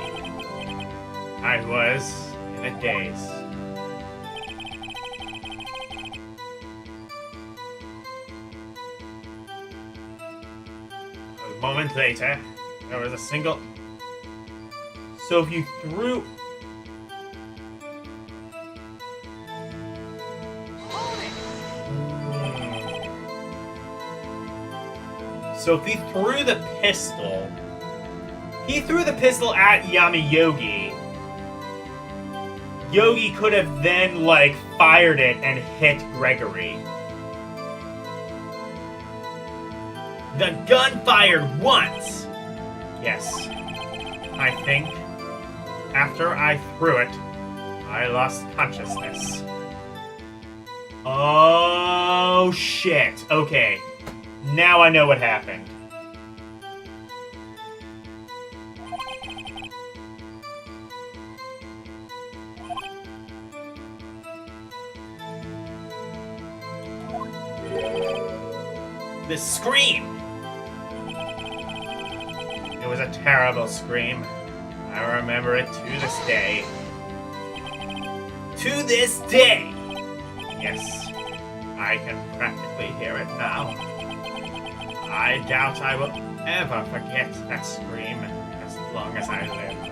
C: I was in a daze. A moment later, there was a single... So if you threw... So if he threw the pistol... He threw the pistol at Yami Yogi. Yogi could have then, like, fired it and hit Gregory.
D: The gun fired once!
C: Yes. I think after I threw it, I lost consciousness. Oh, shit. Okay. Now I know what happened.
D: The scream!
C: It was a terrible scream. I remember it to this day.
D: To this day!
C: Yes, I can practically hear it now. I doubt I will ever forget that scream as long as I live.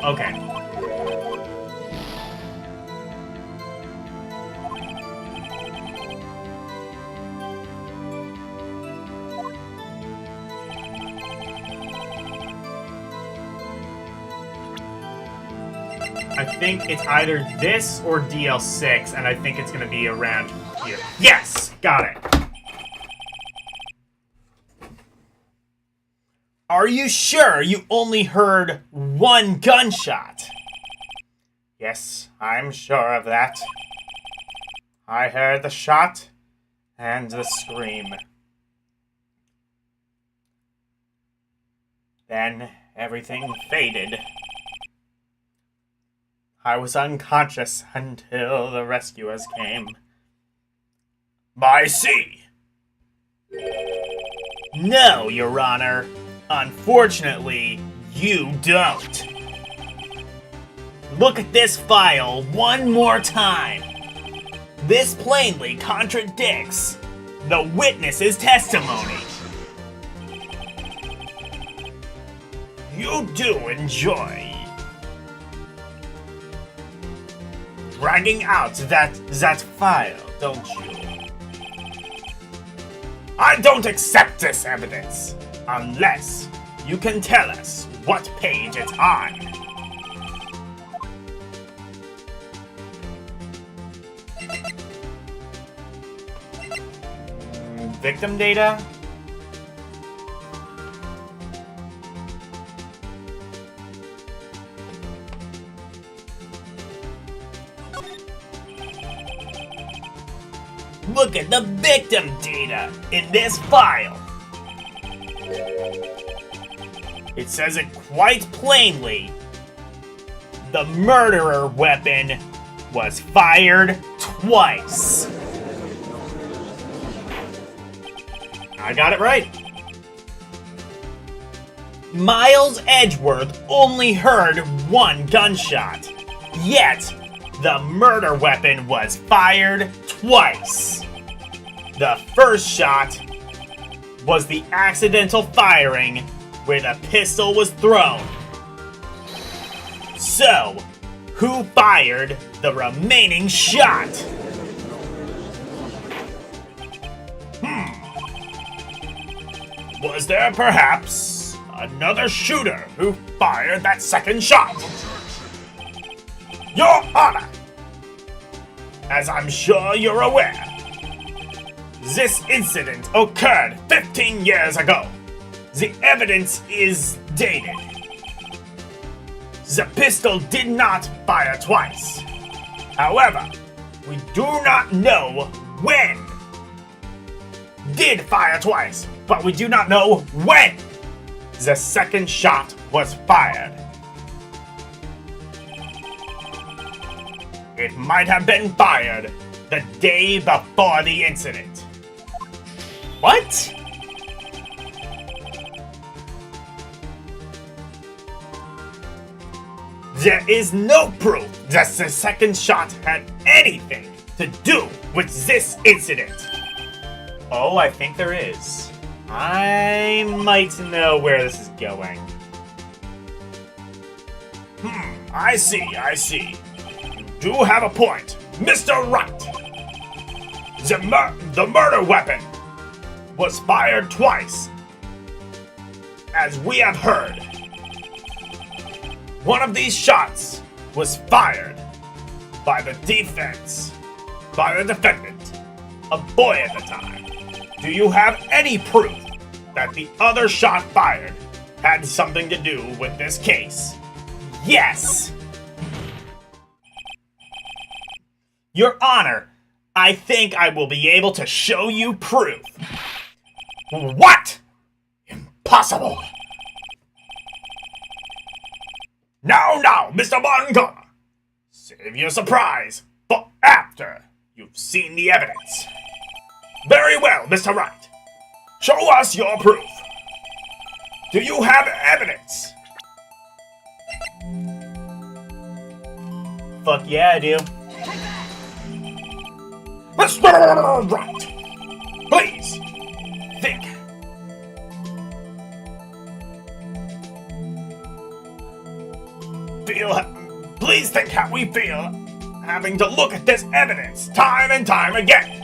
C: Okay. I think it's either this or DL6, and I think it's going to be around here. Yes! Got it.
E: Are you sure you only heard one gunshot?
B: Yes, I'm sure of that. I heard the shot and the scream. Then everything faded. I was unconscious until the rescuers came.
E: I see.
C: No, Your Honor. Unfortunately, you don't. Look at this file one more time. This plainly contradicts the witness's testimony.
E: You do enjoy dragging out that file, don't you? I don't accept this evidence unless you can tell us what page it's on.
B: Victim data?
C: Look at the victim data in this file. It says it quite plainly. The murderer weapon was fired twice.
B: I got it right.
C: Miles Edgeworth only heard one gunshot, yet the murder weapon was fired twice. The first shot was the accidental firing where the pistol was thrown. So, who fired the remaining shot?
E: Was there perhaps another shooter who fired that second shot? Your Honor, as I'm sure you're aware, this incident occurred 15 years ago. The evidence is dated. The pistol did not fire twice. However, we do not know when. Did fire twice, but we do not know when the second shot was fired. It might have been fired the day before the incident.
C: What?
E: There is no proof that the second shot had anything to do with this incident.
B: Oh, I think there is. I might know where this is going.
E: I see. You do have a point, Mr. Wright. The murder weapon was fired twice, as we have heard. One of these shots was fired by the defense, by the defendant, a boy at the time. Do you have any proof that the other shot fired had something to do with this case?
C: Yes! Your Honor, I think I will be able to show you proof.
E: What? Impossible! Now, Mr. Montgomery, save your surprise for after you've seen the evidence. Very well, Mr. Wright. Show us your proof. Do you have evidence?
B: Fuck yeah, I do.
E: Mr. Wright, please, think. Please think how we feel having to look at this evidence time and time again.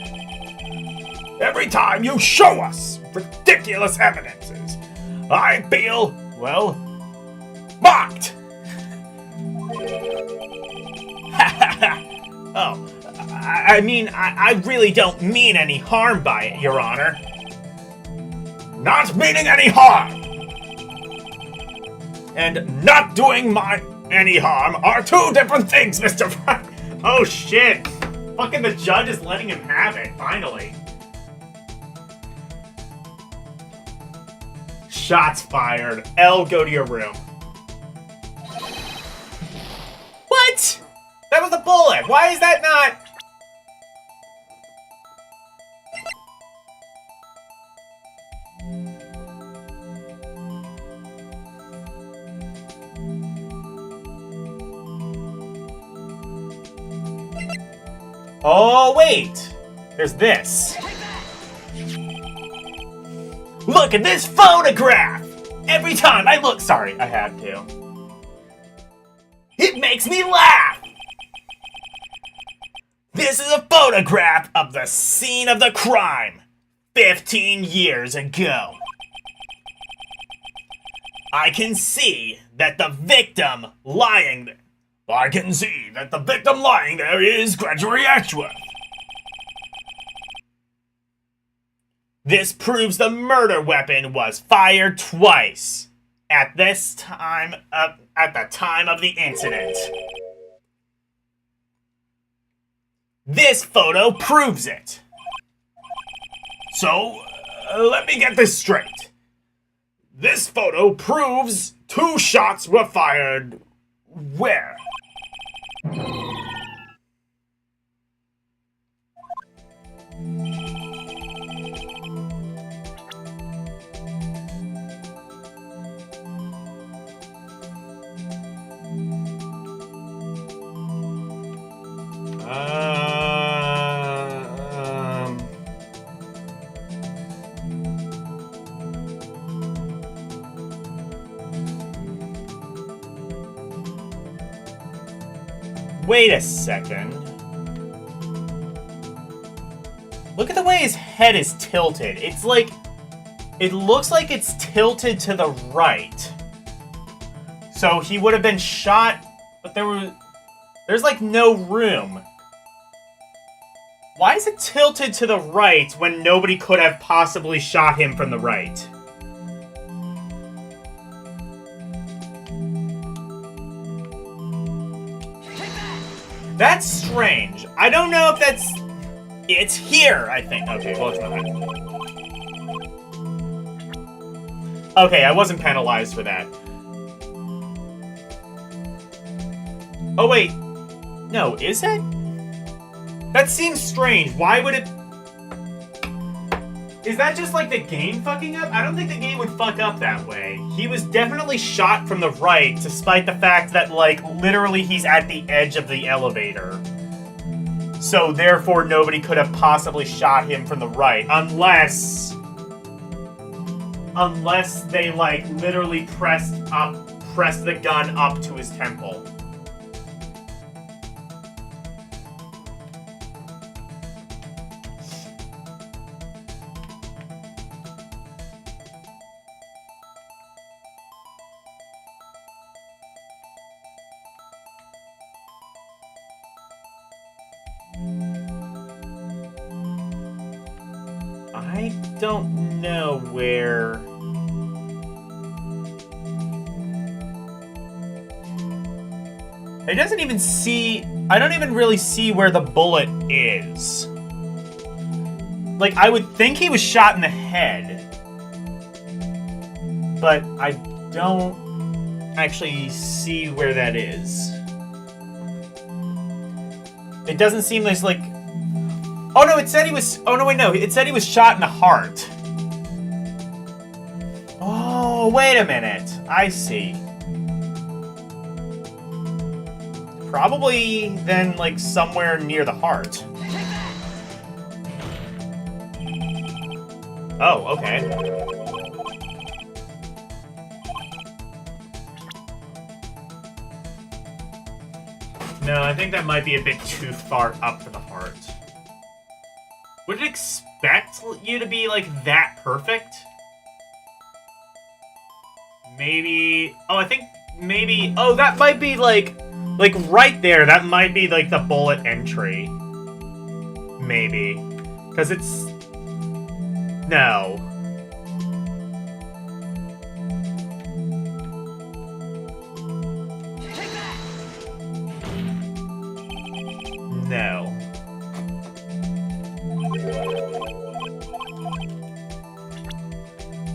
E: Every time you show us ridiculous evidences, I feel, well, mocked.
C: Oh, I mean, I really don't mean any harm by it, Your Honor.
E: Not meaning any harm. And not doing my any harm are two different things, Mr. Wright.
C: Oh shit! Fucking the judge is letting him have it, finally. Shots fired. Elle, go to your room. What? That was a bullet! Why is that not... Oh, wait! There's this. Look at this photograph! Every time I look... Sorry, I had to. It makes me laugh! This is a photograph of the scene of the crime 15 years ago. I can see that the victim lying there. I can see that the victim lying there is Gregory Edgeworth. This proves the murder weapon was fired twice at the time of the incident. This photo proves it. So, let me get this straight. This photo proves 2 shots were fired where? Wait a second. Look at the way his head is tilted. It's like... It looks like it's tilted to the right. So he would have been shot, but there's like no room. Why is it tilted to the right when nobody could have possibly shot him from the right? That's strange. I don't know if that's... It's here, I think. Okay, well, it's not. Okay, I wasn't penalized for that. Oh, wait. No, is it? That seems strange. Why would it... Is that just like the game fucking up? I don't think the game would fuck up that way. He was definitely shot from the right, despite the fact that, like, literally he's at the edge of the elevator. So, therefore, nobody could have possibly shot him from the right. Unless they, like, literally pressed the gun up to his temple. I don't know where... It doesn't even see... I don't even really see where the bullet is. Like, I would think he was shot in the head. But I don't actually see where that is. It doesn't seem like... Oh no, it said he was... Oh no, wait, no. It said he was shot in the heart. Oh, wait a minute. I see. Probably then, like, somewhere near the heart. Oh, okay. No, I think that might be a bit too far up for the heart. Would it expect you to be, like, that perfect? Maybe... Oh, I think maybe... Oh, that might be, like, right there. That might be, like, the bullet entry. Maybe. Because it's... No. No.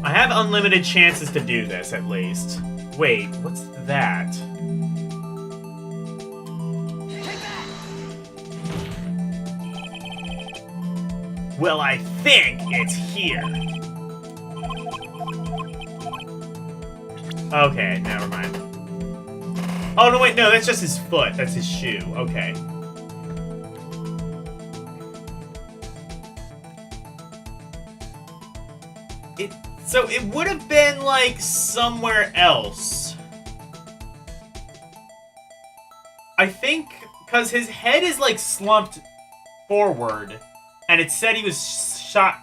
C: I have unlimited chances to do this, at least. Wait, what's that? Well, I think it's here. Okay, never mind. Oh, no, wait, no, that's just his foot. That's his shoe. Okay. So it would have been, like, somewhere else. I think, because his head is, like, slumped forward, and it said he was shot...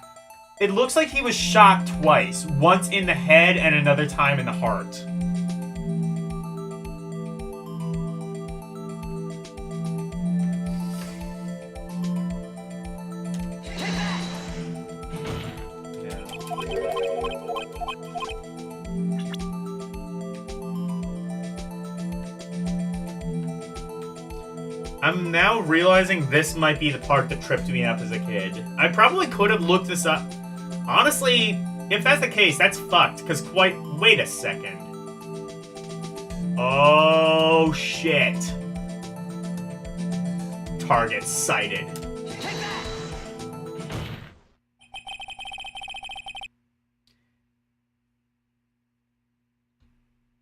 C: It looks like he was shot twice. Once in the head and another time in the heart. I'm now realizing this might be the part that tripped me up as a kid. I probably could have looked this up. Honestly, if that's the case, that's fucked, because wait a second. Oh, shit. Target sighted.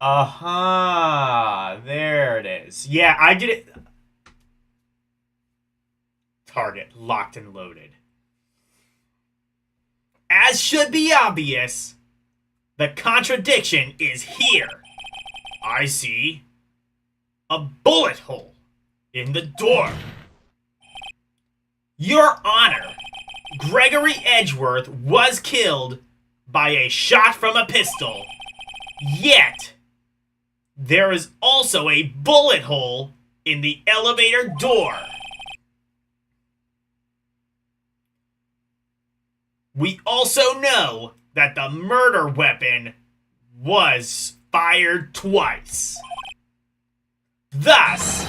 C: Aha, there it is. Yeah, I did it. Target locked and loaded. As should be obvious, the contradiction is here. I see a bullet hole in the door. Your Honor, Gregory Edgeworth was killed by a shot from a pistol. Yet, there is also a bullet hole in the elevator door. We also know that the murder weapon was fired twice. Thus,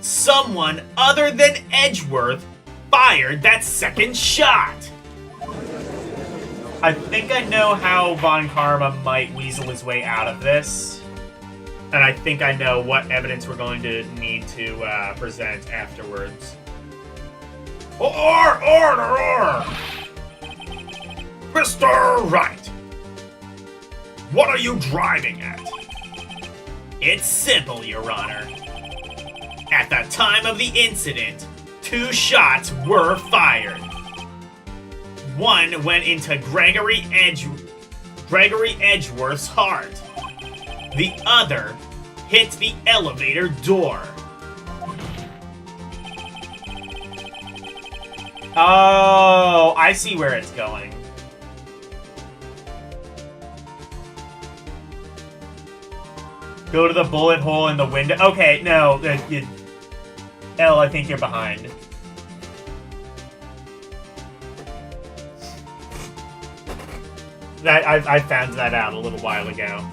C: someone other than Edgeworth fired that second shot. I think I know how Von Karma might weasel his way out of this. And I think I know what evidence we're going to need to present afterwards. Order! Mr. Wright, what are you driving at? It's simple, Your Honor. At the time of the incident, 2 shots were fired. One went into Gregory Edgeworth's heart. The other hit the elevator door. Oh, I see where it's going. Go to the bullet hole in the window. Okay, no. Elle, I think you're behind. I found that out a little while ago.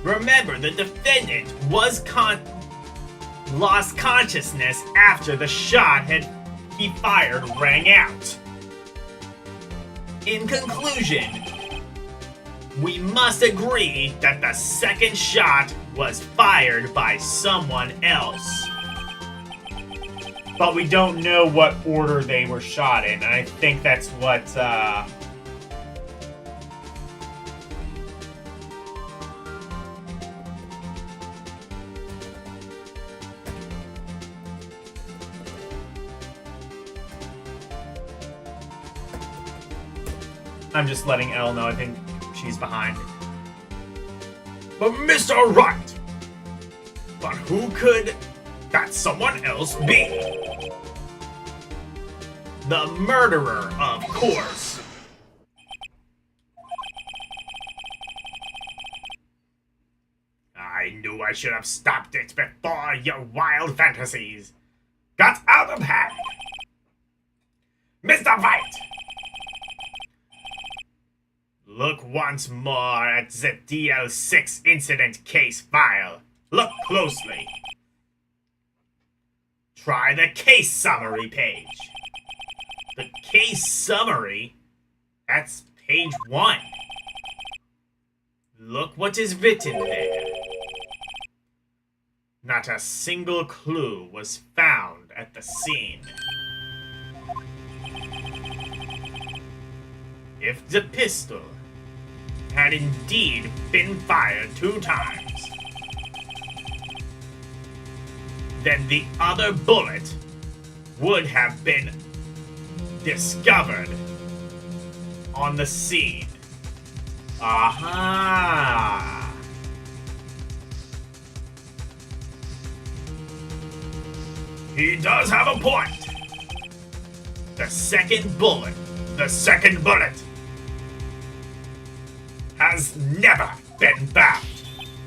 C: Remember, the defendant was lost consciousness after the shot he fired rang out. In conclusion, we must agree that the second shot was fired by someone else. But we don't know what order they were shot in, and I think that's what, I'm just letting Elle know I think she's behind. But Mr. Wright! But who could that someone else be? The murderer, of course. I knew
E: I should have stopped it before your wild fantasies got out of hand. Mr. Wright! Look once more at the DL6 incident case file. Look closely. Try the case summary page. The case summary? That's page 1. Look what is written there. Not a single clue was found at the scene. If the pistol had indeed been fired 2 times, then the other bullet would have been discovered on the scene. Aha! He does have a point. The second bullet has never been found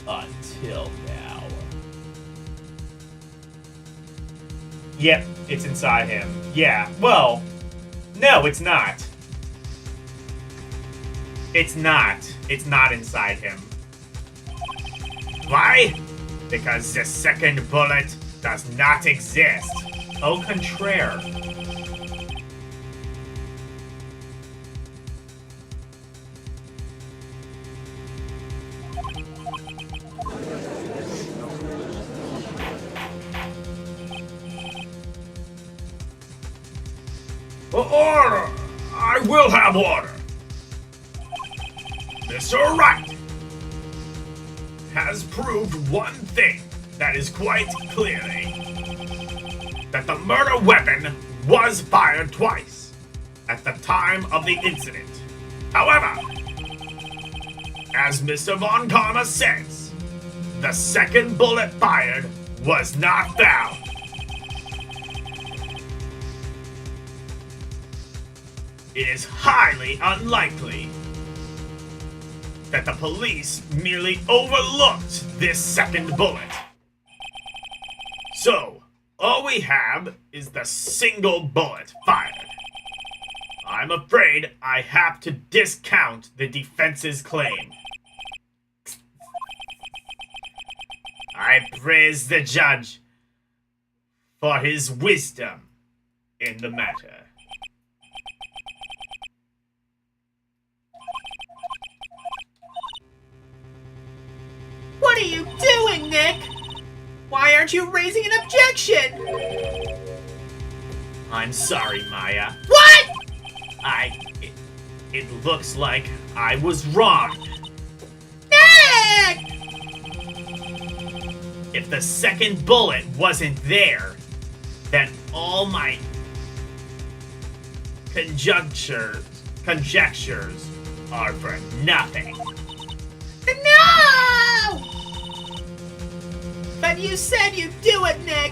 E: until now.
B: Yep, it's inside him. Yeah, well, no, it's not. It's not. It's not inside him.
E: Why? Because the second bullet does not exist.
B: Au contraire.
E: Order! I will have order. Mr. Wright has proved one thing that is quite clearly that the murder weapon was fired twice at the time of the incident. However, as Mr. Von Karma says, the second bullet fired was not found. It is highly unlikely that the police merely overlooked this second bullet. So, all we have is the single bullet fired. I'm afraid I have to discount the defense's claim. I praise the judge for his wisdom in the matter.
D: What are you doing, Nick? Why aren't you raising an objection?
E: I'm sorry, Maya.
D: What?
E: It looks like I was wrong.
D: Nick!
E: If the second bullet wasn't there, then all my conjectures are for nothing.
D: No! But you said you'd do it, Nick.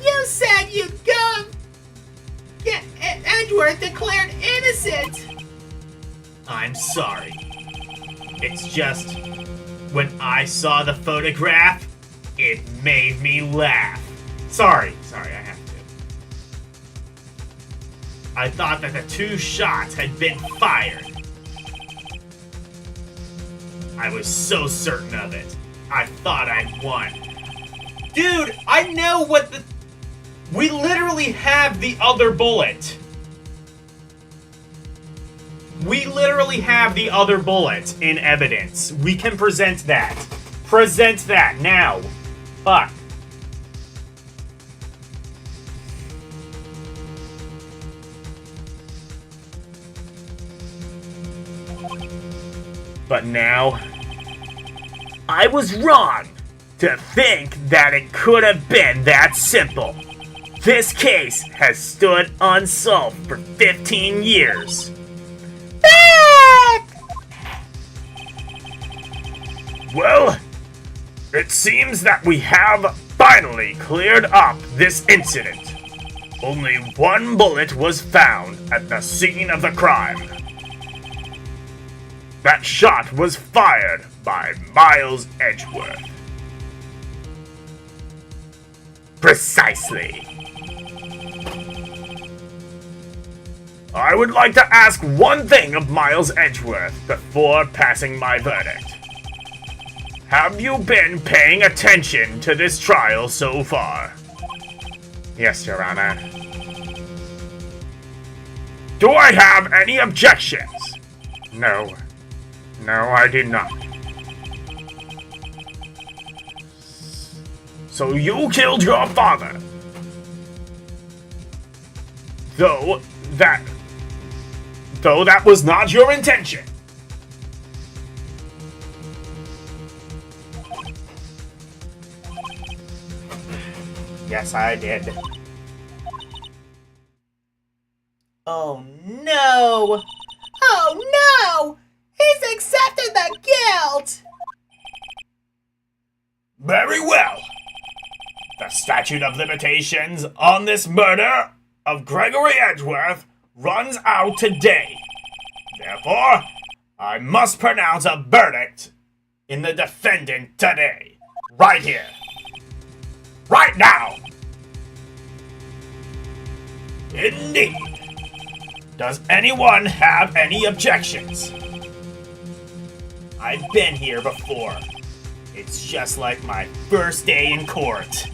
D: You said you'd go get Edgeworth declared innocent.
E: I'm sorry. It's just, when I saw the photograph, it made me laugh. Sorry, I have to. I thought that the 2 shots had been fired. I was so certain of it. I thought I'd won.
B: Dude, I know what the... We literally have the other bullet. We literally have the other bullet in evidence. We can present that. Present that now. Fuck.
E: But now, I was wrong to think that it could have been that simple. This case has stood unsolved for 15 years. Well, it seems that we have finally cleared up this incident. Only 1 bullet was found at the scene of the crime. That shot was fired by Miles Edgeworth. Precisely. I would like to ask one thing of Miles Edgeworth before passing my verdict. Have you been paying attention to this trial so far? Yes, Your Honor. Do I have any objections? No. No, I do not. So you killed your father. Though that was not your intention. Yes, I did.
D: Oh no! Oh no! He's accepted the guilt!
E: Very well. The statute of limitations on this murder of Gregory Edgeworth runs out today. Therefore, I must pronounce a verdict in the defendant today. Right here. Right now. Indeed. Does anyone have any objections? I've been here before. It's just like my first day in court.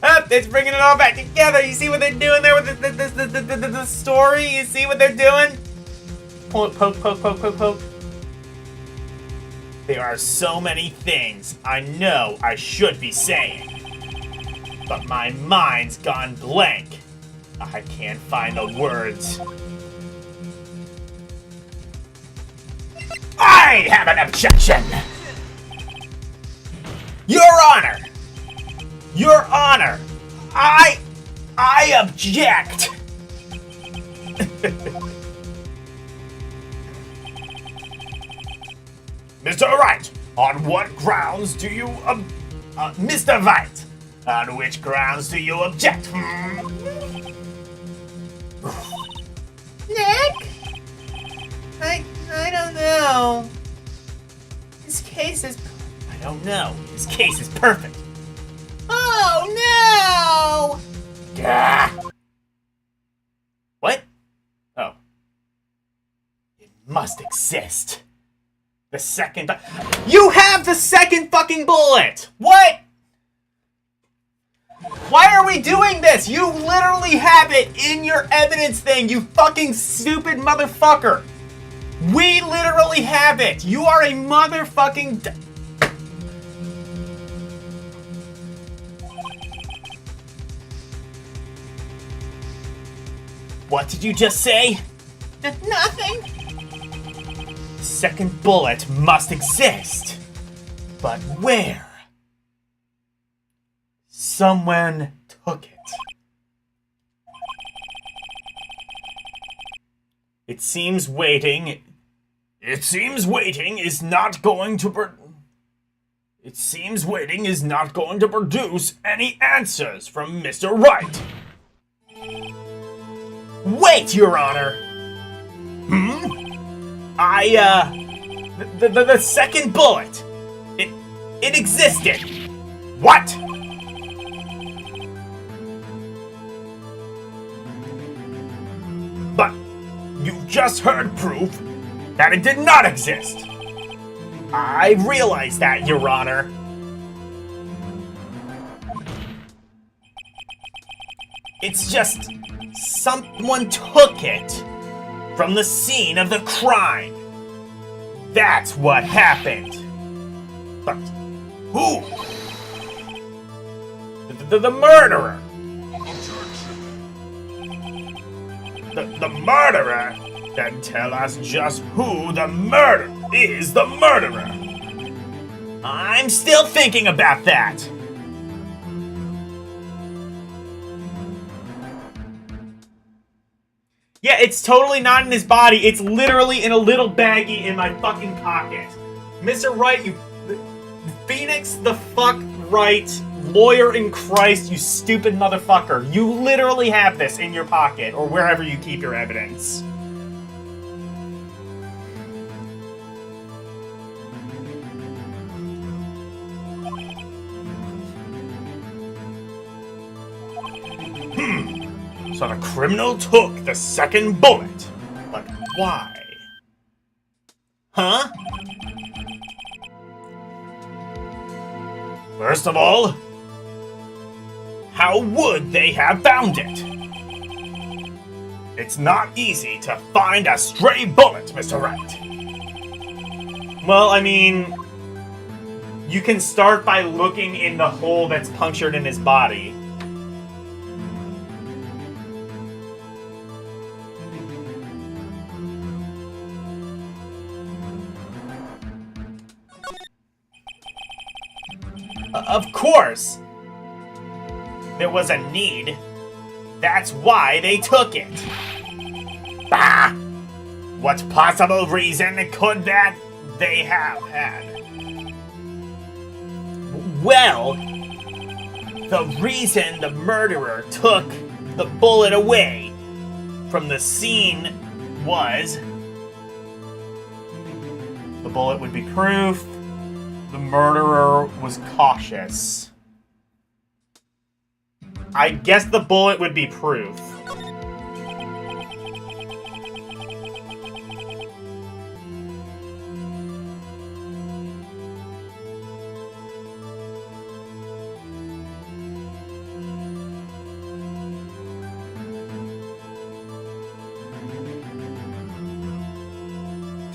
C: Up, it's bringing it all back together. You see what they're doing there with the story? You see what they're doing? Poke, poke, poke, poke, poke, poke.
E: There are so many things I know I should be saying, but my mind's gone blank. I can't find the words. I have an objection! Your Honor! Your Honor! I object! Mr. Wright, on what grounds do you, Mr. Wright, on which grounds do you object?
D: Nick? I don't know. This case is...
E: I don't know. This case is perfect.
D: Oh no!
E: Gah! What? Oh. It must exist. The second...
C: You have the second fucking bullet! What? Why are we doing this? You literally have it in your evidence thing, you fucking stupid motherfucker! We literally have it! You are a motherfucking...
E: What did you just say?
D: Nothing.
E: The second bullet must exist. But where? Someone took it. It seems waiting is not going to produce any answers from Mr. Wright. Wait, Your Honor. The second bullet. It existed. What? But you've just heard proof that it did not exist. I realize that, Your Honor. It's just someone took it from the scene of the crime. That's what happened. But who? The murderer. The murderer? Then tell us just who the murderer. I'm still thinking about that.
C: Yeah, it's totally not in his body. It's literally in a little baggie in my fucking pocket. Mr. Wright, you... Phoenix the fuck Wright, lawyer in Christ, you stupid motherfucker. You literally have this in your pocket, or wherever you keep your evidence.
E: So the criminal took the second bullet. But why? Huh? First of all, how would they have found it? It's not easy to find a stray bullet, Mr. Wright.
B: Well, I mean, you can start by looking in the hole that's punctured in his body.
E: Of course! There was a need. That's why they took it. Bah! What possible reason could that they have had? Well, the reason the murderer took the bullet away from the scene was...
B: The bullet would be proof. The murderer was cautious. I guess the bullet would be proof.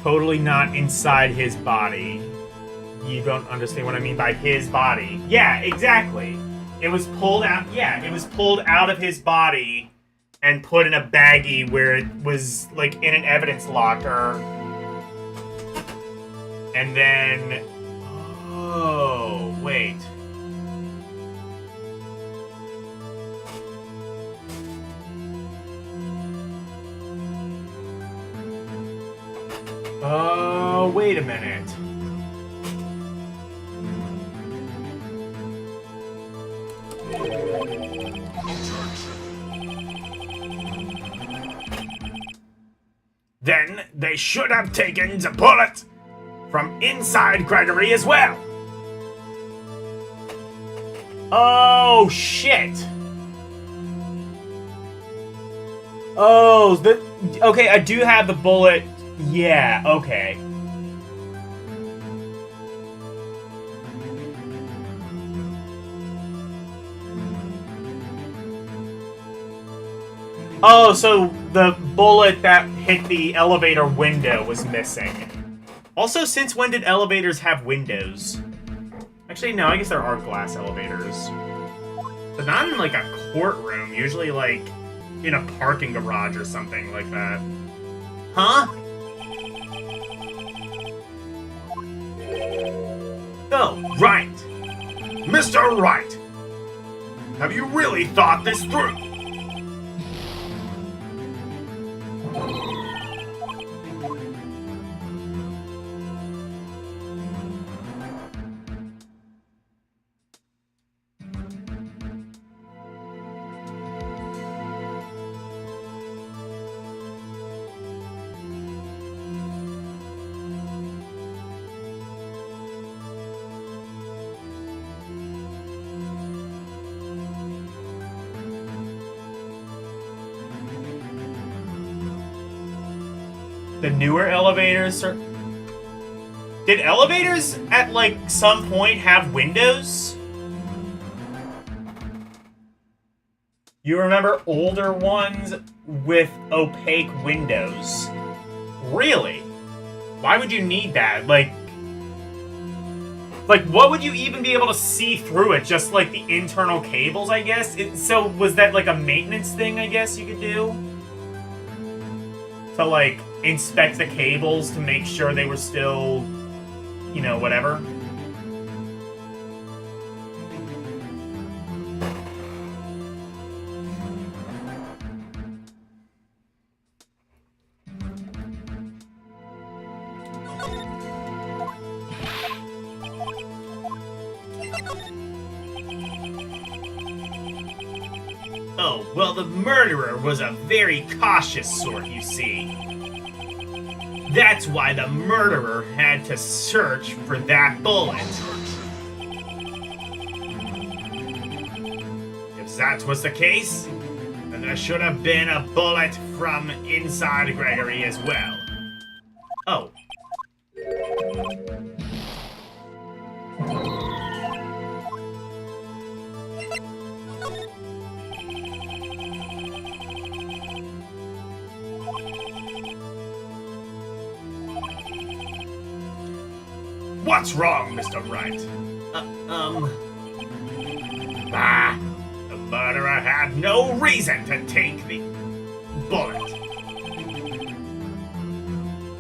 B: Totally not inside his body. You don't understand what I mean by his body. Yeah, exactly. It was pulled out. Yeah, it was pulled out of his body and put in a baggie where it was like in an evidence locker. And then, oh wait. Oh, wait a minute.
E: Then they should have taken the bullet from inside Gregory as well.
B: Oh, shit. Oh, okay, I do have the bullet. Yeah, okay. Oh, so the bullet that hit the elevator window was missing. Also, since when did elevators have windows? Actually, no, I guess there are glass elevators. But not in, like, a courtroom. Usually, like, in a parking garage or something like that. Huh?
E: Oh, right. Mr. Wright, have you really thought this through?
B: The newer elevators are... Did elevators at, like, some point have windows? You remember older ones with opaque windows? Really? Why would you need that? Like, what would you even be able to see through it? Just, like, the internal cables, I guess? So, was that, like, a maintenance thing, I guess, you could do? To, like, inspect the cables to make sure they were still, you know, whatever.
C: Oh, well, the murderer was a very cautious sort, you see. That's why the murderer had to search for that bullet. If that was the case, then there should have been a bullet from inside Gregory as well. Oh. What's wrong, Mr. Wright? The murderer had no reason to take the bullet.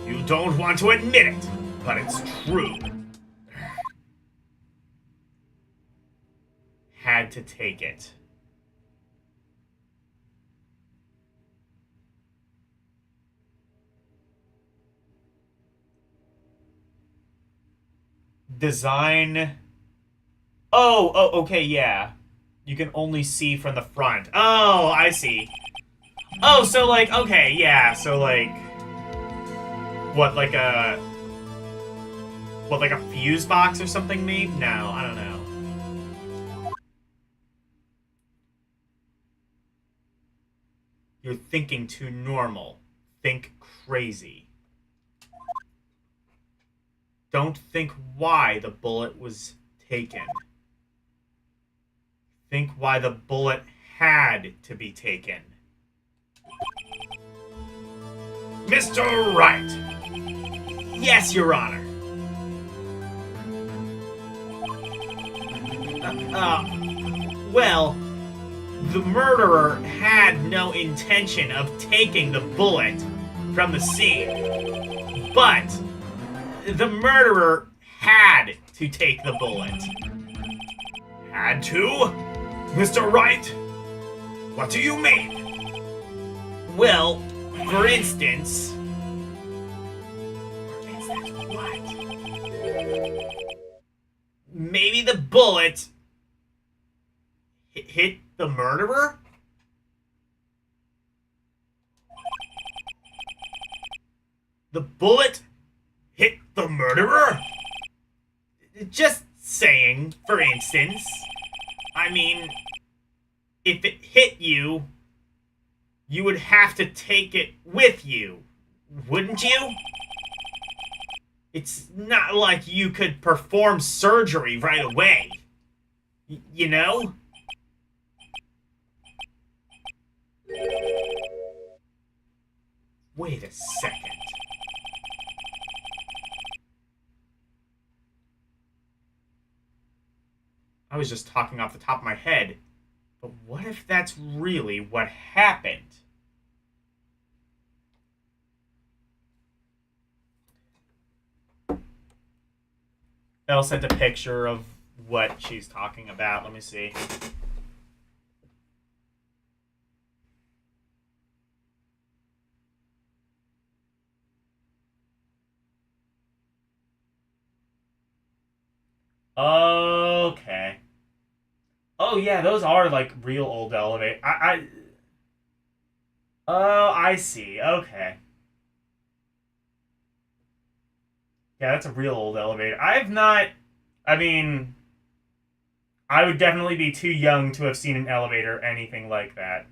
C: You don't want to admit it, but it's true. Had to take it. Design. Oh, okay, yeah. You can only see from the front. Oh, I see. Oh, so like, okay, yeah, so like, what, like a fuse box or something, maybe? No, I don't know. You're thinking too normal. Think crazy. Don't think why the bullet was taken. Think why the bullet had to be taken. Mr. Wright! Yes, Your Honor. Well, the murderer had no intention of taking the bullet from the scene, but the murderer had to take the bullet. Had to? Mr. Wright? What do you mean? Well, for instance... what? Maybe the bullet hit the murderer? The bullet hit the murderer? Just saying, for instance. I mean, if it hit you, you would have to take it with you, wouldn't you? It's not like you could perform surgery right away. You know? Wait a second. I was just talking off the top of my head, but what if that's really what happened? Elle sent a picture of what she's talking about. Let me see. Okay. Oh yeah, those are like real old elevators. Oh, I see. Okay. Yeah, that's a real old elevator. I mean, I would definitely be too young to have seen an elevator, anything like that.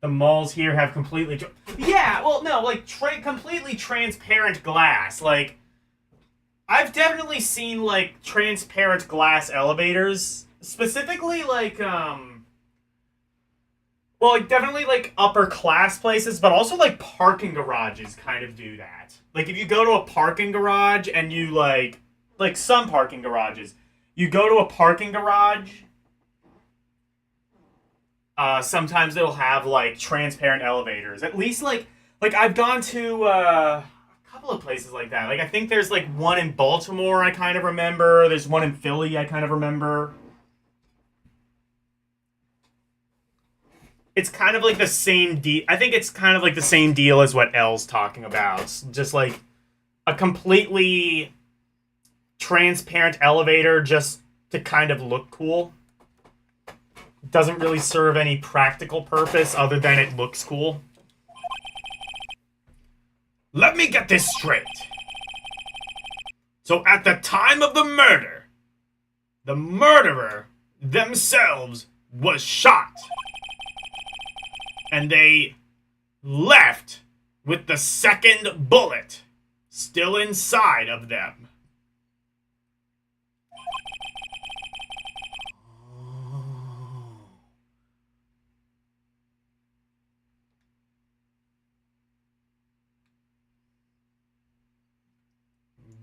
C: The malls here have completely... Yeah, well, no, like, completely transparent glass. Like, I've definitely seen, like, transparent glass elevators. Specifically, like, well, like, definitely, like, upper class places, but also, like, parking garages kind of do that. Like, if you go to a parking garage and you, like, some parking garages, you go to a parking garage... sometimes they'll have, like, transparent elevators. At least, like I've gone to, a couple of places like that. Like, I think there's, like, one in Baltimore I kind of remember. There's one in Philly I kind of remember. It's kind of like the same deal. I think it's kind of like the same deal as what Elle's talking about. It's just, like, a completely transparent elevator just to kind of look cool. Doesn't really serve any practical purpose other than it looks cool. let me get this straight. So at the time of the murderer themselves was shot. And they left with the second bullet still inside of them.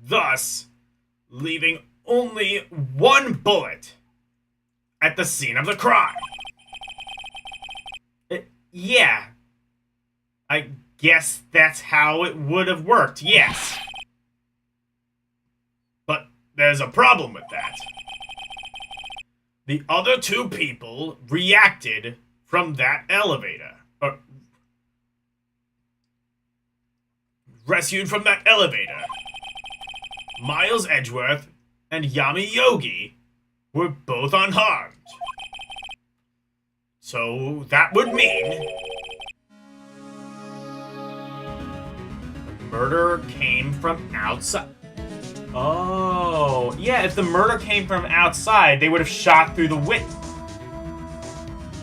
C: Thus, leaving only one bullet at the scene of the crime. Yeah. I guess that's how it would have worked, yes. But there's a problem with that. The other two people reacted from that elevator. Rescued from that elevator. Miles Edgeworth and Yami Yogi were both unharmed. So that would mean the murder came from outside. Oh, yeah, if the murder came from outside, they would have shot through the window.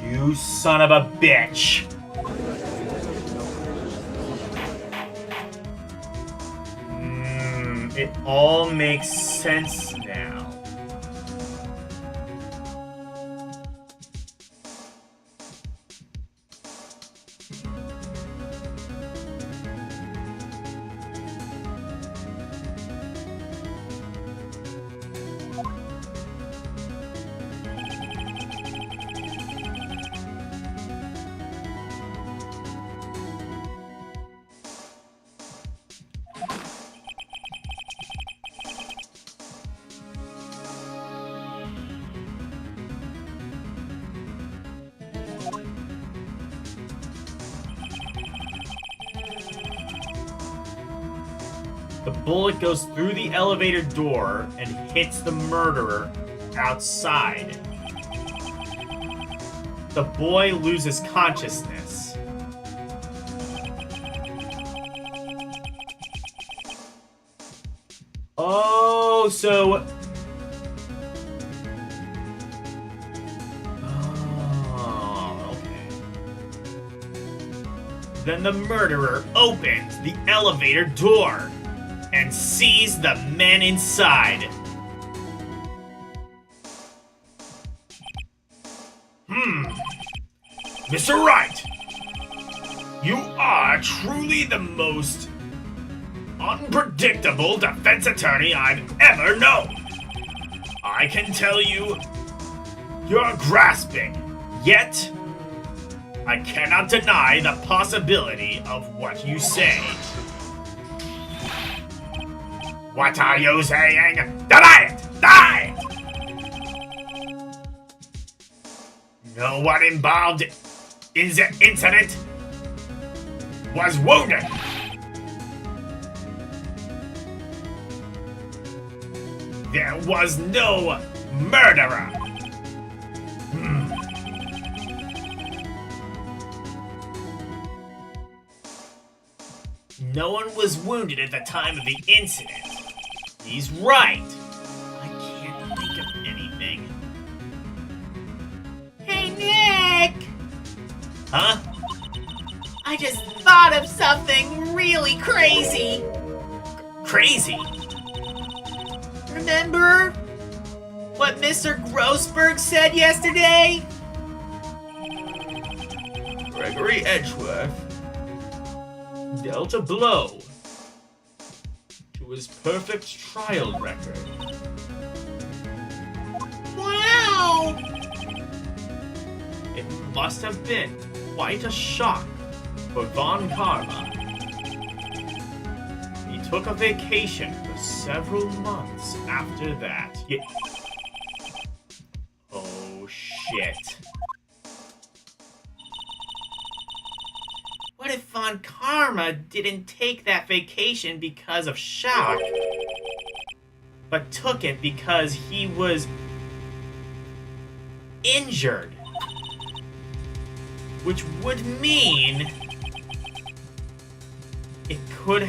C: You son of a bitch. It all makes sense now. The bullet goes through the elevator door and hits the murderer outside. The boy loses consciousness. Oh, so... Oh, okay. Then the murderer opens the elevator door and sees the men inside. Mr. Wright, you are truly the most unpredictable defense attorney I've ever known. I can tell you, you're grasping, yet I cannot deny the possibility of what you say. What are you saying? Deny it! Deny it! No one involved in the incident was wounded. There was no murderer. No one was wounded at the time of the incident. He's right. I can't think of anything.
D: Hey, Nick!
C: Huh?
D: I just thought of something really crazy.
C: Crazy?
D: Remember what Mr. Grossberg said yesterday?
C: Gregory Edgeworth dealt a blow to his perfect trial record.
D: Wow!
C: It must have been quite a shock for Von Karma. He took a vacation for several months after that. Oh, shit.
D: What if Von Karma didn't take that vacation because of shock, but took it because he was injured? Which would mean
C: It could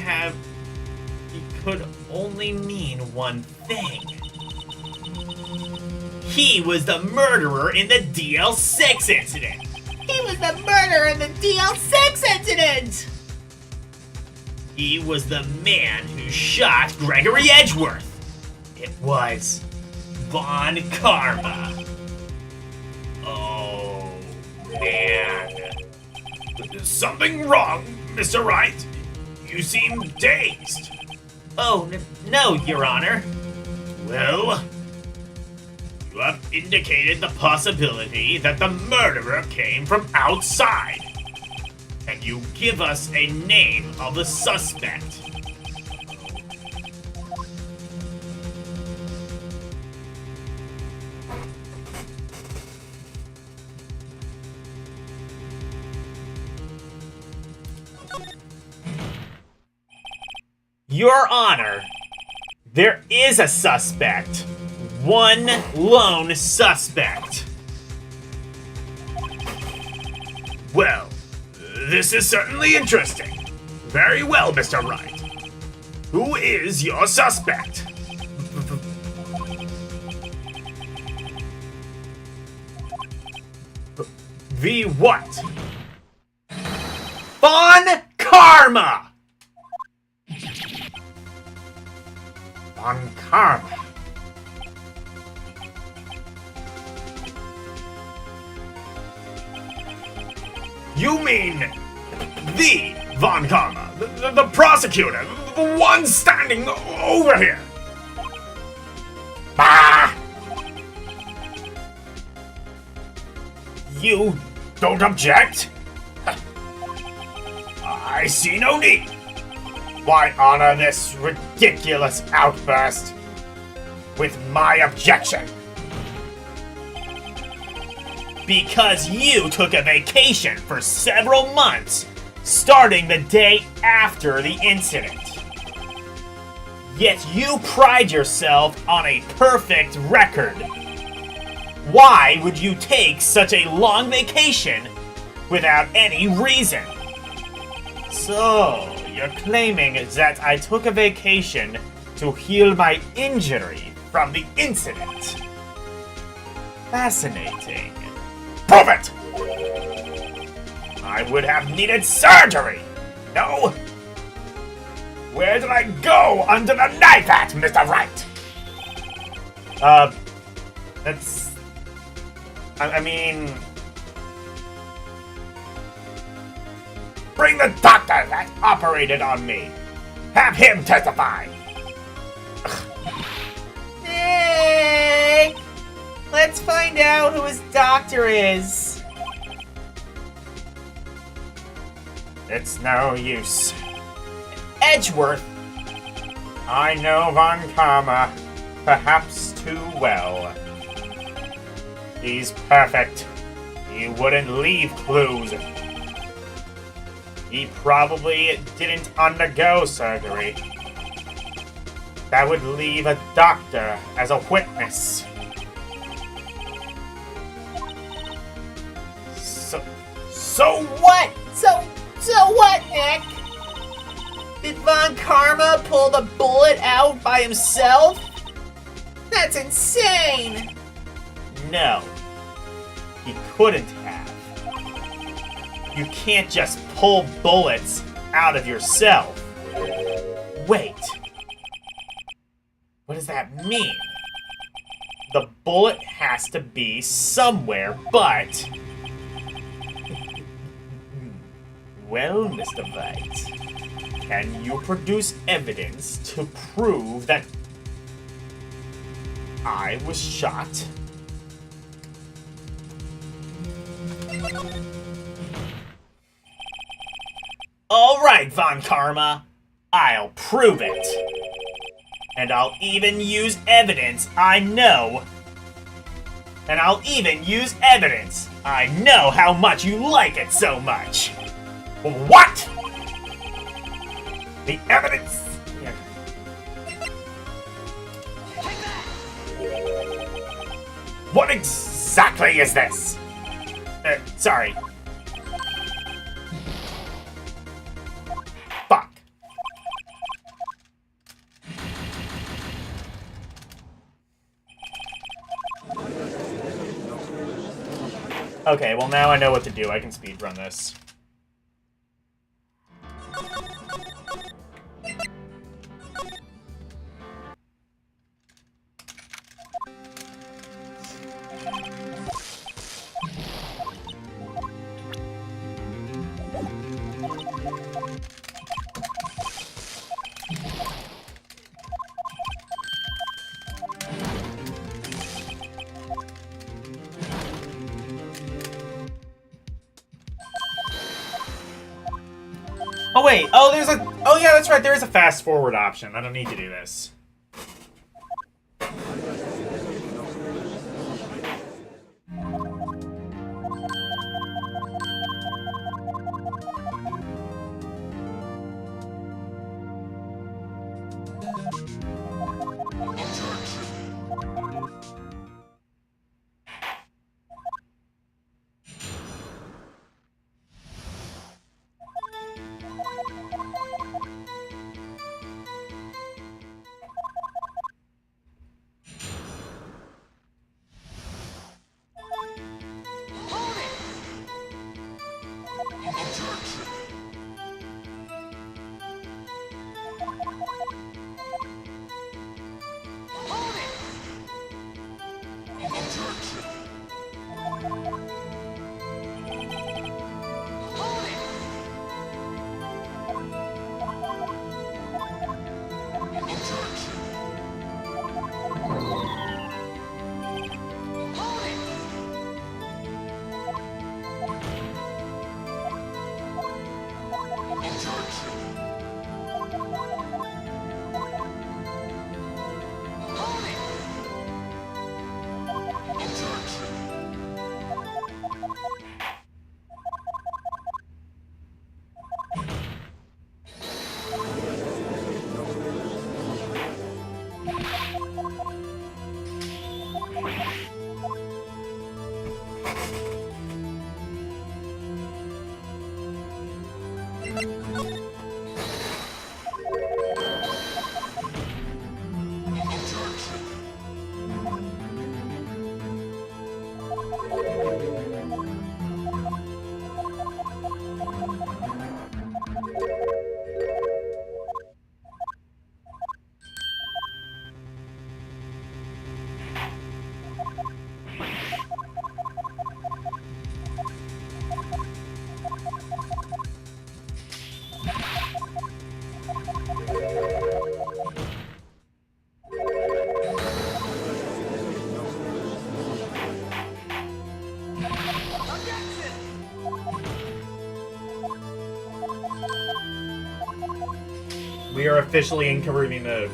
C: only mean one thing. He was the murderer in the DL6 incident.
D: He was the murderer in the DL6 incident!
C: He was the man who shot Gregory Edgeworth. It was Von Karma. Oh, man.
E: Something wrong, Mr. Wright? You seem dazed.
C: Oh, no, Your Honor.
E: Well, you have indicated the possibility that the murderer came from outside. Can you give us a name of the suspect?
C: Your Honor, there is a suspect. One lone suspect.
E: Well, this is certainly interesting. Very well, Mr. Wright. Who is your suspect? The what?
C: Von Karma!
E: Von Karma. You mean the Von Karma, the prosecutor, the one standing over here? Bah! You don't object? I see no need. Why honor this ridiculous outburst with my objection?
C: Because you took a vacation for several months, starting the day after the incident. Yet you pride yourself on a perfect record. Why would you take such a long vacation without any reason? So, you're claiming that I took a vacation to heal my injury from the incident. Fascinating.
E: Prove it! I would have needed surgery. No? Where did I go under the knife at, Mr. Wright?
C: That's... I mean...
E: Bring the doctor that operated on me. Have him testify.
D: Nick! Let's find out who his doctor is.
E: It's no use.
D: Edgeworth.
E: I know Von Karma perhaps too well. He's perfect. He wouldn't leave clues. He probably didn't undergo surgery. That would leave a doctor as a witness. So what?
D: So what, Nick? Did Von Karma pull the bullet out by himself? That's insane!
C: No. He couldn't have. You can't just pull bullets out of yourself. Wait. What does that mean? The bullet has to be somewhere, but... Well, Mr. Wright, can you produce evidence to prove that I was shot? All right, Von Karma. I'll prove it. And I'll even use evidence I know. And I'll even use evidence I know how much you like it so much.
E: what? The evidence? What exactly is this?
C: Sorry.
E: Fuck.
B: Okay, well now I know what to do. I can speedrun this. Oh wait, oh yeah, that's right, there is a fast forward option. I don't need to do this. We are officially in Karumi mode.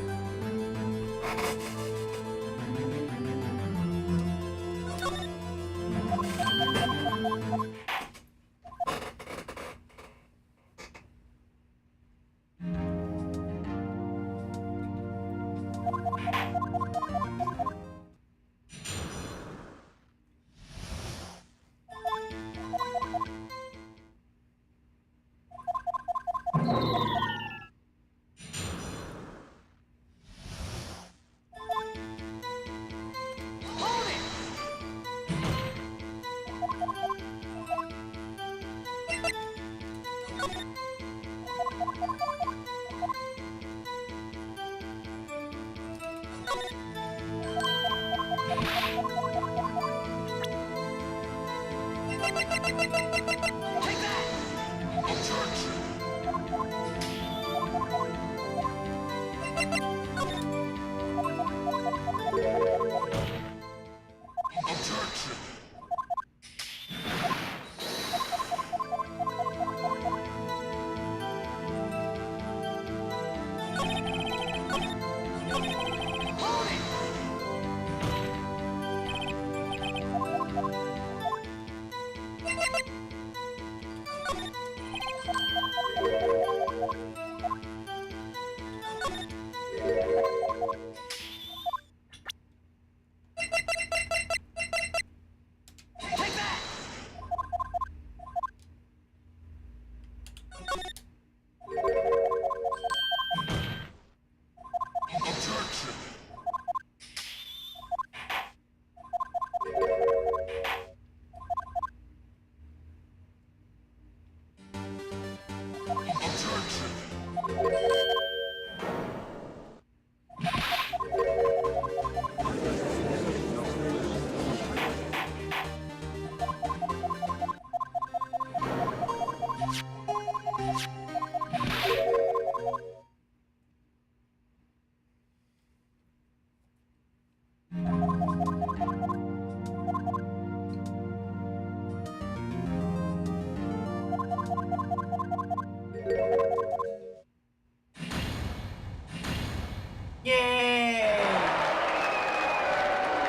D: Yay!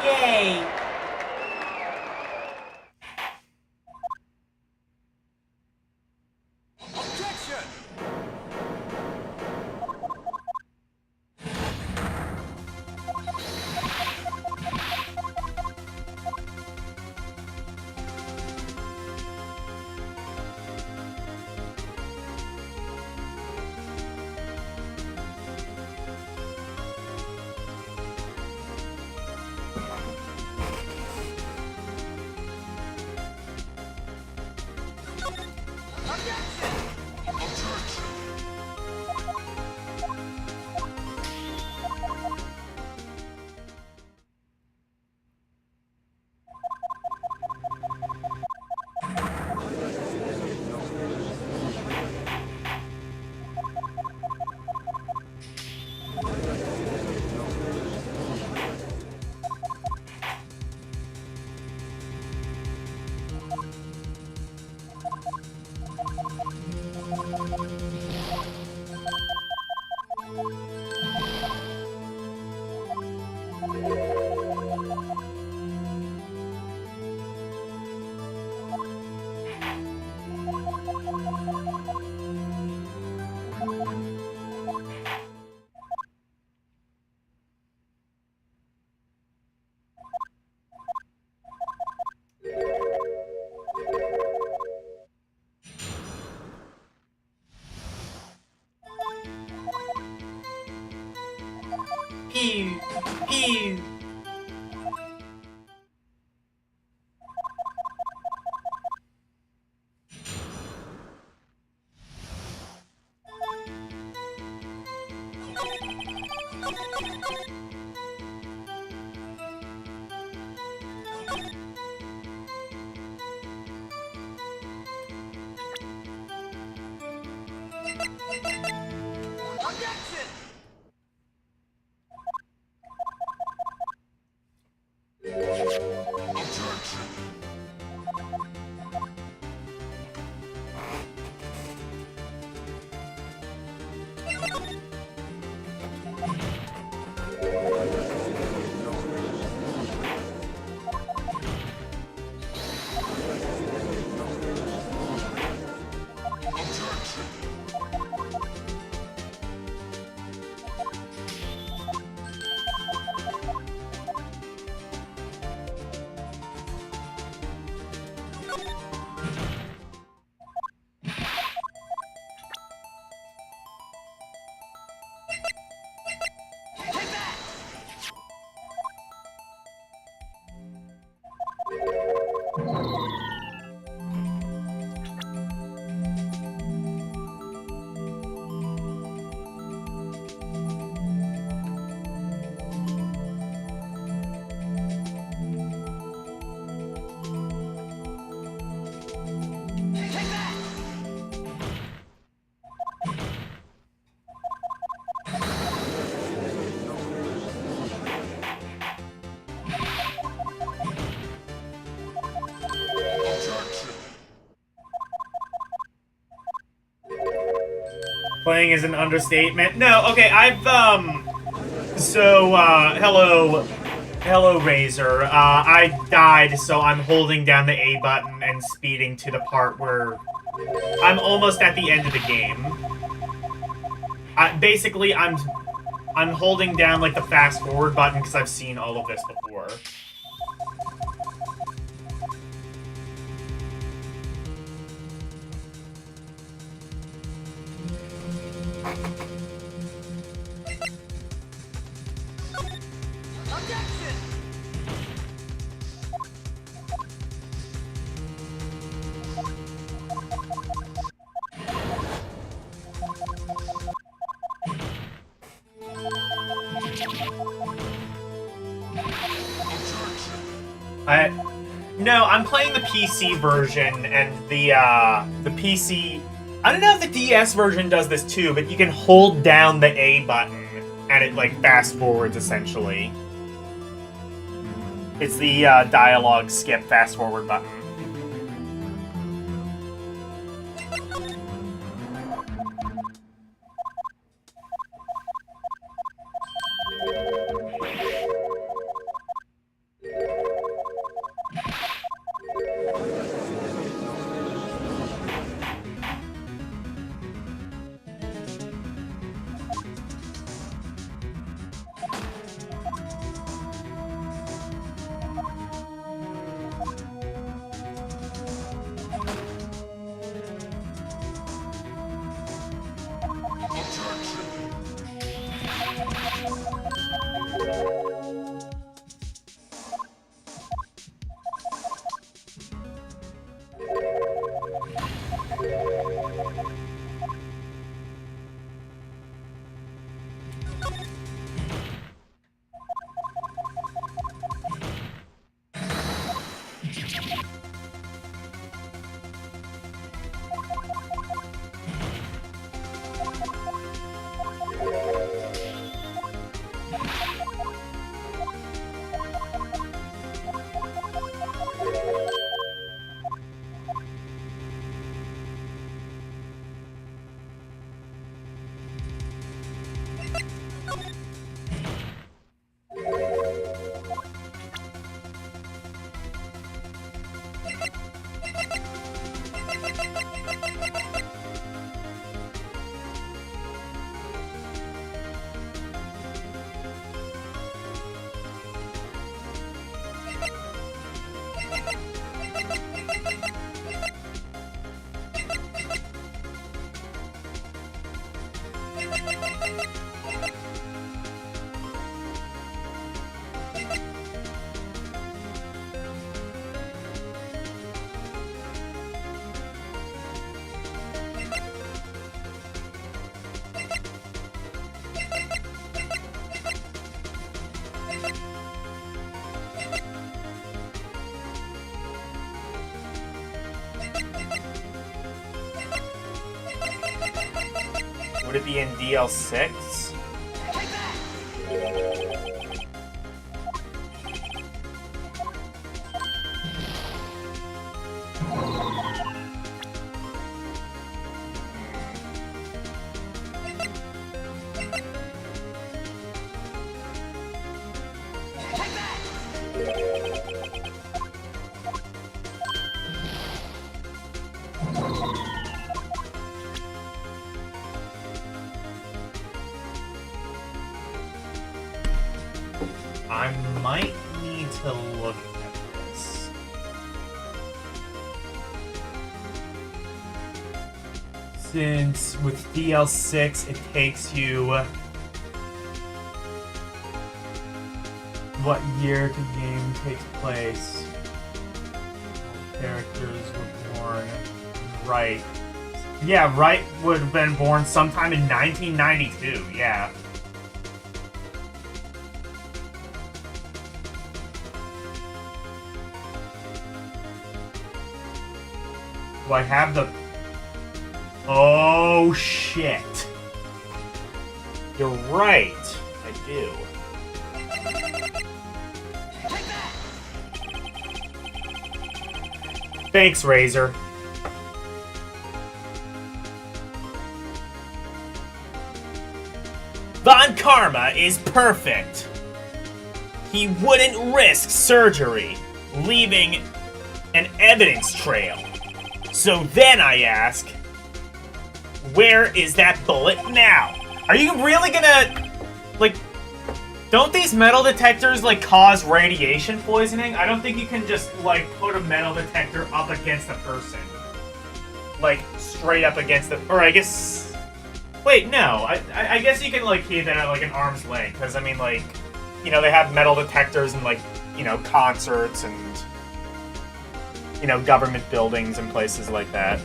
D: Yay!
A: Objection!
D: Pew! Pew!
A: Objection!
C: Playing is an understatement. No, okay, hello, Razor. I died, so I'm holding down the A button and speeding to the part where I'm almost at the end of the game. Basically, I'm holding down, like, the fast forward button because I've seen all of this before.
A: Objection!
C: No, I'm playing the PC version, and the PC... I don't know if the DS version does this too, but you can hold down the A button, and it, like, fast-forwards, essentially. It's the dialogue skip fast-forward button. Would it be in DL6? I might need to look at this. Since with DL6 it takes you... what year the game takes place? Characters were born... Right. Yeah, Wright would have been born sometime in 1992, yeah. Do I have the... Oh, shit. You're right. I do. Thanks, Razor. Von Karma is perfect. He wouldn't risk surgery, leaving an evidence trail. So then I ask, where is that bullet now? Are you really gonna, like, don't these metal detectors, like, cause radiation poisoning? I don't think you can just, like, put a metal detector up against a person. Like, straight up against the, or I guess, wait, no. I guess you can, like, keep it at, like, an arm's length, because, I mean, like, you know, they have metal detectors in, like, you know, concerts and, you know, government buildings and places like that.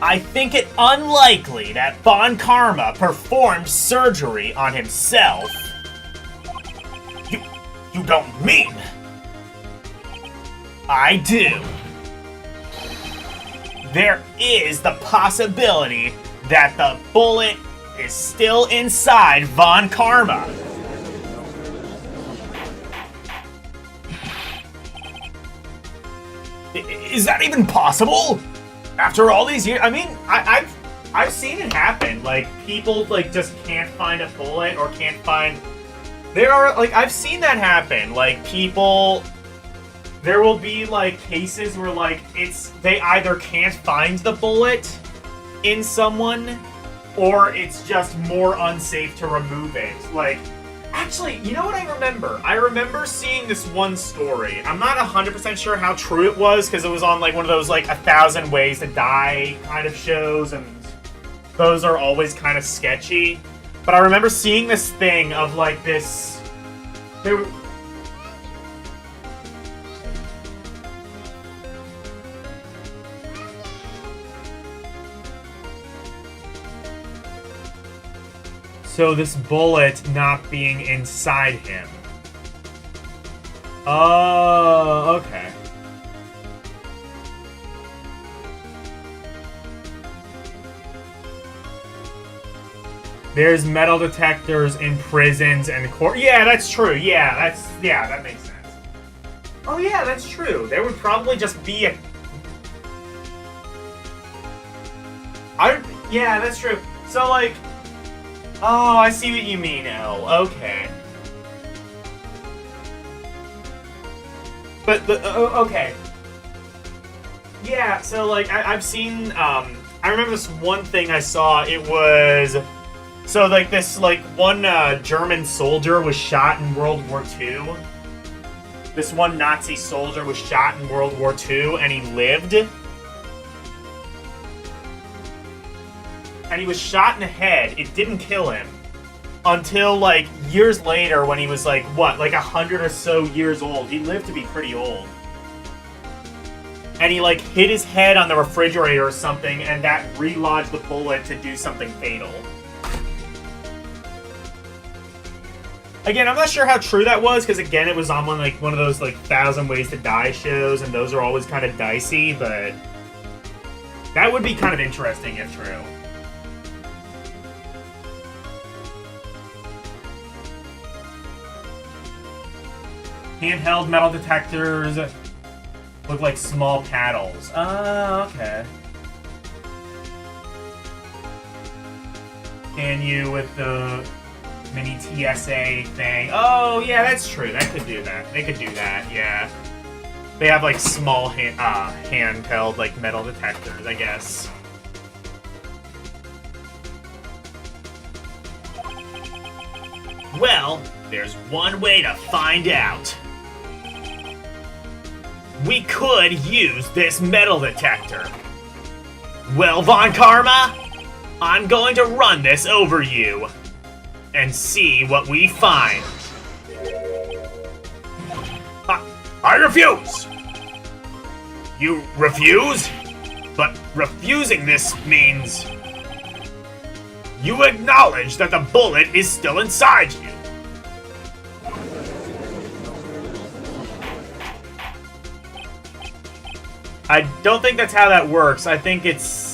C: I think it unlikely that Von Karma performed surgery on himself
E: You don't mean... I do. There is the possibility that the bullet is still inside Von Karma. Is that even possible? After all these years?
C: I mean, I've seen it happen. Like, people, like, just can't find a bullet or can't find... There are, like, I've seen that happen. Like, people... There will be, like, cases where, like, they either can't find the bullet in someone, or it's just more unsafe to remove it. Like, actually, you know what I remember? I remember seeing this one story. I'm not 100% sure how true it was, because it was on, like, one of those, like, 1,000 Ways to Die kind of shows, and those are always kind of sketchy. But I remember seeing this thing of, like, this... So this bullet not being inside him. Oh, okay. There's metal detectors in prisons and court. Yeah, that's true. Yeah, that makes sense. Oh yeah, that's true. There would probably just be a... Yeah, that's true. So, like... Oh, I see what you mean, Elle. Okay. But, okay. Yeah, so, like, I've seen, I remember this one thing I saw, it was... So, like, this, like, one, German soldier was shot in World War II. This one Nazi soldier was shot in World War II, and he lived. And he was shot in the head. It didn't kill him. Until, like, years later when he was, like, what, like 100 or so years old. He lived to be pretty old. And he, like, hit his head on the refrigerator or something, and that relodged the bullet to do something fatal. Again, I'm not sure how true that was, because, again, it was on one of those, like, 1,000 Ways to Die shows, and those are always kind of dicey, but... That would be kind of interesting if true. Handheld metal detectors look like small paddles. Okay. Can you with the mini TSA thing? Oh, yeah, that's true. That could do that. They could do that, yeah. They have, like, small handheld, like, metal detectors, I guess. Well, there's one way to find out. We could use this metal detector. Well, Von Karma, I'm going to run this over you and see what we find. I refuse! You refuse? But refusing this means you acknowledge that the bullet is still inside you. I don't think that's how that works. I think it's...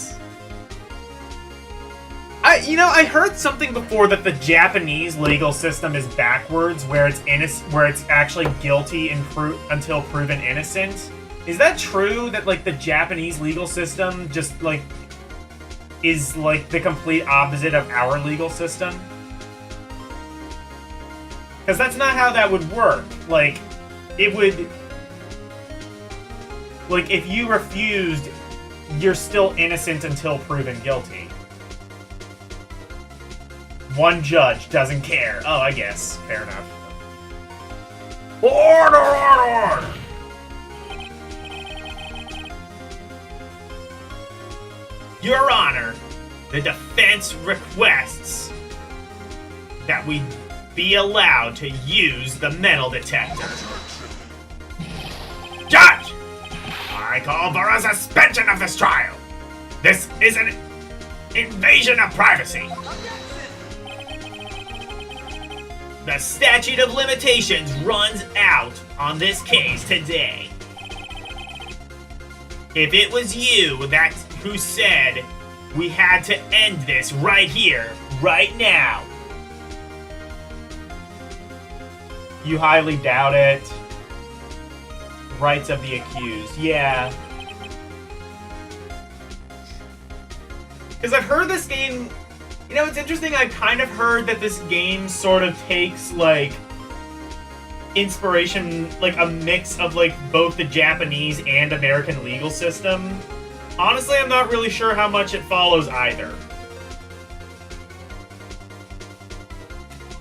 C: I heard something before that the Japanese legal system is backwards, where it's actually guilty until proven innocent. Is that true? That, like, the Japanese legal system just, like, is, like, the complete opposite of our legal system? Because that's not how that would work. Like, it would... Like, if you refused, you're still innocent until proven guilty. One judge doesn't care. Oh, I guess. Fair enough. Order, order, order! Your Honor, the defense requests that we be allowed to use the metal detector. Judge! I call for a suspension of this trial. This is an invasion of privacy. The statute of limitations runs out on this case today. If it was you who said we had to end this right here, right now.
B: You highly doubt it. Rights of the accused. Yeah. Because I've heard this game... You know, it's interesting, I've kind of heard that this game sort of takes, like, inspiration, like, a mix of, like, both the Japanese and American legal system. Honestly, I'm not really sure how much it follows either.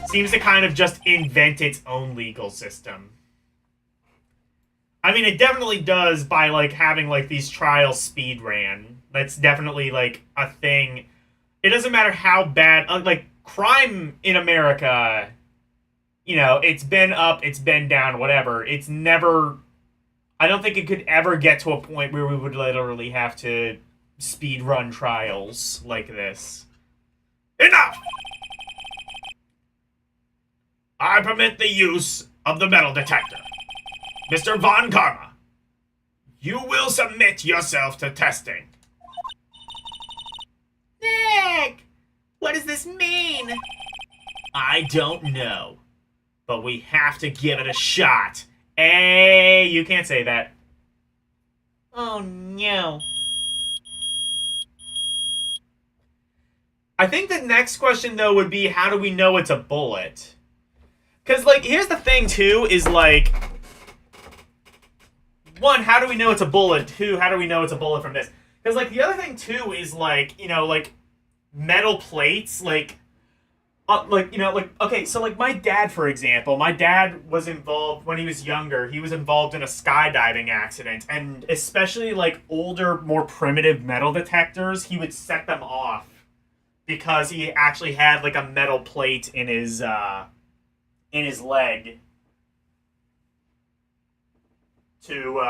B: Seems to kind of just invent its own legal system. I mean, it definitely does by, like, having, like, these trials speed ran. That's definitely, like, a thing. It doesn't matter how bad, like, crime in America, you know, it's been up, it's been down, whatever. It's never, I don't think it could ever get to a point where we would literally have to speed run trials like this.
E: Enough! I permit the use of the metal detector. Mr. Von Karma, you will submit yourself to testing.
D: Nick! What does this mean?
C: I don't know. But we have to give it a shot. Hey, you can't say that.
D: Oh no.
B: I think the next question, though, would be how do we know it's a bullet? Because, like, here's the thing, too, is, like... One, how do we know it's a bullet? Two, how do we know it's a bullet from this? Because, like, the other thing, too, is, like, you know, like, metal plates, like, you know, like, okay, so, like, my dad, for example, my dad was involved, when he was younger, he was involved in a skydiving accident, and especially, like, older, more primitive metal detectors, he would set them off, because he actually had, like, a metal plate in his leg to,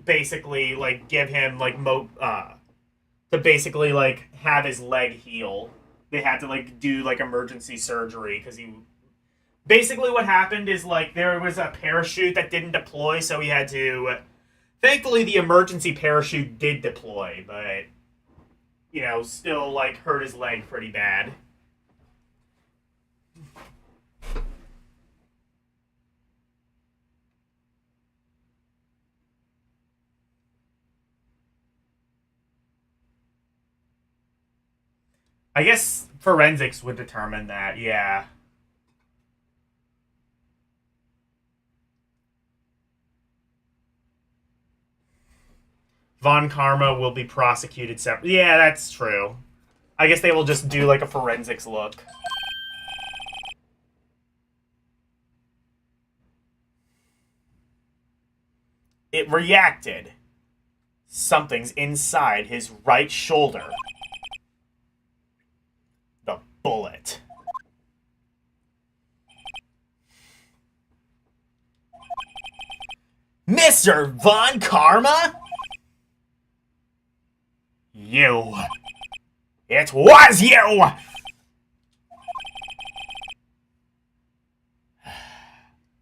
B: basically, like, give him, like, to basically, like, have his leg heal. They had to, like, do, like, emergency surgery, because he... Basically what happened is, like, there was a parachute that didn't deploy, so he had to... Thankfully, the emergency parachute did deploy, but, you know, still, like, hurt his leg pretty bad. I guess forensics would determine that, yeah. Von Karma will be prosecuted separately. Yeah, that's true. I guess they will just do, like, a forensics look. It reacted. Something's inside his right shoulder. The bullet. Mr. Von Karma?
E: You. It was you!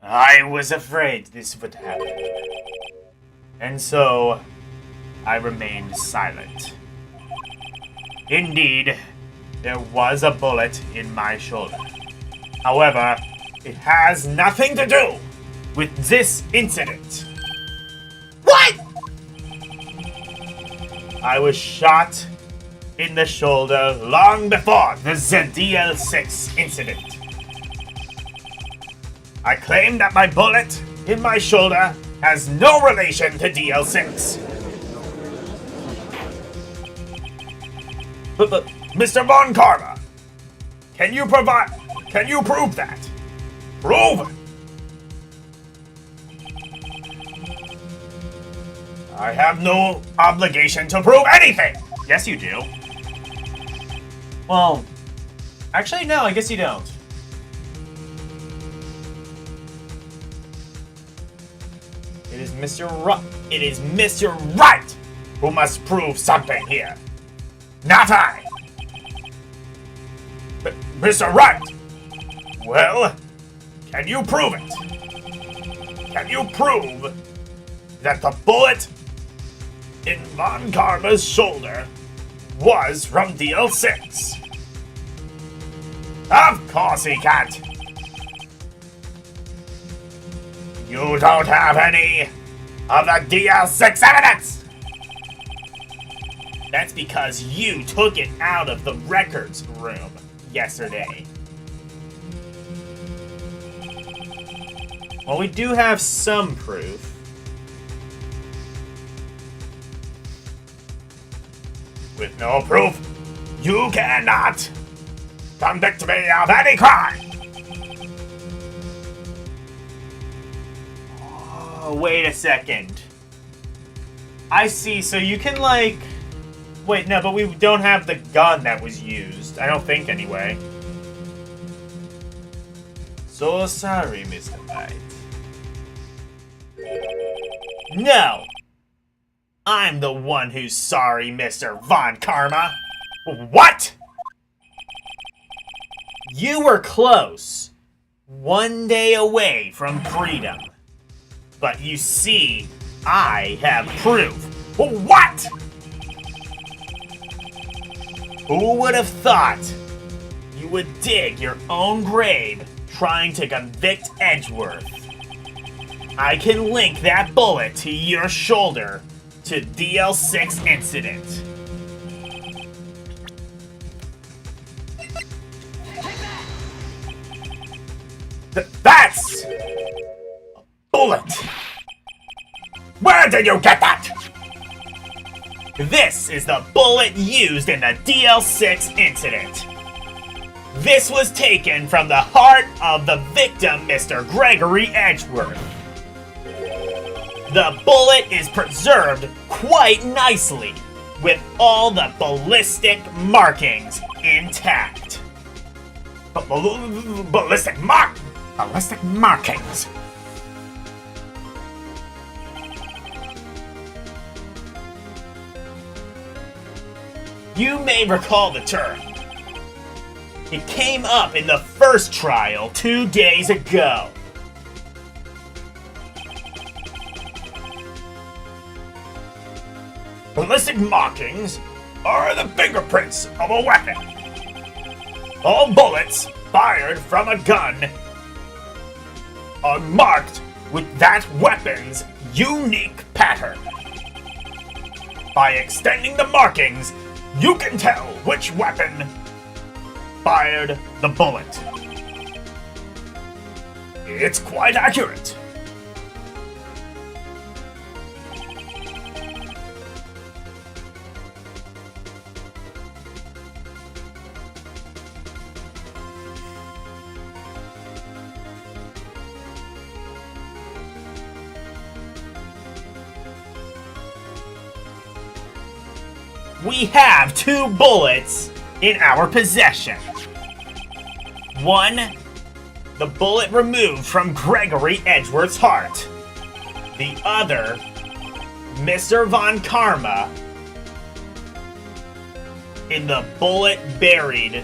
B: I was afraid this would happen. And so, I remained silent. Indeed, there was a bullet in my shoulder. However, it has nothing to do with this incident.
D: What?
B: I was shot in the shoulder long before the ZDL6 incident. I claim that my bullet in my shoulder has no relation to DL6.
E: But Mr. Von Karma, can you prove that? Prove it! I have no obligation to prove anything!
B: Yes, you do. Well, actually, no, I guess you don't. It is Mr.
E: Wright who must prove something here. Not I! But, Mr. Wright! Well, Can you prove it? Can you prove that the bullet in Von Karma's shoulder was from DL6? Of course he can't. You don't have any of the DL6 evidence!
C: That's because you took it out of the records room yesterday. Well, we do have some proof.
E: With no proof, you cannot convict me of any crime!
C: Oh, wait a second. I see, so you can, like... Wait, no, but we don't have the gun that was used. I don't think, anyway. So sorry, Mr. Knight. No! I'm the one who's sorry, Mr. Von Karma.
E: What?
C: You were close. One day away from freedom. But you see, I have proof.
E: What?
C: Who would have thought you would dig your own grave trying to convict Edgeworth? I can link that bullet to your shoulder to DL6 incident.
E: That's a bullet. Where did you get that?
C: This is the bullet used in the DL6 incident. This was taken from the heart of the victim, Mr. Gregory Edgeworth. The bullet is preserved quite nicely, with all the ballistic markings intact.
E: Ballistic markings.
C: You may recall the term. It came up in the first trial 2 days ago.
E: Ballistic markings are the fingerprints of a weapon. All bullets fired from a gun are marked with that weapon's unique pattern. By extending the markings, you can tell which weapon fired the bullet. It's quite accurate.
C: We have 2 bullets in our possession. One, the bullet removed from Gregory Edgeworth's heart. The other, Mr. Von Karma, in the bullet buried.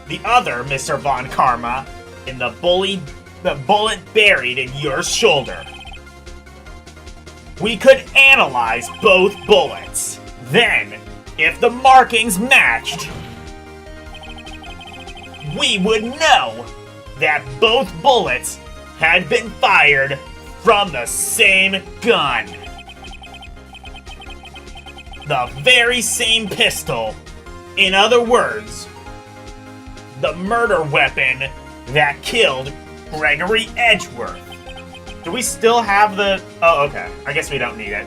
C: The other, Mr. Von Karma, in the bullet buried in your shoulder. We could analyze both bullets. Then, if the markings matched, we would know that both bullets had been fired from the same gun. The very same pistol. In other words, the murder weapon that killed Gregory Edgeworth. Do we still have the... Oh, okay. I guess we don't need it.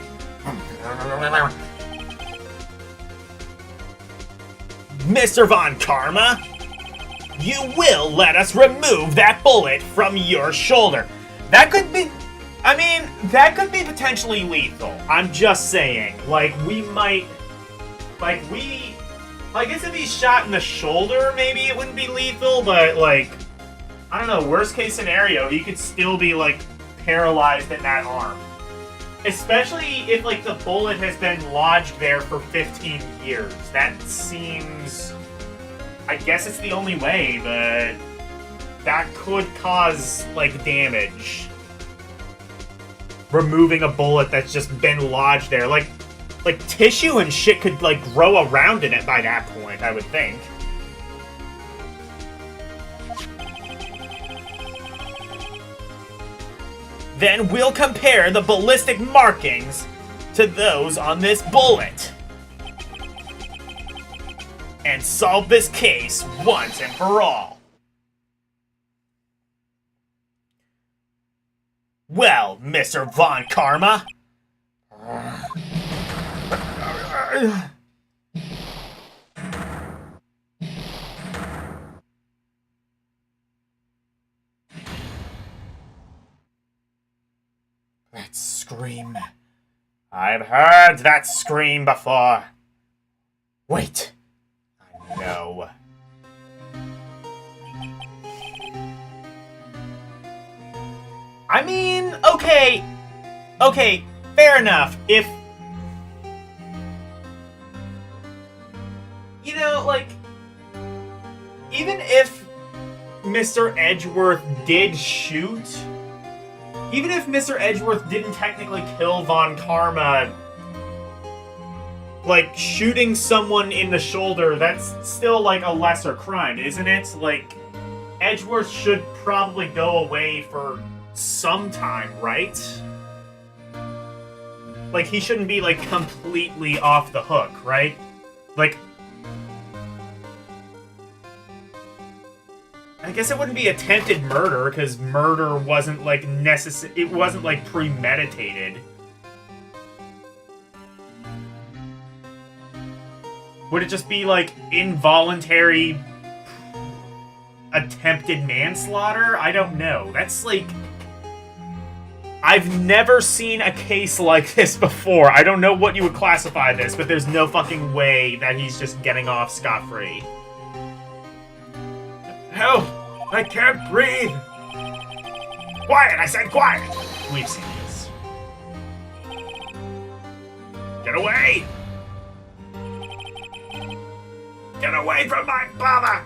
C: Mr. Von Karma, you will let us remove that bullet from your shoulder. That could be... I mean, that could be potentially lethal. I'm just saying. Like, we might... Like, we... I guess if he's shot in the shoulder, maybe it wouldn't be lethal, but, like... I don't know, worst case scenario, he could still be, like, paralyzed in that arm. Especially if, like, the bullet has been lodged there for 15 years. That seems... I guess it's the only way, but... that could cause, like, damage. Removing a bullet that's just been lodged there. Like, tissue and shit could, like, grow around in it by that point, I would think. Then we'll compare the ballistic markings to those on this bullet. And solve this case once and for all. Well, Mr. Von Karma. That scream. I've heard that scream before. Wait. I know. I mean, okay. Okay, fair enough. If... You know, like... Even if Mr. Edgeworth did shoot... Even if Mr. Edgeworth didn't technically kill Von Karma... Like, shooting someone in the shoulder, that's still, like, a lesser crime, isn't it? Like, Edgeworth should probably go away for some time, right? Like, he shouldn't be, like, completely off the hook, right? Like, I guess it wouldn't be attempted murder, because murder wasn't, like, it wasn't, like, premeditated. Would it just be, like, involuntary attempted manslaughter? I don't know. That's, like... I've never seen a case like this before. I don't know what you would classify this, but there's no fucking way that he's just getting off scot-free. Help! I can't breathe! Quiet! I said quiet! We've seen this. Get away! Get away from my father!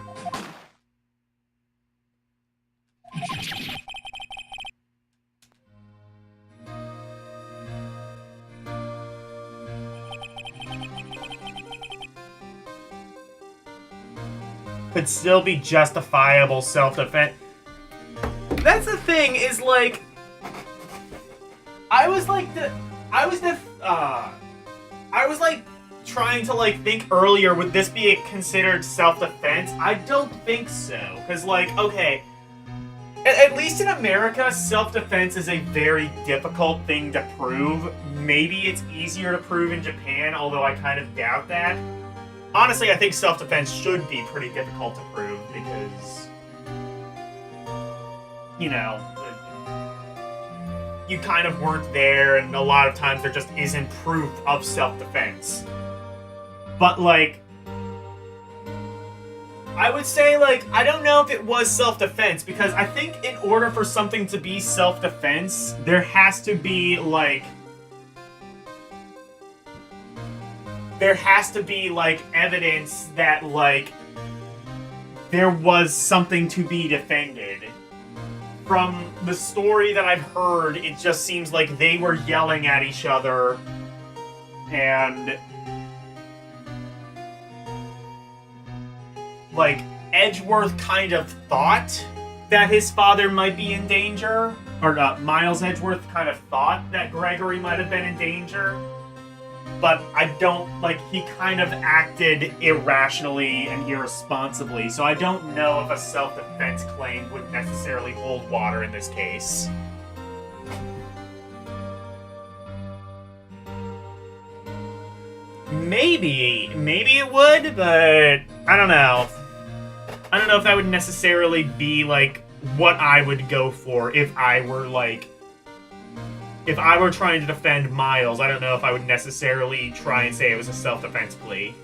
C: Could still be justifiable self-defense. That's the thing, is like... I was trying to, like, think earlier, would this be considered self-defense? I don't think so. Because, like, okay, at least in America, self-defense is a very difficult thing to prove. Maybe it's easier to prove in Japan, although I kind of doubt that. Honestly, I think self-defense should be pretty difficult to prove, because, you know, you kind of weren't there, and a lot of times there just isn't proof of self-defense. But, like, I would say, like, I don't know if it was self-defense, because I think in order for something to be self-defense, there has to be, like, evidence that, like, there was something to be defended. From the story that I've heard, it just seems like they were yelling at each other, and... like, Edgeworth kind of thought that his father might be in danger, or Miles Edgeworth kind of thought that Gregory might have been in danger, but I don't, like, he kind of acted irrationally and irresponsibly, so I don't know if a self-defense claim would necessarily hold water in this case. Maybe it would, but I don't know. I don't know if that would necessarily be, like, what I would go for if I were, like... If I were trying to defend Miles, I don't know if I would necessarily try and say it was a self-defense plea.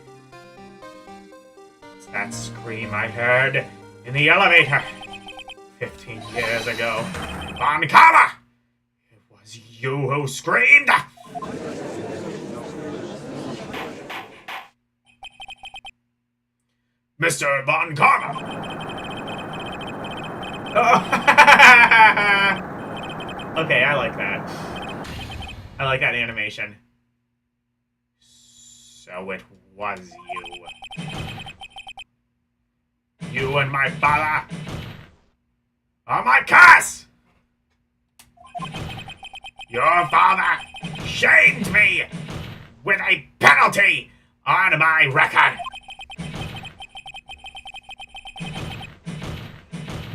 C: It's that scream I heard in the elevator 15 years ago. Von Karma! It was you who screamed! Mr. Von Karma! Okay, I like that. I like that animation. So it was you. You and my father are my curse! Your father shamed me with a penalty on my record.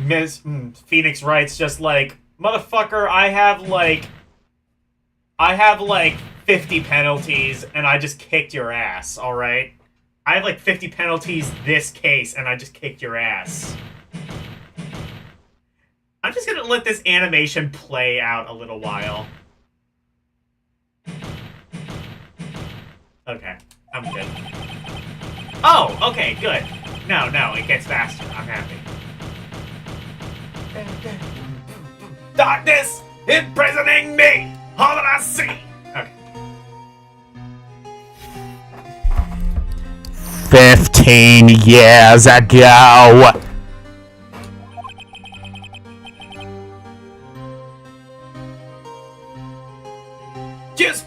C: Miss Phoenix Wright's just like, motherfucker, I have like 50 penalties and I just kicked your ass, alright? I have like 50 penalties this case and I just kicked your ass. I'm just gonna let this animation play out a little while. Okay, I'm good. Oh, okay, good. No, it gets faster. I'm happy. Darkness imprisoning me! All that I see! Okay.
E: 15 years ago.
C: Just...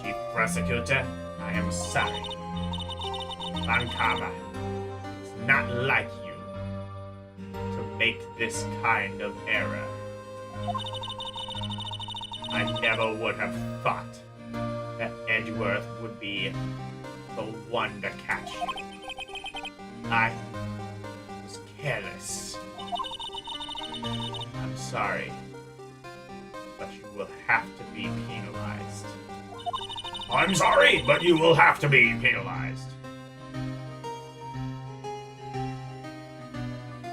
C: Chief Prosecutor, I am sorry. Ankama, it's not like you to make this kind of error. I never would have thought that Edgeworth would be the one to catch you. I was careless. I'm sorry, but you will have to be penalized. I'm sorry, but you will have to be penalized.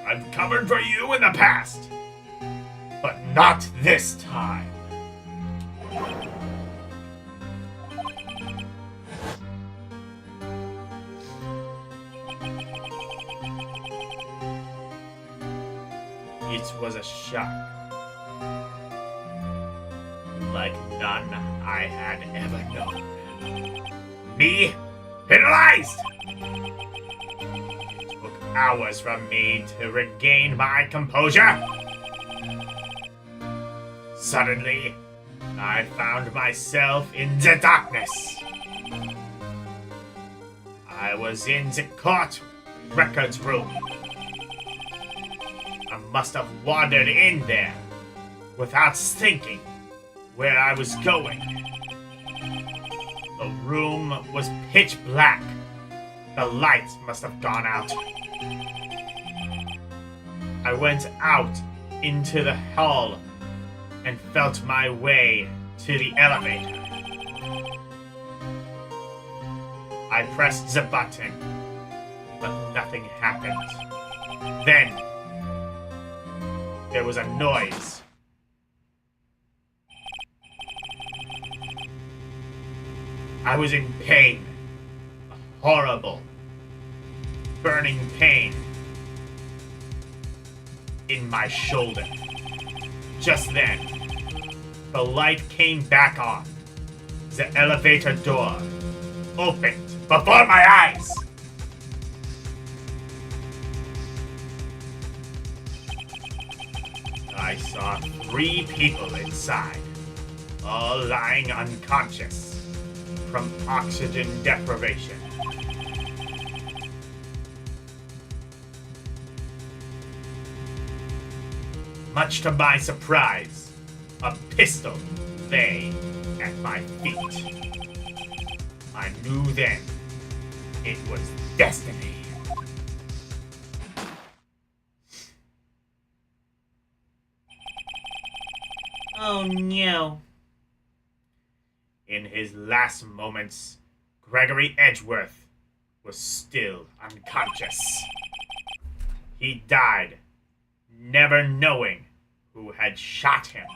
C: I've covered for you in the past, but not this time. It was a shock, like none I had ever known. Me? Penalized! It took hours from me to regain my composure. Suddenly, I found myself in the darkness. I was in the court records room. I must have wandered in there without thinking where I was going. The room was pitch black. The lights must have gone out. I went out into the hall and felt my way to the elevator. I pressed the button, but nothing happened. Then, there was a noise. I was in pain. A horrible, burning pain in my shoulder. Just then, the light came back on. The elevator door opened before my eyes. I saw 3 people inside, all lying unconscious from oxygen deprivation. Much to my surprise, a pistol lay at my feet. I knew then it was destiny.
D: Oh no.
C: In his last moments, Gregory Edgeworth was still unconscious. He died, never knowing who had shot him.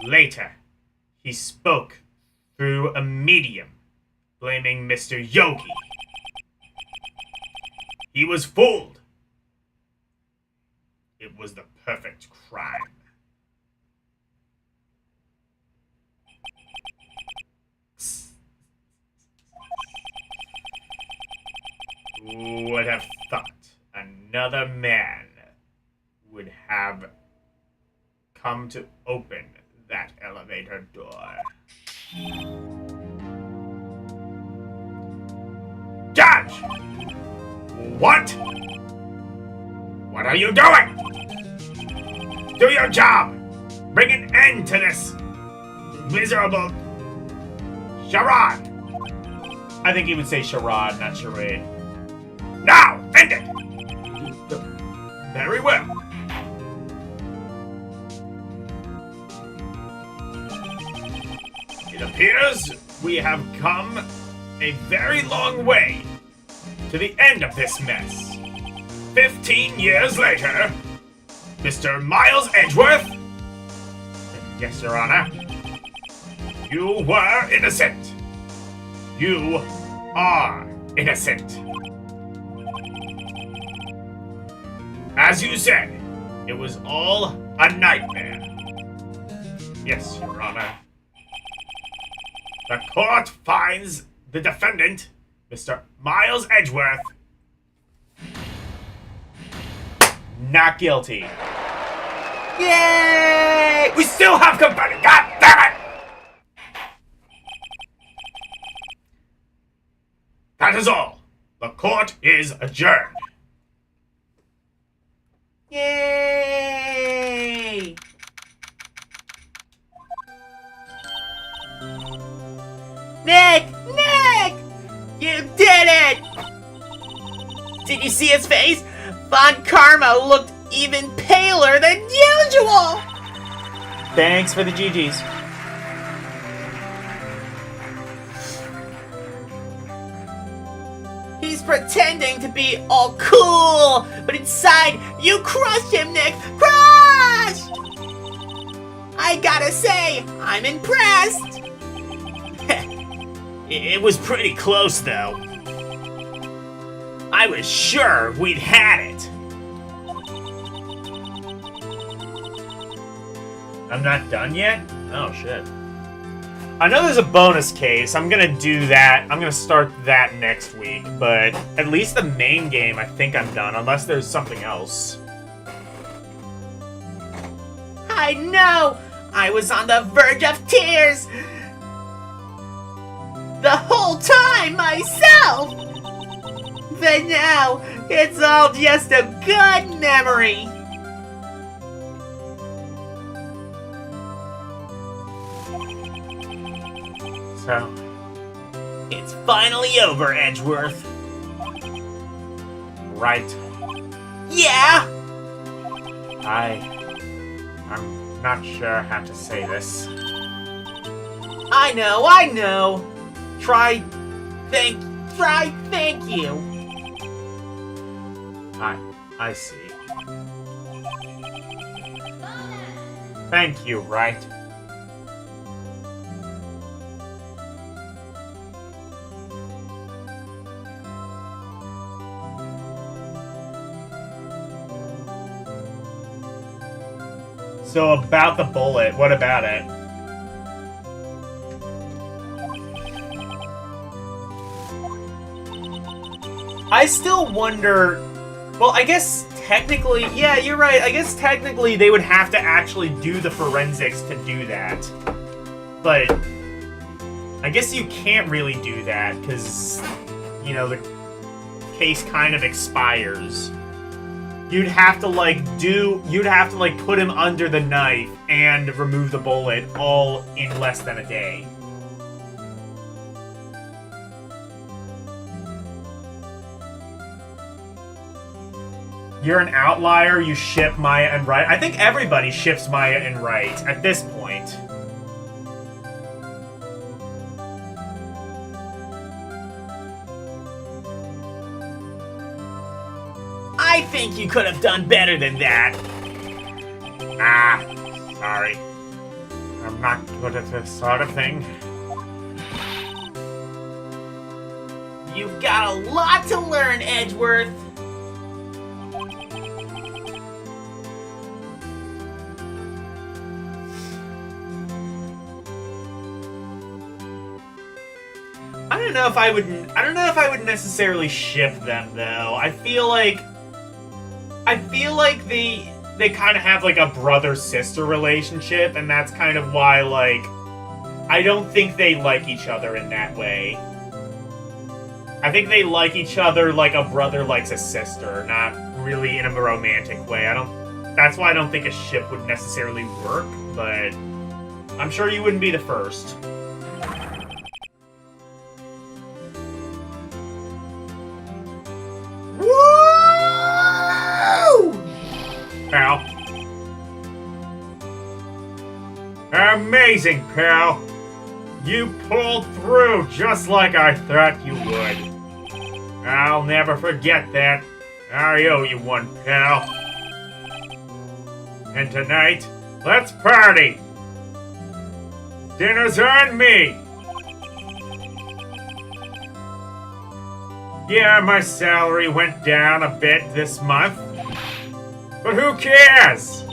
C: Later, he spoke through a medium, blaming Mr. Yogi. He was fooled. It was the perfect crime. Who would have thought another man would have come to open that elevator door? Judge! What? What are you doing? Do your job! Bring an end to this miserable charade!
B: I think he would say charade, not charade.
C: Now! End it! Very well. It appears we have come a very long way to the end of this mess. 15 years later, Mr. Miles Edgeworth. Yes, Your Honor. You were innocent. You are innocent. As you said, it was all a nightmare. Yes, Your Honor. The court finds the defendant, Mr. Miles Edgeworth,
B: Not guilty.
C: Yay! We still have company. God damn it! That is all. The court is adjourned.
D: Yay! Nick! Nick! You did it! Did you see his face? Von Karma looked even paler than usual!
B: Thanks for the GGs.
D: He's pretending to be all cool, but inside, you crushed him, Nick! Crushed! I gotta say, I'm impressed!
C: It was pretty close, though. I was sure we'd had it.
B: I'm not done yet? Oh, shit. I know there's a bonus case. I'm gonna do that. I'm gonna start that next week, but at least the main game, I think I'm done, unless there's something else.
D: I know! I was on the verge of tears! The whole time myself! But now, it's all just a good memory!
B: So,
D: It's finally over, Edgeworth.
B: right.
D: Yeah!
B: I'm not sure how to say this.
D: I know! Try thank you.
B: I see. Thank you, right? So about the bullet, what about it? I still wonder. Well, I guess technically, yeah, you're right. I guess technically they would have to actually do the forensics to do that. But I guess you can't really do that because, you know, the case kind of expires. You'd have to put him under the knife and remove the bullet all in less than a day. You're an outlier, you ship Maya and Wright. I think everybody ships Maya and Wright at this point.
D: I think you could have done better than that.
B: Sorry. I'm not good at this sort of thing.
D: You've got a lot to learn, Edgeworth.
B: I don't
C: don't know if I would. I don't know if I would necessarily ship them though. I feel like they kind of have like a brother-sister relationship, and that's kind of why like I don't think they like each other in that way. I think they like each other like a brother likes a sister, not really in a romantic way. That's why I don't think a ship would necessarily work, but I'm sure you wouldn't be the first.
D: Woo!
C: Pal. Amazing, pal. You pulled through just like I thought you would. I'll never forget that. I owe you one, pal. And tonight, let's party. Dinner's on me. Yeah, my salary went down a bit this month. But who cares?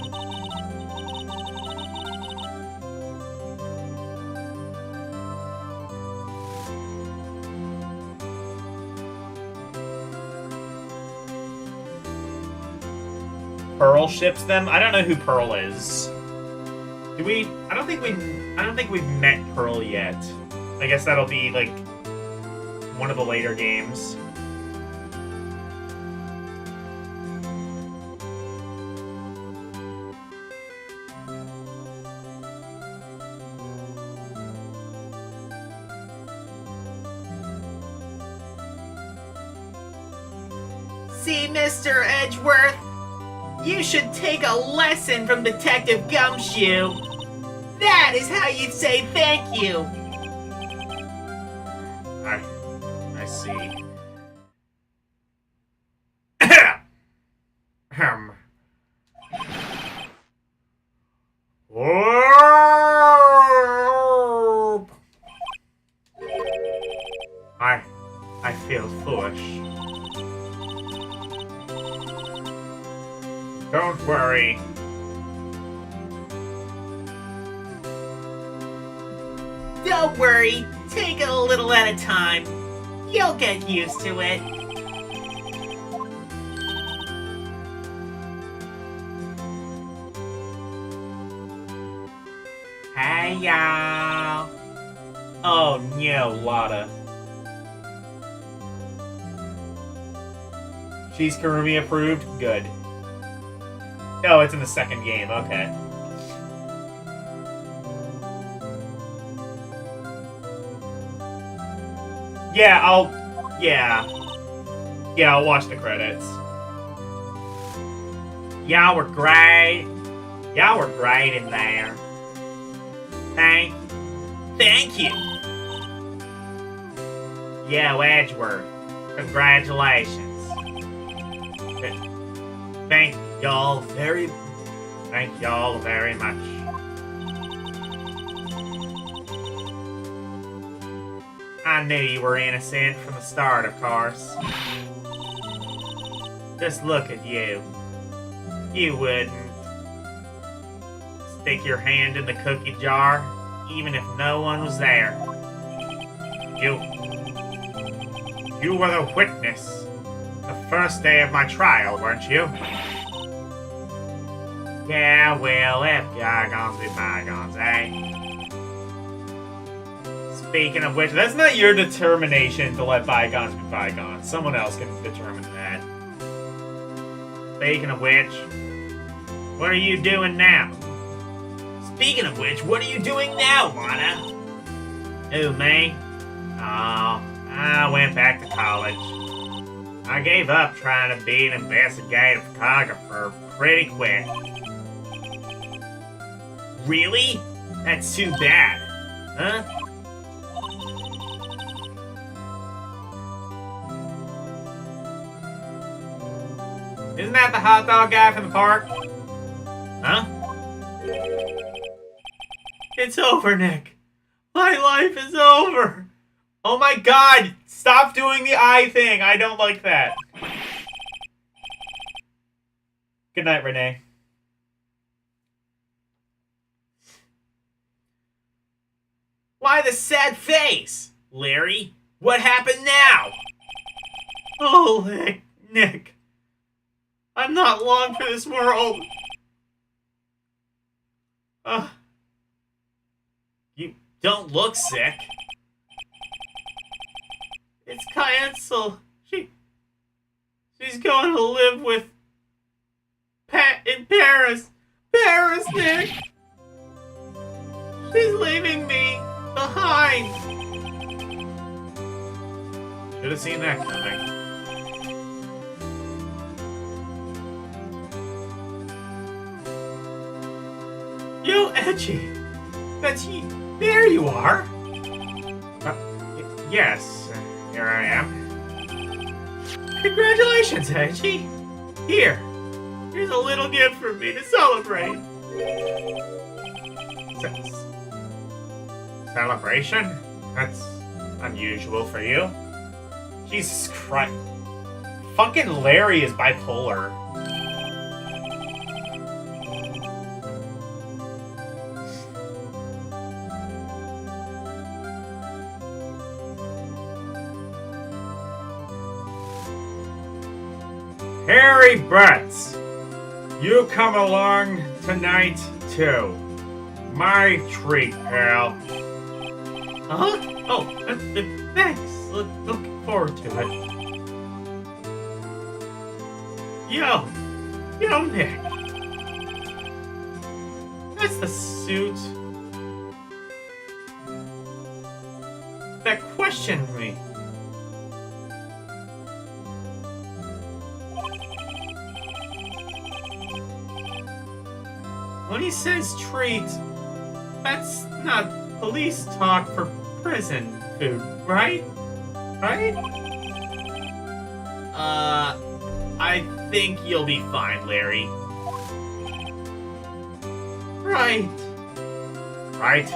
C: Pearl ships them? I don't know who Pearl is. Do we? I don't think we've met Pearl yet. I guess that'll be like one of the later games.
D: See, Mr. Edgeworth? You should take a lesson from Detective Gumshoe. That is how you say thank you.
C: I see. I feel foolish. Don't worry.
D: Don't worry. Take it a little at a time. You'll get used to it.
C: Hey, y'all. Oh, no, Lotta. She's Kurumi approved? Good. Oh, it's in the second game. Okay. Yeah, I'll watch the credits. Y'all were great. Y'all were great in there. Thank you. Yeah, Edgeworth. Congratulations. Thank y'all very much. I knew you were innocent from the start, of course. Just look at you. You wouldn't stick your hand in the cookie jar, even if no one was there. You were the witness the first day of my trial, weren't you? Yeah, well, let bygones be bygones, eh? Speaking of which, that's not your determination to let bygones be bygones. Someone else can determine that. Speaking of which, what are you doing now? Speaking of which, what are you doing now, Lana? Who, me? Oh, I went back to college. I gave up trying to be an investigative photographer pretty quick. Really? That's too bad. Huh? Isn't that the hot dog guy from the park? Huh? It's over, Nick. My life is over. Oh my god! Stop doing the eye thing. I don't like that. Good night, Renee.
D: Why the sad face, Larry?
C: What happened now?
B: Oh, Nick. I'm not long for this world.
C: You don't look sick.
B: It's canceled. She's going to live with Pat in Paris. Paris, Nick. She's leaving me behind.
C: Should have seen that coming.
B: You, Edgy. That's you. There you are.
C: Yes, here I am.
B: Congratulations, Edgy. Here's a little gift for me to celebrate.
C: Celebration? That's unusual for you.
B: Jesus Christ. Fucking Larry is bipolar.
C: Harry Butts, you come along tonight too. My treat, pal.
B: Huh? Oh, thanks. Looking forward to it. Yo, Nick. That's the suit that questioned me. When he says treat, that's not police talk for prison food, right? Right?
C: I think you'll be fine, Larry.
B: Right.
C: Right?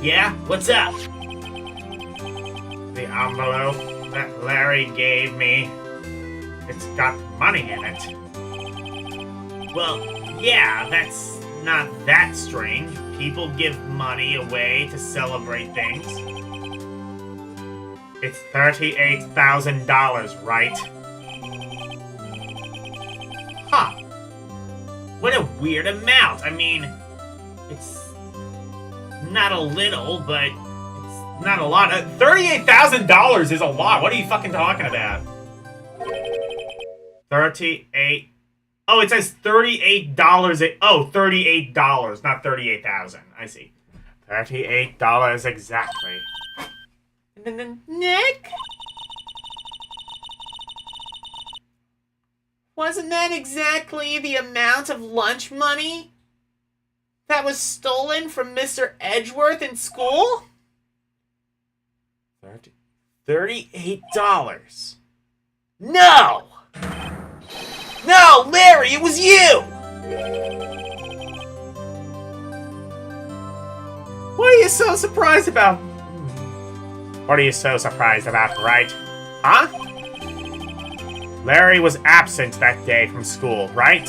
C: Yeah? What's up? The envelope that Larry gave me, it's got money in it. Well, yeah, that's not that strange. People give money away to celebrate things. It's $38,000, right? Huh. What a weird amount. I mean, it's not a little, but it's not a lot. $38,000 is a lot. What are you fucking talking about? 38. Oh, it says $38. Oh, $38, not 38,000. I see. $38 exactly.
D: Nick? Wasn't that exactly the amount of lunch money that was stolen from Mr. Edgeworth in school?
C: $38. No! No, Larry, it was you!
B: What are you so surprised about?
C: What are you so surprised about, right? Huh? Larry was absent that day from school, right?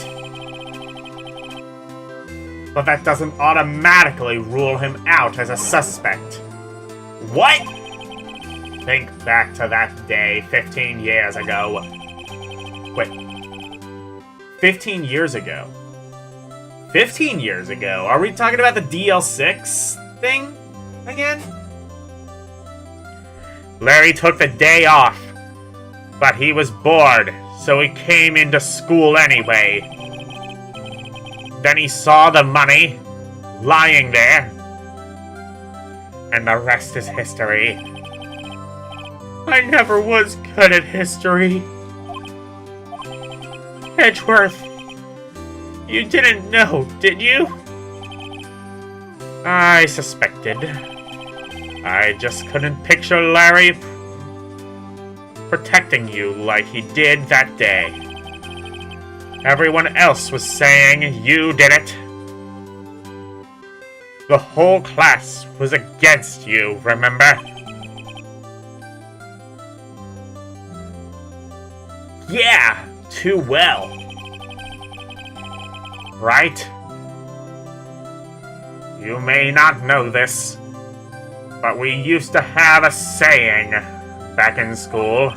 C: But that doesn't automatically rule him out as a suspect. What? Think back to that day 15 years ago. Wait. 15 years ago? 15 years ago? Are we talking about the DL6 thing again? Larry took the day off, but he was bored, so he came into school anyway. Then he saw the money lying there, and the rest is history. I never was good at history. Edgeworth, you didn't know, did you? I suspected. I just couldn't picture Larry protecting you like he did that day. Everyone else was saying you did it. The whole class was against you, remember? Yeah, too well. Right? You may not know this,
E: But we used to have a saying back in school.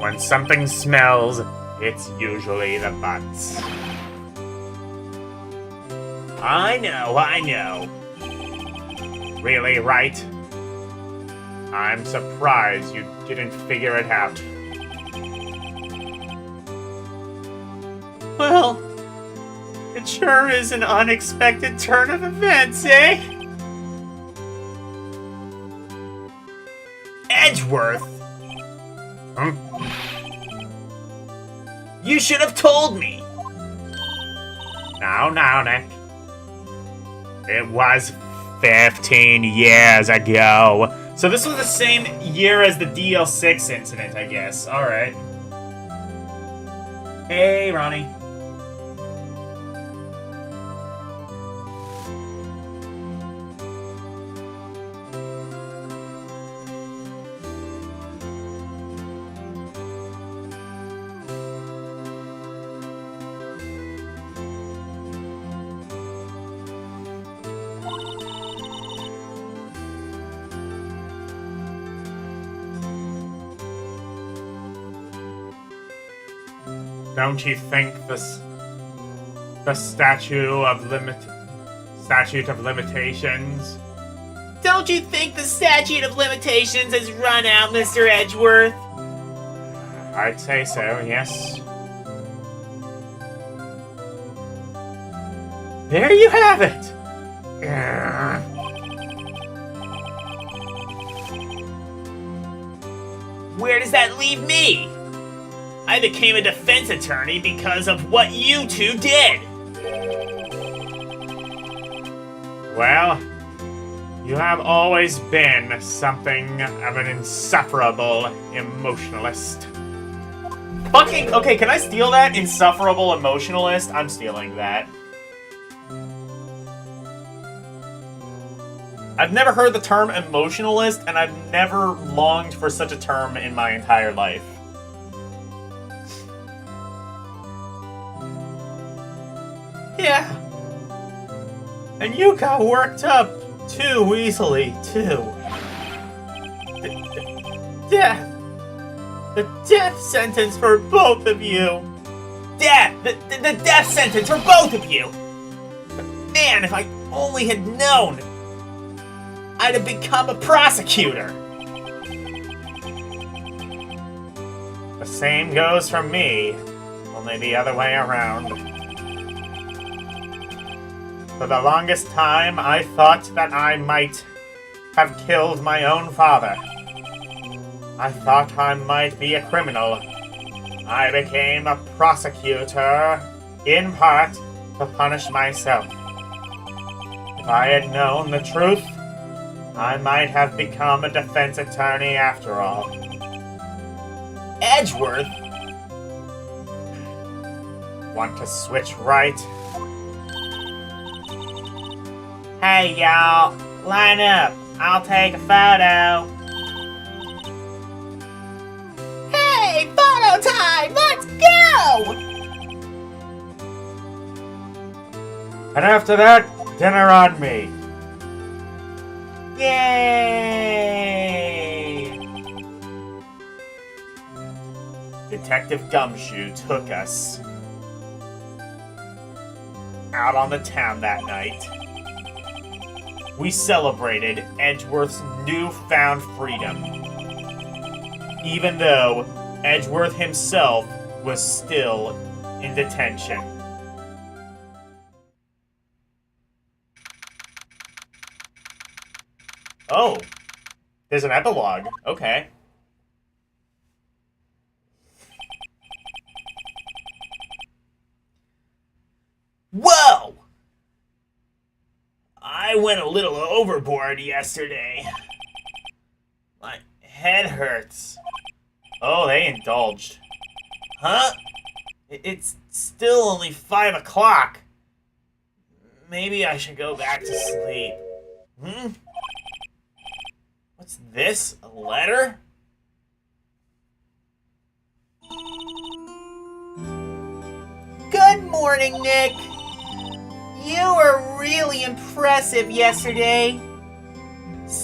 E: When something smells, it's usually the butts. I know. Really, right? I'm surprised you didn't figure it out.
B: Well, it sure is an unexpected turn of events, eh?
C: Edgeworth,
E: Hmm?
C: you should have told me.
E: Now, Nick. It was 15 years ago.
B: So this was the same year as the DL6 incident, I guess. Alright. Hey, Ronnie.
E: Don't you think the statute of limitations?
D: Don't you think the statute of limitations has run out, Mr. Edgeworth?
E: I'd say so, yes.
B: There you have it!
D: Where does that leave me? I became a defense attorney because of what you two did.
E: Well, you have always been something of an insufferable emotionalist.
B: Fucking, okay, can I steal that? Insufferable emotionalist? I'm stealing that. I've never heard the term emotionalist, and I've never longed for such a term in my entire life. Yeah. And you got worked up too easily, too. Death. The death sentence for both of you.
D: Death! The death sentence for both of you! But man, if I only had known, I'd have become a prosecutor.
E: The same goes for me, only the other way around. For the longest time, I thought that I might have killed my own father. I thought I might be a criminal. I became a prosecutor, in part, to punish myself. If I had known the truth, I might have become a defense attorney after all.
D: Edgeworth?
E: Want to switch right?
D: Hey, y'all. Line up. I'll take a photo. Hey, photo time! Let's go!
E: And after that, dinner on me.
D: Yay!
B: Detective Gumshoe took us out on the town that night. We celebrated Edgeworth's newfound freedom, even though Edgeworth himself was still in detention. Oh, there's an epilogue. Okay.
D: Whoa! I went a little overboard yesterday. My head hurts.
B: Oh, they indulged.
D: Huh? It's still only 5 o'clock. Maybe I should go back to sleep. What's this? A letter? Good morning, Nick. You were really impressive yesterday.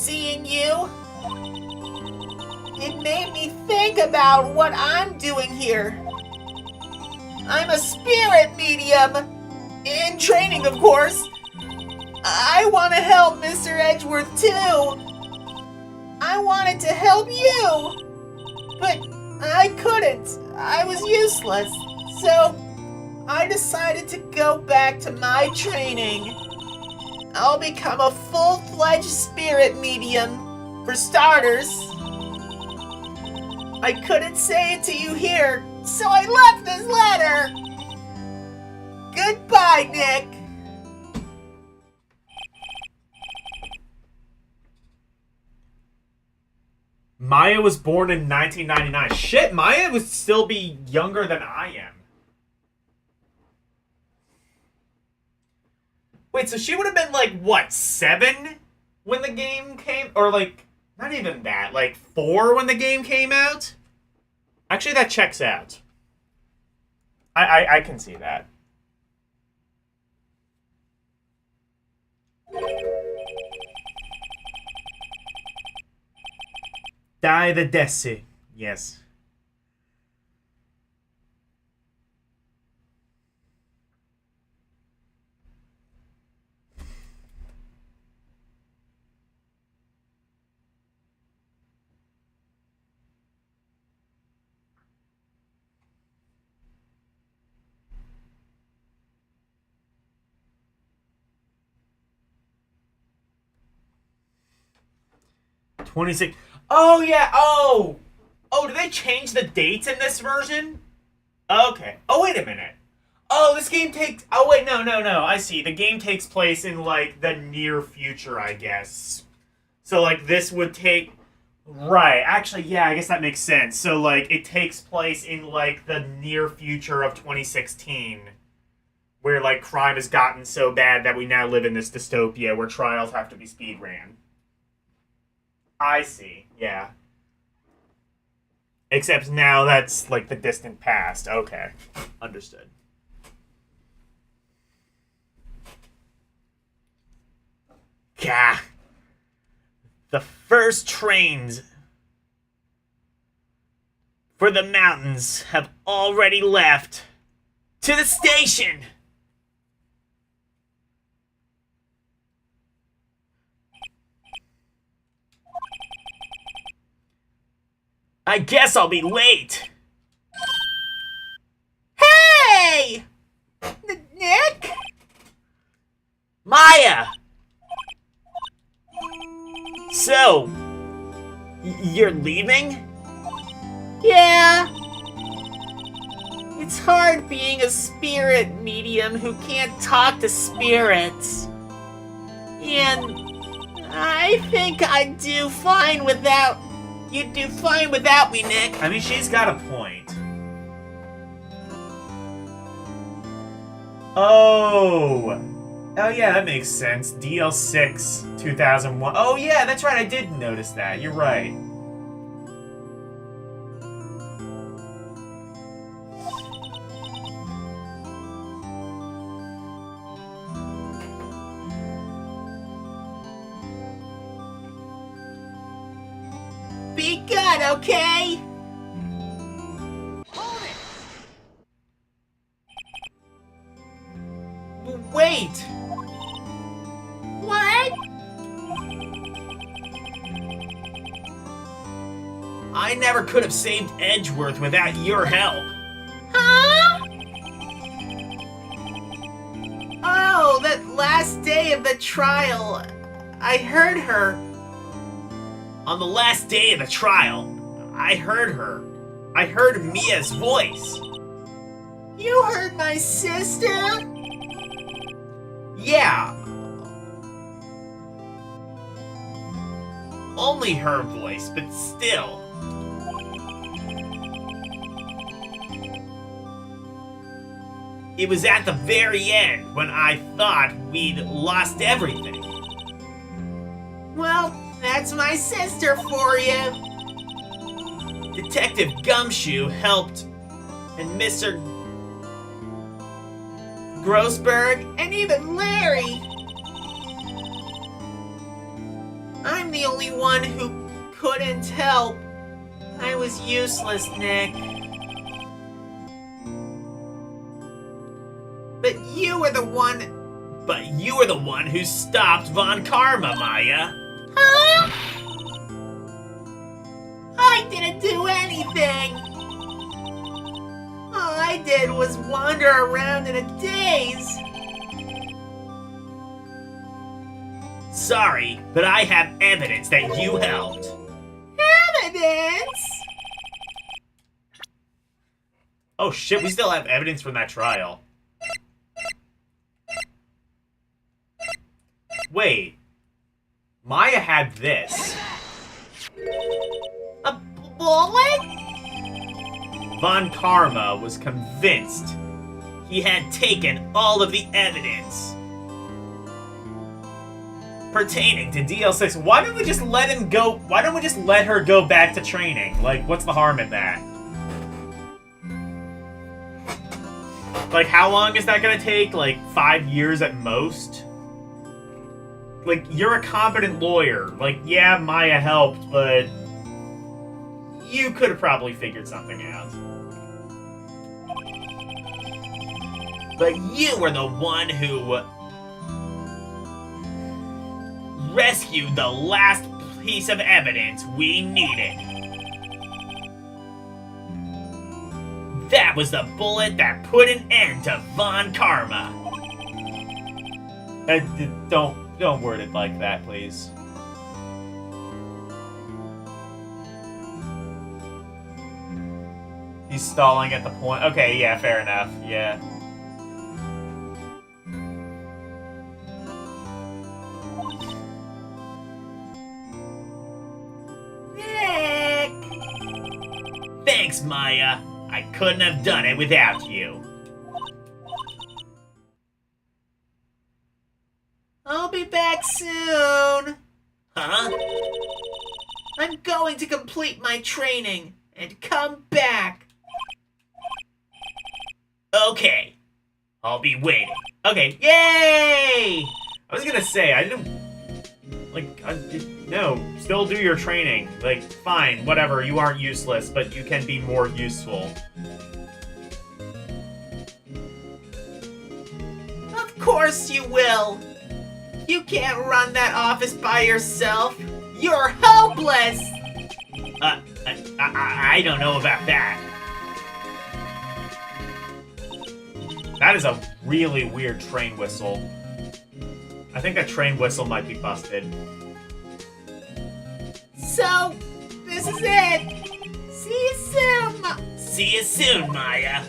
D: seeing you. It made me think about what I'm doing here. I'm a spirit medium. In training, of course. I want to help Mr. Edgeworth, too. I wanted to help you. But I couldn't. I was useless. So I decided to go back to my training. I'll become a full-fledged spirit medium, for starters. I couldn't say it to you here, so I left this letter. Goodbye, Nick.
C: Maya was born in 1999. Shit, Maya would still be younger than I am. Wait, so she would have been like, what, 7 when the game came? Or like, not even that, like 4 when the game came out? Actually, that checks out. I can see that. Die the Desi. Yes. '26. Oh, yeah. Oh, did they change the dates in this version? Okay. Oh, wait a minute. Oh, this game takes... Oh, wait, no. I see. The game takes place in, like, the near future, I guess. So, like, this would take... Right. Actually, yeah, I guess that makes sense. So, like, it takes place in, like, the near future of 2016. Where, like, crime has gotten so bad that we now live in this dystopia where trials have to be speed ran. I see, yeah. Except now that's, like, the distant past. Okay. Understood. Gah. The first trains for the mountains have already left. To the station! I guess I'll be late.
D: Hey! Nick?
C: Maya! So, you're leaving?
D: Yeah. It's hard being a spirit medium who can't talk to spirits. And I think I'd do fine without... You'd do fine without me, Nick.
C: I mean, she's got a point. Oh, yeah, that makes sense. DL6 2001. Oh, yeah, that's right. I did notice that. You're right.
D: Be good, okay?
A: Hold it!
D: Wait. What?
C: I never could have saved Edgeworth without your help.
D: Huh? Oh, that last day of the trial. I heard her.
C: On the last day of the trial, I heard her. I heard Mia's voice.
D: You heard my sister?
C: Yeah. Only her voice, but still. It was at the very end when I thought we'd lost everything.
D: Well, that's my sister for you.
C: Detective Gumshoe helped, and Mr. Grossberg,
D: And even Larry. I'm I'm the only one who couldn't help. I was useless, Nick. But you were the one
C: who stopped Von Karma, Maya.
D: Huh? I didn't do anything. All I did was wander around in a daze.
C: Sorry, but I have evidence that you helped.
D: Evidence?
C: Oh shit, we still have evidence from that trial. Wait. Maya had this.
D: A bullet?
C: Von Karma was convinced he had taken all of the evidence pertaining to DL6. Why don't we just let him go? Why don't we just let her go back to training? Like, what's the harm in that? Like, how long is that gonna take? Like, 5 years at most? Like, you're a competent lawyer. Like, yeah, Maya helped, but you could have probably figured something out. But you were the one who rescued the last piece of evidence we needed. That was the bullet that put an end to Von Karma. Don't word it like that, please. He's stalling at the point. Okay, yeah, fair enough. Yeah.
D: Nick!
C: Thanks, Maya. I couldn't have done it without you.
D: I'll be back soon.
C: Huh?
D: I'm going to complete my training and come back.
C: Okay. I'll be waiting. Okay, yay! I was gonna say, I didn't... Like, no, still do your training. Like, fine, whatever, you aren't useless, but you can be more useful.
D: Of course you will. You can't run that office by yourself. You're hopeless.
C: I don't know about that. That is a really weird train whistle. I think that train whistle might be busted.
D: So, this is it. See you soon,
C: See you soon, Maya.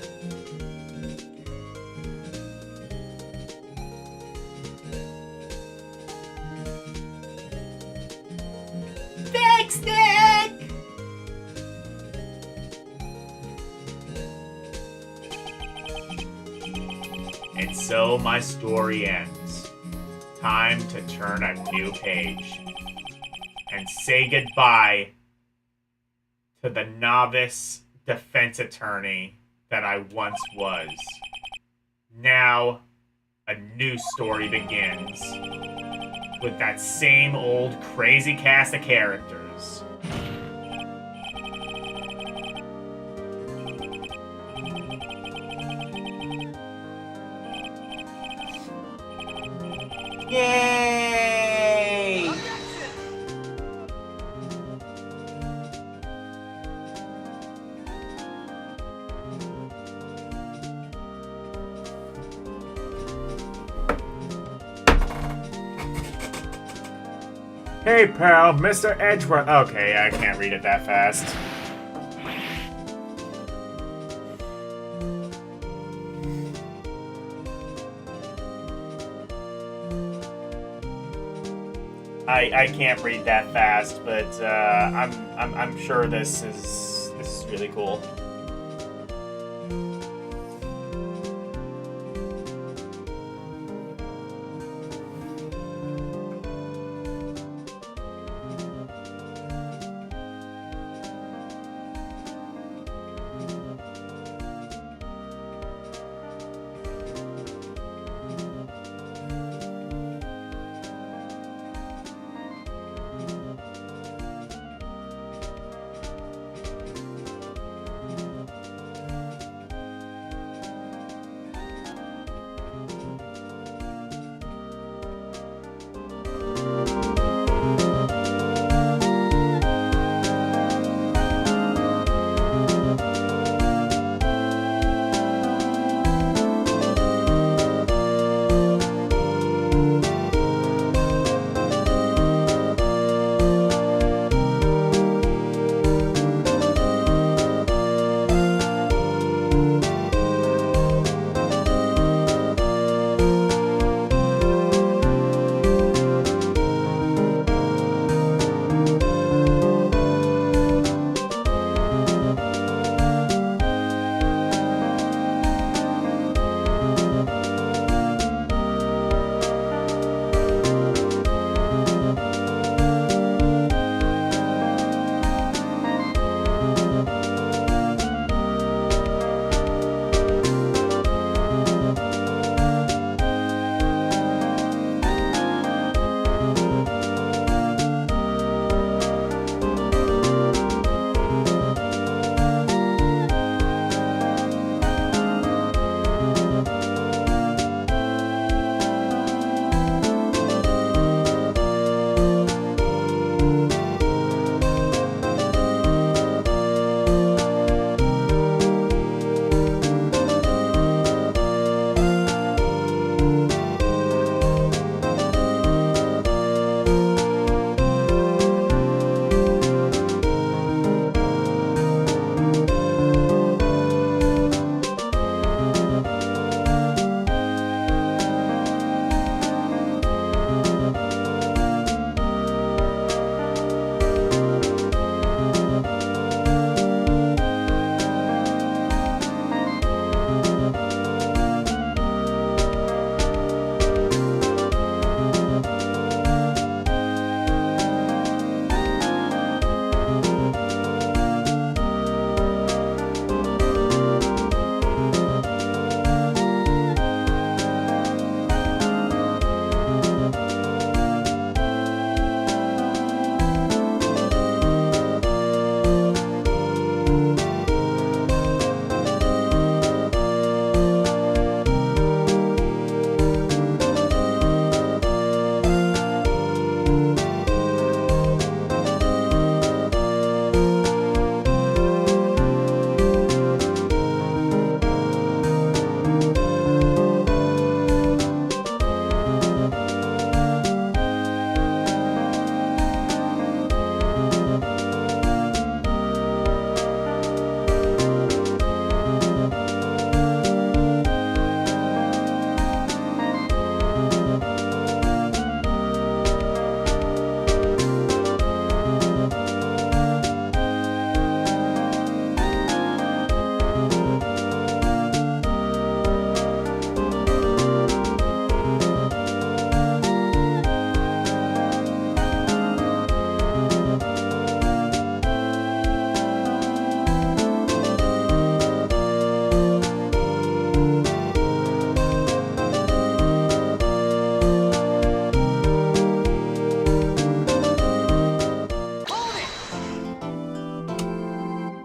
D: Thanks, Nick.
C: And so my story ends. Time to turn a new page. And say goodbye to the novice defense attorney that I once was. Now, a new story begins. With that same old crazy cast of characters. Yay!
B: Hey, pal, Mr. Edgeworth. Okay, I can't read it that fast. I can't read that fast, but I'm sure this is really cool.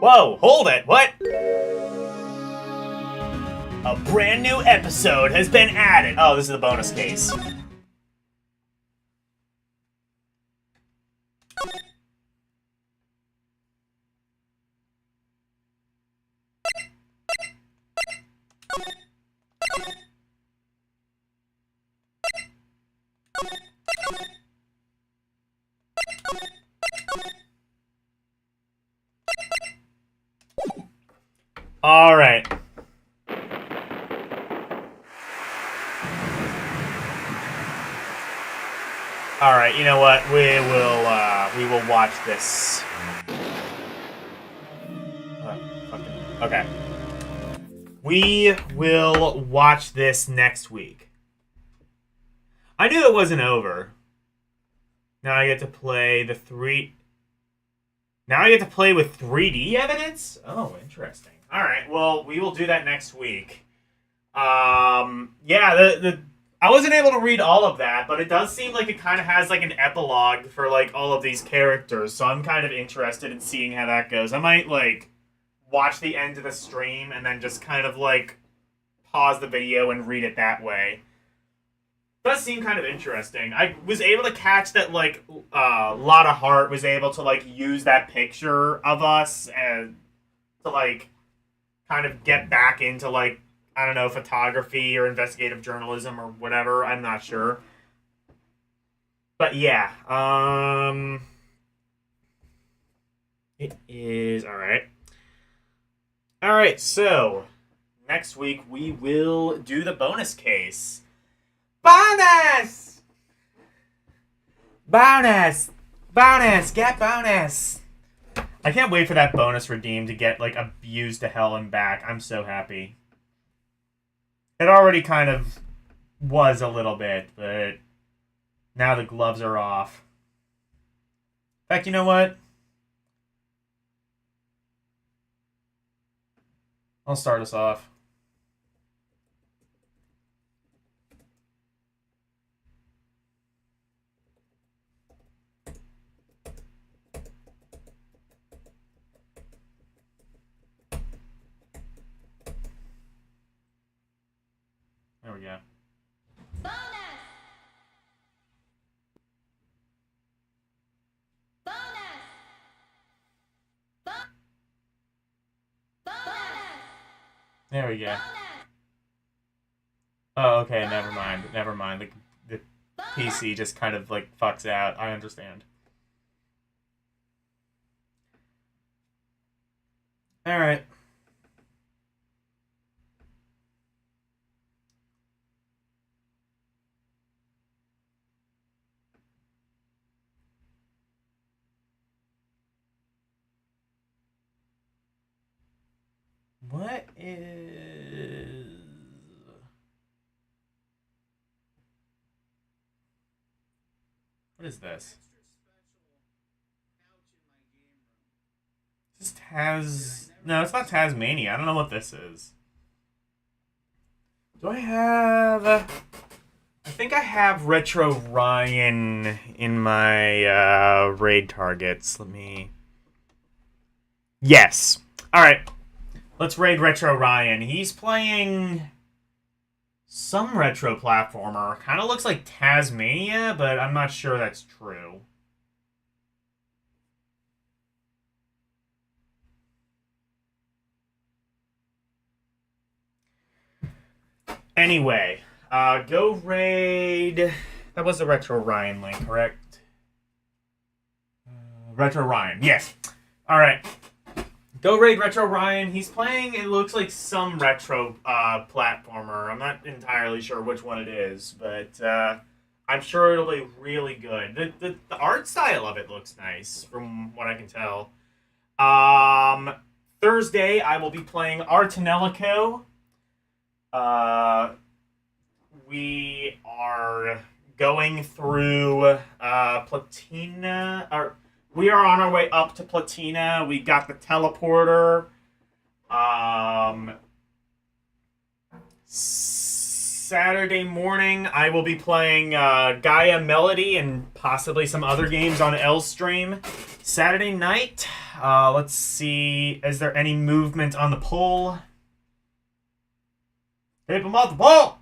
C: Whoa, hold it, what?
E: A brand new episode has been added.
C: Oh, this is the bonus case. All right. All right. You know what? We will watch this. Okay. We will watch this next week. I knew it wasn't over. Now I get to play the Now I get to play with 3D evidence? Oh, interesting. All right, well, we will do that next week. Yeah, I wasn't able to read all of that, but it does seem like it kind of has like an epilogue for like all of these characters, so I'm kind of interested in seeing how that goes. I might like watch the end of the stream and then just kind of like pause the video and read it that way. Does seem kind of interesting. I was able to catch that like Lotta Hart was able to like use that picture of us and to like kind of get back into like, I don't know, photography or investigative journalism or whatever. I'm not sure. But yeah, it is all right. All right, so next week we will do the bonus case. Bonus! Bonus! Bonus! Get bonus! I can't wait for that bonus redeem to get, like, abused to hell and back. I'm so happy. It already kind of was a little bit, but now the gloves are off. In fact, you know what? I'll start us off. There we go.
F: Bonus! Bonus! Bonus!
B: There we go.
F: Bonus!
B: Oh, okay, never mind. Never mind. The PC just kind of, like, fucks out. I understand. Alright. What is... What is this? This is No, it's not Tasmania. I don't know what this is. Do I have... I think I have Retro Ryan in my raid targets. Let me... Yes. Alright. Let's raid Retro Ryan. He's playing some retro platformer. Kind of looks like Tasmania, but I'm not sure that's true. Anyway, go raid... That was the Retro Ryan link, correct? Retro Ryan, yes. Alright. Go raid Retro Ryan. He's playing, it looks like some retro platformer. I'm not entirely sure which one it is, but I'm sure it'll be really good. The art style of it looks nice, from what I can tell. Thursday, I will be playing Artanelico. We are going through Platina... We are on our way up to Platina. We got the teleporter. Saturday morning, I will be playing Gaia Melody and possibly some other games on L Stream. Saturday night, Let's see. Is there any movement on the poll? Tape them off the poll!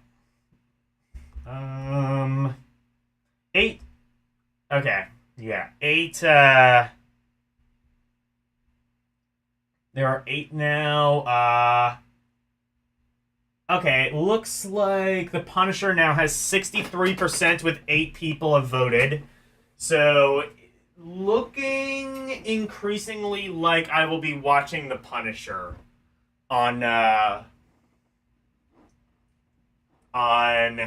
B: 8. Okay. Yeah. 8, there are 8 now. Okay, looks like the Punisher now has 63% with 8 people have voted. So, looking increasingly like I will be watching the Punisher on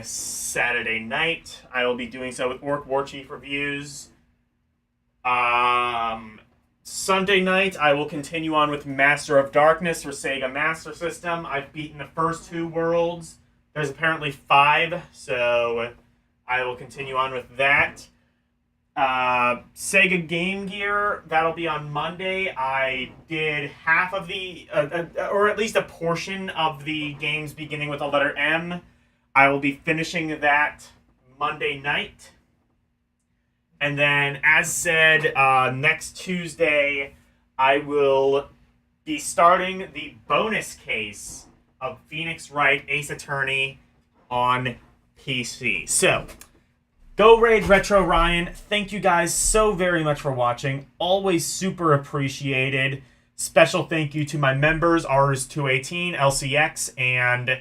B: Saturday night. I will be doing so with Orc War Chief reviews. Sunday night, I will continue on with Master of Darkness for Sega Master System. I've beaten the first 2 worlds. There's apparently 5, so I will continue on with that. Sega Game Gear, that'll be on Monday. I did half of the, or at least a portion of the games beginning with the letter M. I will be finishing that Monday night. And then, as said, next Tuesday, I will be starting the bonus case of Phoenix Wright Ace Attorney on PC. So, go raid Retro Ryan. Thank you guys so very much for watching. Always super appreciated. Special thank you to my members, R's218, LCX, and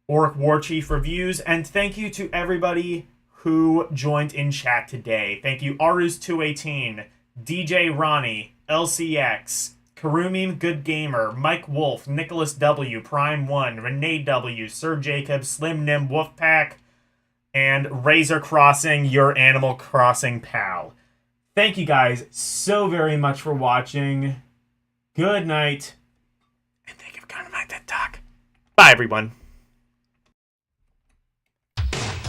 B: Orc War Chief Reviews. And thank you to everybody who joined in chat today. Thank you, Arus218, DJ Ronnie, LCX, Karumim Good Gamer, Mike Wolf, Nicholas W, Prime 1, Renee W, Sir Jacob, Slim Nim, Wolfpack, and Razor Crossing, your Animal Crossing pal. Thank you guys so very much for watching. Good night. And thank you for coming to my TED Talk. Bye, everyone.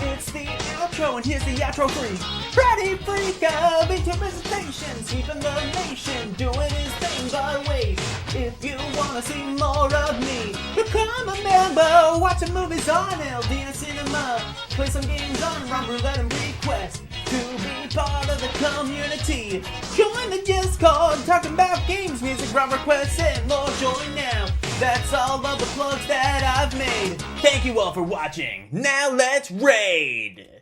D: It's the outro, and here's the outro freeze. Freddy Freak of Interpretation, sweeping the nation, doing his thing our ways. If you wanna see more of me, become a member, watching movies on LDN Cinema, play some games on Rum Roulette and Request. To be part of the community, join the Discord, talking about games, music, rum requests, and more. Join now. That's all of the plugs that I've made. Thank you all for watching. Now let's raid!